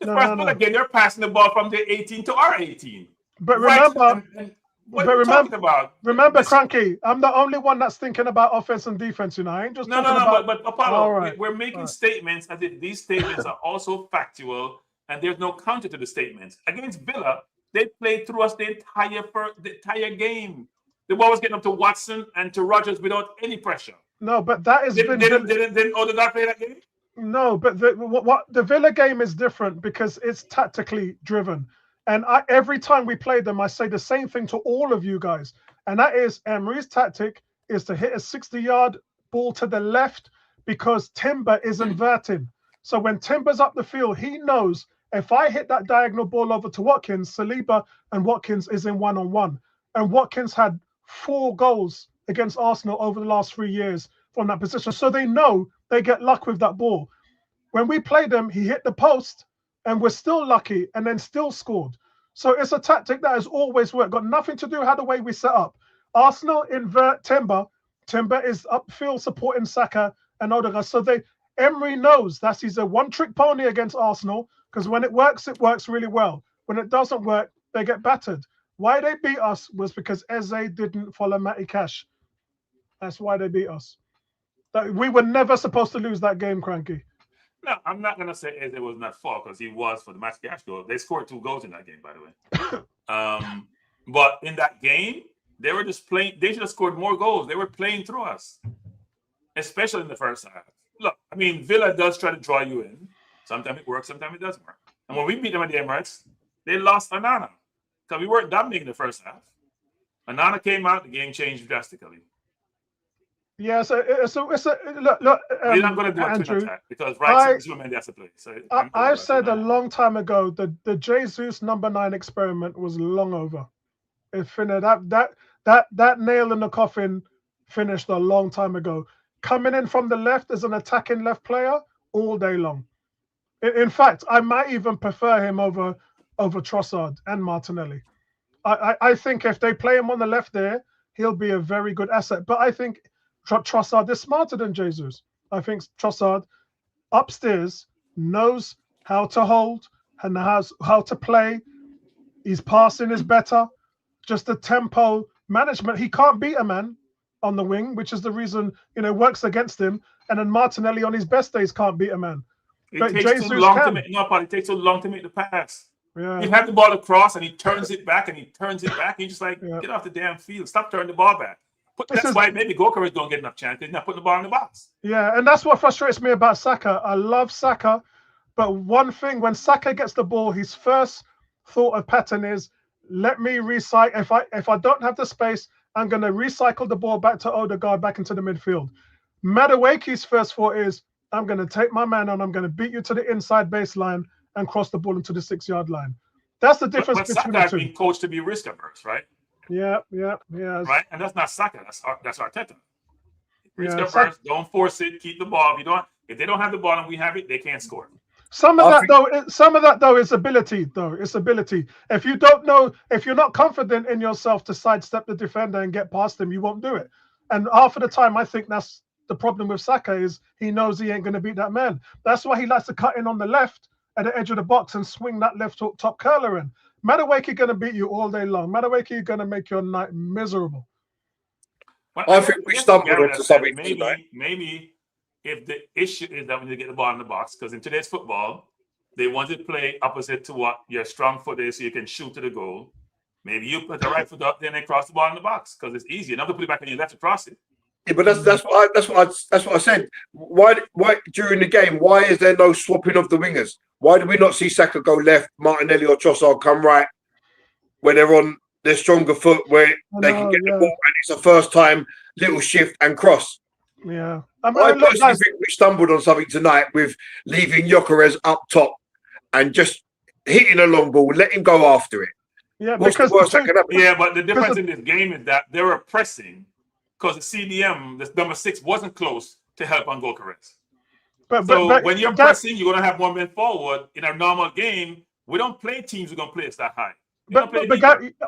Villa game, they're passing the ball from their 18 to our 18. But right? remember, what are you talking about? Remember, Cranky, I'm the only one that's thinking about offense and defense. You know, I ain't just talking about. But Apollo, we're making statements as if these statements are also factual, and there's no counter to the statements. Against Villa, they played through us the entire game. The ball was getting up to Watson and to Rodgers without any pressure. No, but that is didn't Odegaard play that game? No, but the Villa game is different because it's tactically driven. And every time we play them, I say the same thing to all of you guys. And that is Emery's tactic is to hit a 60-yard ball to the left because Timber is inverting. So when Timber's up the field, he knows if I hit that diagonal ball over to Watkins, Saliba and Watkins is in one-on-one. And Watkins had 4 goals against Arsenal over the last 3 years from that position. So they know they get luck with that ball. When we played them, he hit the post and we're still lucky and then still scored. So it's a tactic that has always worked. Got nothing to do with how the way we set up. Arsenal invert Timber. Timber is upfield supporting Saka and Odegaard. So Emery knows that he's a one-trick pony against Arsenal because when it works really well. When it doesn't work, they get battered. Why they beat us was because Eze didn't follow Matty Cash. That's why they beat us. We were never supposed to lose that game, Cranky. No, I'm not going to say Eze was not fault because he was for the Matty Cash goal. They scored 2 goals in that game, by the way. But in that game, they were just playing. They should have scored more goals. They were playing through us, especially in the first half. Look, I mean, Villa does try to draw you in. Sometimes it works, sometimes it doesn't work. And when we beat them at the Emirates, they lost Onana because we weren't dominating the first half. Onana came out, the game changed drastically. Yeah, so look. You're not going to do a Andrew, twin attack because Zuman has to play. So I've said a long time ago that the Jesus number 9 experiment was long over. It finished that nail in the coffin finished a long time ago. Coming in from the left as an attacking left player all day long. In fact, I might even prefer him over Trossard and Martinelli. I think if they play him on the left there, he'll be a very good asset. But I think Trossard is smarter than Jesus. I think Trossard upstairs knows how to hold and knows how to play. His passing is better. Just the tempo management. He can't beat a man on the wing, which is the reason works against him. And then Martinelli on his best days can't beat a man. It takes too long to make the pass. Yeah. He had the ball across and he turns it back and he turns it back. And he's just like, get off the damn field. Stop turning the ball back. That's why maybe Goalkeepers don't get enough chance. They're not putting the ball in the box. Yeah, and that's what frustrates me about Saka. I love Saka, but one thing, when Saka gets the ball, his first thought of pattern is, let me recycle. If I don't have the space, I'm going to recycle the ball back to Odegaard, back into the midfield. Madueke's first thought is, I'm going to take my man on, I'm going to beat you to the inside baseline and cross the ball into the 6-yard line. That's the difference between Saka the has two. been coached to be risk averse, right? Yeah. Right, and that's not Saka. That's Arteta. Risk Yeah, don't force it. Keep the ball. If they don't have the ball and we have it, they can't score. Some of that though is ability. It's ability. If you don't know, if you're not confident in yourself to sidestep the defender and get past him, you won't do it. And half of the time, I think that's the problem with Saka is he knows he ain't going to beat that man. That's why he likes to cut in on the left at the edge of the box and swing that left hook top curler in. Madueke going to beat you all day long. Madueke going to make your night miserable. Well, I think we stumbled onto something tonight. Maybe if the issue is that when you get the ball in the box, because in today's football, they want to play opposite to what your strong foot is so you can shoot to the goal. Maybe you put the right foot up, then they cross the ball in the box because it's easier. Not to put it back on your left to cross it. Yeah, but that's what I said. Why during the game? Why is there no swapping of the wingers? Why do we not see Saka go left, Martinelli or Trossard come right when they're on their stronger foot, where they can get the ball and it's a first time little shift and cross? Yeah, I personally think we stumbled on something tonight with leaving Gyökeres up top and just hitting a long ball, let him go after it. Yeah, What's the worst that can happen? Yeah, but the difference in this game is that they were pressing because the CDM, this number 6, wasn't close to help on Gyökeres. But when you're pressing, you're going to have more men forward. In a normal game, we don't play teams who are going to play us that high. But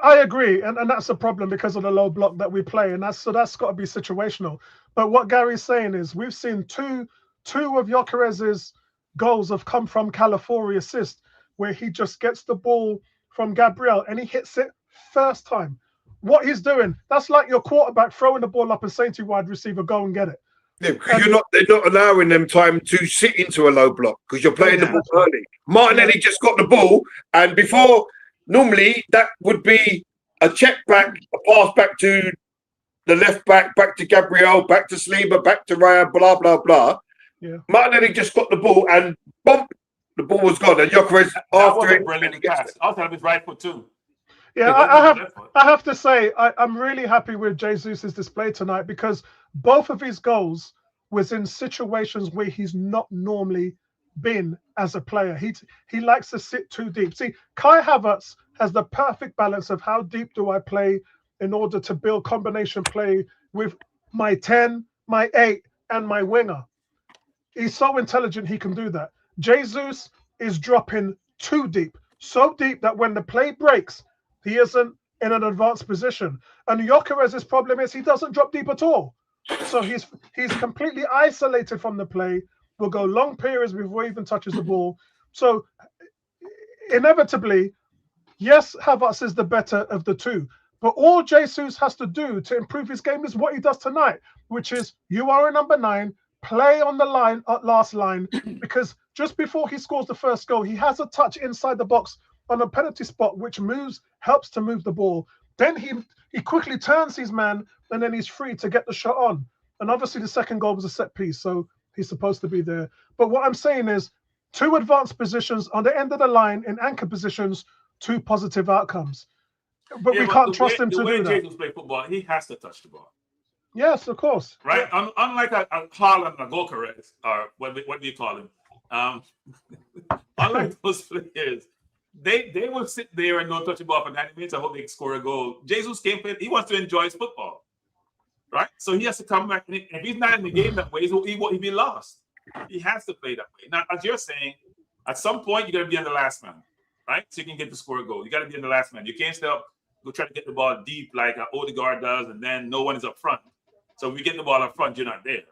I agree, and that's a problem because of the low block that we play, and that's got to be situational. But what Gary's saying is we've seen two of Gyökeres's goals have come from Calafiori assist, where he just gets the ball from Gabriel and he hits it first time. What he's doing, that's like your quarterback throwing the ball up and saying to your wide receiver, go and get it. Yeah, because they're not allowing them time to sit into a low block because you're playing the ball early. Martinelli just got the ball, and before normally that would be a check back, a pass back to the left back to Gabriel, back to Saliba, back to Ryan, blah blah blah. Yeah, Martinelli just got the ball and bump, the ball was gone, and Gyökeres after it. Brilliant pass. I'll tell him his right foot too. Yeah, I have to say I'm really happy with Jesus' display tonight because both of his goals was in situations where he's not normally been as a player. He likes to sit too deep. See, Kai Havertz has the perfect balance of how deep do I play in order to build combination play with my 10, my 8, and my winger. He's so intelligent he can do that. Jesus is dropping too deep, so deep that when the play breaks, he isn't in an advanced position. And Gyökeres' problem is he doesn't drop deep at all. So he's completely isolated from the play, will go long periods before he even touches the ball. So inevitably, yes, Havertz is the better of the two. But all Jesus has to do to improve his game is what he does tonight, which is you are a number 9, play on the line, last line, because just before he scores the first goal, he has a touch inside the box on a penalty spot, which helps to move the ball. Then he quickly turns his man, and then he's free to get the shot on. And obviously the second goal was a set piece, so he's supposed to be there. But what I'm saying is 2 advanced positions on the end of the line in anchor positions, 2 positive outcomes. But we can't trust him to do that. The way Jesus plays football, he has to touch the ball. Yes, of course. Right? Yeah. Unlike a Haaland or Gyökeres, or what do you call him? Unlike those players, they will sit there and not touch the ball for 90 minutes. I hope they score a goal. Jesus came play. He wants to enjoy his football. Right? So he has to come back. And if he's not in the game that way, he'll be lost. He has to play that way. Now, as you're saying, at some point, you got to be on the last man. Right? So you can get to score a goal. You got to be on the last man. You can't stop, go try to get the ball deep like Odegaard does, and then no one is up front. So if you get the ball up front, you're not there.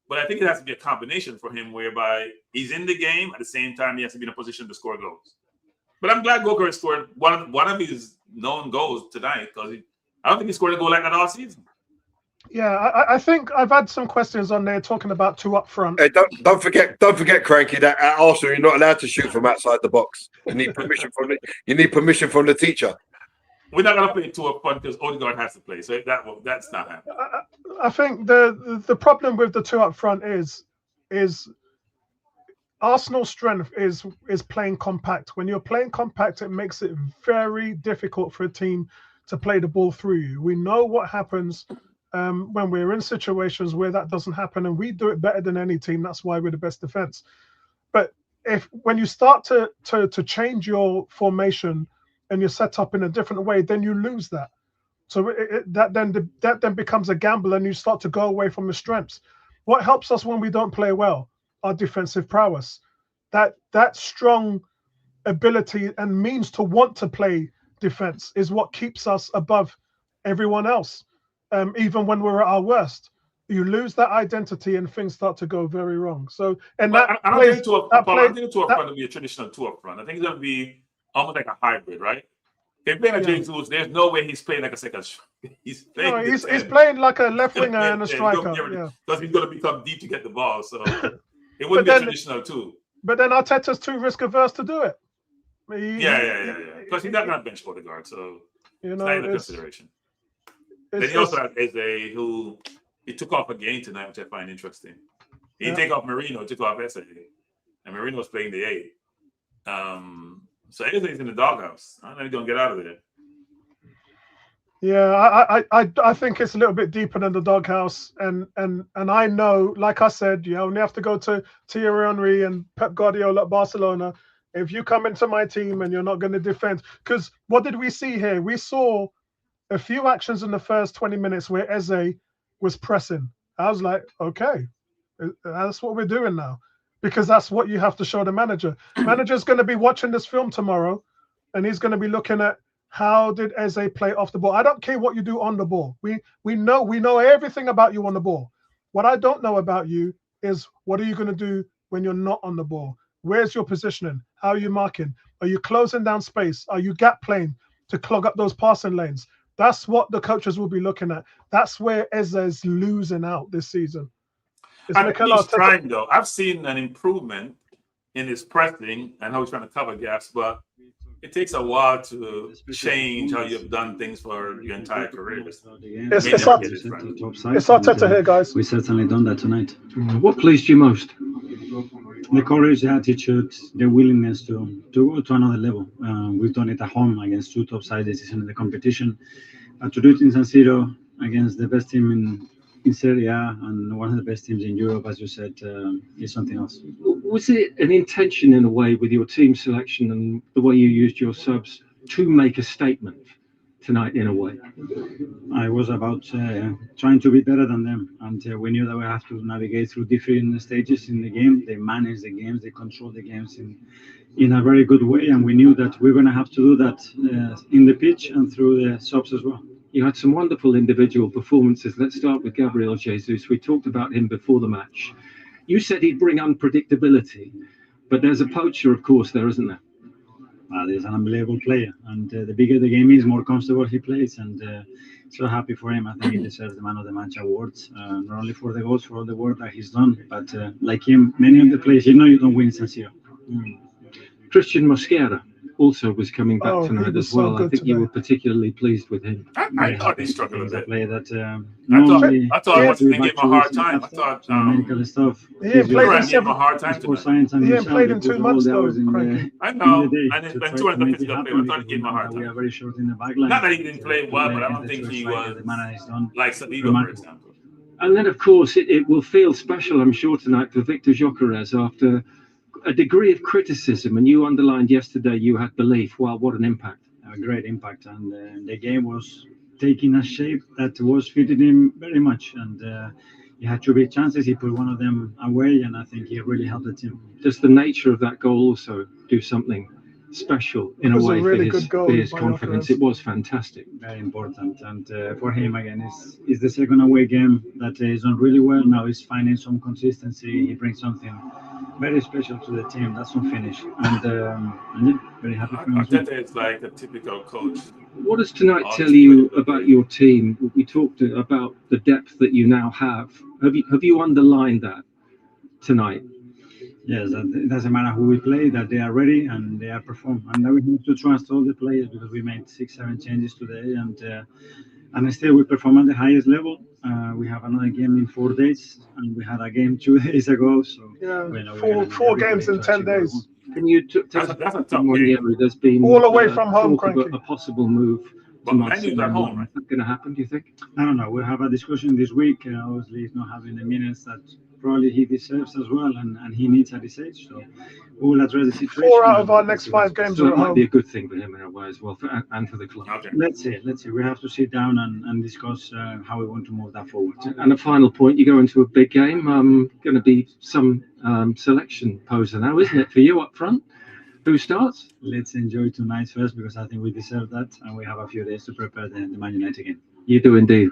But I think it has to be a combination for him whereby he's in the game, at the same time, he has to be in a position to score goals. But I'm glad Gyökeres scored one of his known goals tonight because I don't think he scored a goal like that all season. Yeah, I think I've had some questions on there talking about 2 up front. Hey, don't forget, Cranky, that at Arsenal you're not allowed to shoot from outside the box. You need permission from the teacher. We're not going to play 2 up front because Odegaard has to play, so that's not happening. I think the problem with the 2 up front is Arsenal's strength is playing compact. When you're playing compact, it makes it very difficult for a team to play the ball through you. We know what happens when we're in situations where that doesn't happen, and we do it better than any team. That's why we're the best defense. But when you start to change your formation and you're set up in a different way, then you lose that. So that then becomes a gamble, and you start to go away from the strengths. What helps us when we don't play well? Our defensive prowess. That strong ability and means to want to play defense is what keeps us above everyone else. Even when we're at our worst, you lose that identity and things start to go very wrong. So, and I don't think 2 up front will be a traditional 2 up front. I think it's going to be almost like a hybrid, right? If playing like Jesus, there's no way he's playing like a second. He's playing like a left winger and a striker. Because he's going to become deep to get the ball. So it wouldn't be a traditional 2. But then Arteta's too risk averse to do it. Yeah. Because he's not going to bench Odegaard, so it's not in the consideration. Then he also has Eze, who he took off again tonight, which I find interesting. He Yeah. take off Marino, took off Eze, and Marino's playing the 8. So Eze's in the doghouse. I don't know if he's gonna get out of there. Yeah, I think it's a little bit deeper than the doghouse, and I know, like I said, you only have to go to Thierry Henry and Pep Guardiola at Barcelona. If you come into my team and you're not going to defend, because what did we see here? We saw a few actions in the first 20 minutes where Eze was pressing. I was like, okay, that's what we're doing now, because that's what you have to show the manager. Manager's going to be watching this film tomorrow, and he's going to be looking at, how did Eze play off the ball? I don't care what you do on the ball. We know everything about you on the ball. What I don't know about you is, what are you going to do when you're not on the ball? Where's your positioning? How are you marking? Are you closing down space? Are you gap playing to clog up those passing lanes? That's what the coaches will be looking at. That's where Eze is losing out this season. I think he's trying, though. I've seen an improvement in his pressing and how he's trying to cover gaps, but it takes a while to change how you've done things for your entire career. It's Arteta here, guys. We certainly done that tonight. What pleased you most? The courage, the attitude, the willingness to go to another level. We've done it at home against 2 top sides this season in the competition. To do it in San Siro against the best team in Serie A and one of the best teams in Europe, as you said, is something else. Was it an intention in a way with your team selection and the way you used your subs to make a statement tonight in a way? I was about trying to be better than them, and we knew that we have to navigate through different stages in the game. They manage the games, they control the games in a very good way, and we knew that we're going to have to do that in the pitch and through the subs as well. You had some wonderful individual performances. Let's start with Gabriel Jesus. We talked about him before the match. You said he'd bring unpredictability, but there's a poacher, of course, there, isn't there? He's an unbelievable player, and the bigger the game is, more comfortable he plays, and so happy for him. I think he deserves the Man of the Match awards, not only for the goals, for all the work that he's done, but like him, many of the players, you don't win San Siro. Christian Mosquera also was coming back tonight as well. So I think you were particularly pleased with him. I thought he struggled a bit. Player that I thought I was going to give him a hard time. I thought medical stuff. He gave him a hard time tonight. He ain't played in 2 months though. I know, and 200 physical play. I thought he gave him a hard time. We are very short in the back line. Not that he didn't play well, but I don't think he was like Saliba, for example. And then, of course, it will feel special, I'm sure, tonight for Victor Gyökeres after a degree of criticism, and you underlined yesterday you had belief. Wow, what an impact. A great impact, and the game was taking a shape that was fitting him very much, and he had 2 big chances. He put one of them away, and I think he really helped the team. Does the nature of that goal also do something special in a way for his confidence? It was fantastic. Very important, and for him again, it's the second away game that he's done really well. Now he's finding some consistency. He brings something very special to the team. That's some finish, and yeah, very happy for him. Arteta is like a typical coach. What does tonight tell you about your team? We talked about the depth that you now have. Have you underlined that tonight? Yes, it doesn't matter who we play, that they are ready and they are performing. And now we have to trust all the players because we made 6-7 changes today, and still we perform at the highest level. We have another game in 4 days, and we had a game 2 days ago. So yeah, four games in 10 days. Can you tell us there's been all away from home, a possible move? But Manu's at home, right? Is that going to happen, do you think? I don't know. We'll have a discussion this week. Obviously, he's not having the minutes that probably he deserves as well, and he needs at this age. So we will address the situation. 4 out of our next 5 games so are it at might home. be a good thing for him in a way as well, and for the club. Okay. Let's see. We have to sit down and discuss how we want to move that forward. And a final point, you go into a big game. Going to be some selection poser now, isn't it, for you up front? Who starts? Let's enjoy tonight first, because I think we deserve that, and we have a few days to prepare the Man United game. You do indeed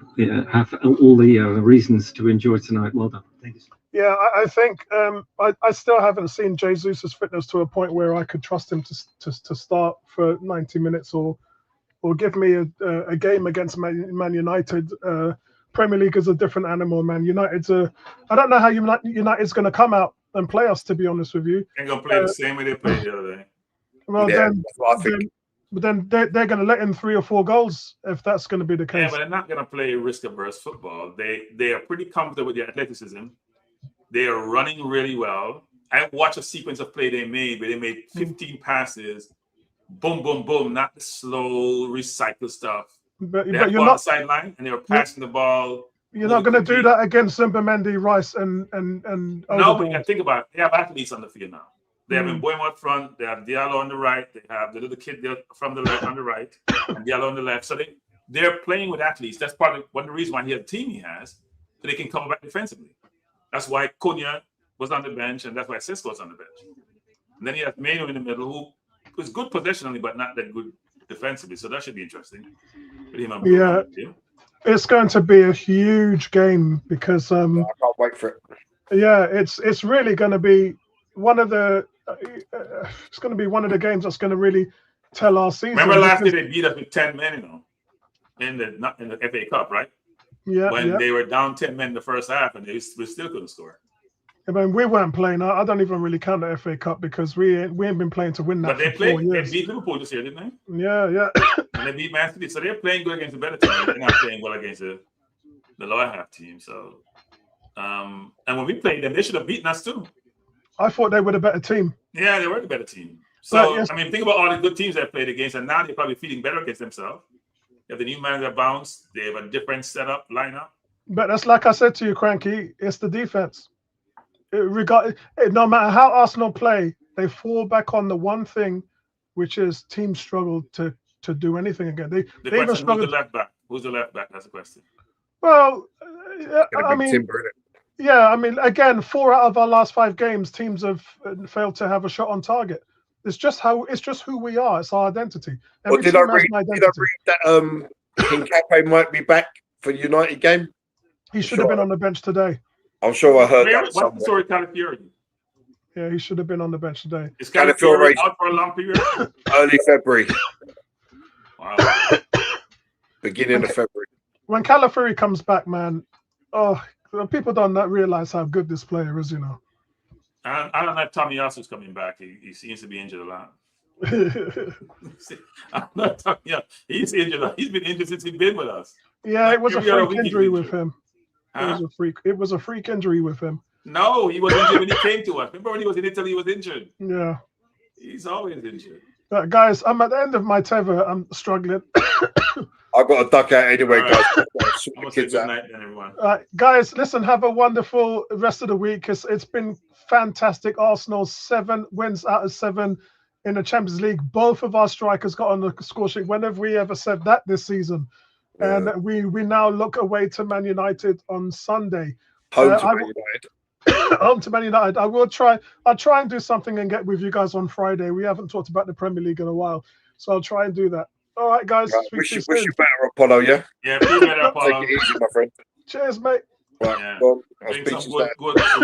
have all the reasons to enjoy tonight. Well done. Thank you. Yeah, I think I still haven't seen Jesus' fitness to a point where I could trust him to start for 90 minutes or give me a game against Man United. Premier League is a different animal, man. I don't know how United's going to come out and play us, to be honest with you. They're going to play the same way they played the other day. Well, Yeah, then, that's what I think. But then they're going to let in 3 or 4 goals if that's going to be the Yeah, case. but they're not going to play risk-averse football. They are pretty comfortable with their athleticism. They are running really well. I watched a sequence of play they made where they made 15 passes. Boom, boom, boom. Not the slow recycle stuff. But They had you're on not the sideline and they were passing the ball. You're not going to do that against Zimbermandy, Rice, and No, but you gotta think about it. They have athletes on the field now. They have Mboimo up front. They have Diallo on the right. They have the little kid there from the left on the right, and Diallo on the left. So they're playing with athletes. That's part of one of the reasons why he has the team he has, so they can come back defensively. That's why Cunha was on the bench, and that's why Cisco's on the bench. And then he has Mano in the middle, who was good positionally, but not that good defensively. So that should be interesting. Yeah. It's going to be a huge game because I can't wait for it. Yeah, it's really going to be one of the it's going to be one of the games that's going to really tell our season. Remember last year they beat us with 10 men, in the FA Cup, right? Yeah. When they were down 10 men in the first half and we still couldn't score. I mean, we weren't playing. I don't even really count the FA Cup because we ain't been playing to win that. But they for 4 played. years. They beat Liverpool this year, didn't they? Yeah. And they beat Man City, so they're playing good against the better team. They're not playing well against the lower half team. So, and when we played them, they should have beaten us too. I thought they were the better team. Yeah, they were the better team. So, yes. I mean, think about all the good teams they played against, and now they're probably feeling better against themselves. They have the new manager bounce. They have a different setup lineup. But that's like I said to you, Cranky. It's the defense. No matter how Arsenal play, they fall back on the one thing, which is teams struggle to do anything again. They even struggle. Who's the left back? Who's the left back? That's the question. Well, I mean, Timber, yeah, I mean, again, 4 out of our last 5 games, teams have failed to have a shot on target. It's just who we are. It's our identity. Every did I team has read an identity. that Hincapié might be back for the United game? He should have been on the bench today. I'm sure I heard that What's somewhere. the story, Calafiori? Yeah, he should have been on the bench today. Is Calafiori out for a long period? Early February. Wow. Beginning of February. When Calafiori comes back, man, people don't realize how good this player is, I don't know if Tommy Yasu's coming back. He seems to be injured a lot. He's injured. He's been injured since he's been with us. Yeah, it was a freak injury with him. Huh? It was a freak injury with him. No, he was injured when he came to us. Remember when he was in Italy, he was injured. Yeah. He's always injured. Guys, I'm at the end of my tether. I'm struggling. I've got to duck out anyway, guys. I'm gonna say good night, then, everyone. Guys, listen, have a wonderful rest of the week. It's been fantastic. Arsenal 7 wins out of 7 in the Champions League. Both of our strikers got on the score sheet. When have we ever said that this season? Yeah. And we now look away to Man United on Sunday. Home to Man United. Home to Man United. I'll try and do something and get with you guys on Friday. We haven't talked about the Premier League in a while, so I'll try and do that. All right, guys. Right, wish you better, Apollo, yeah? Yeah, feel better, Apollo. Take it easy, my friend. Cheers, mate. Right, Yeah. well, I'll Bring speak some to you later. good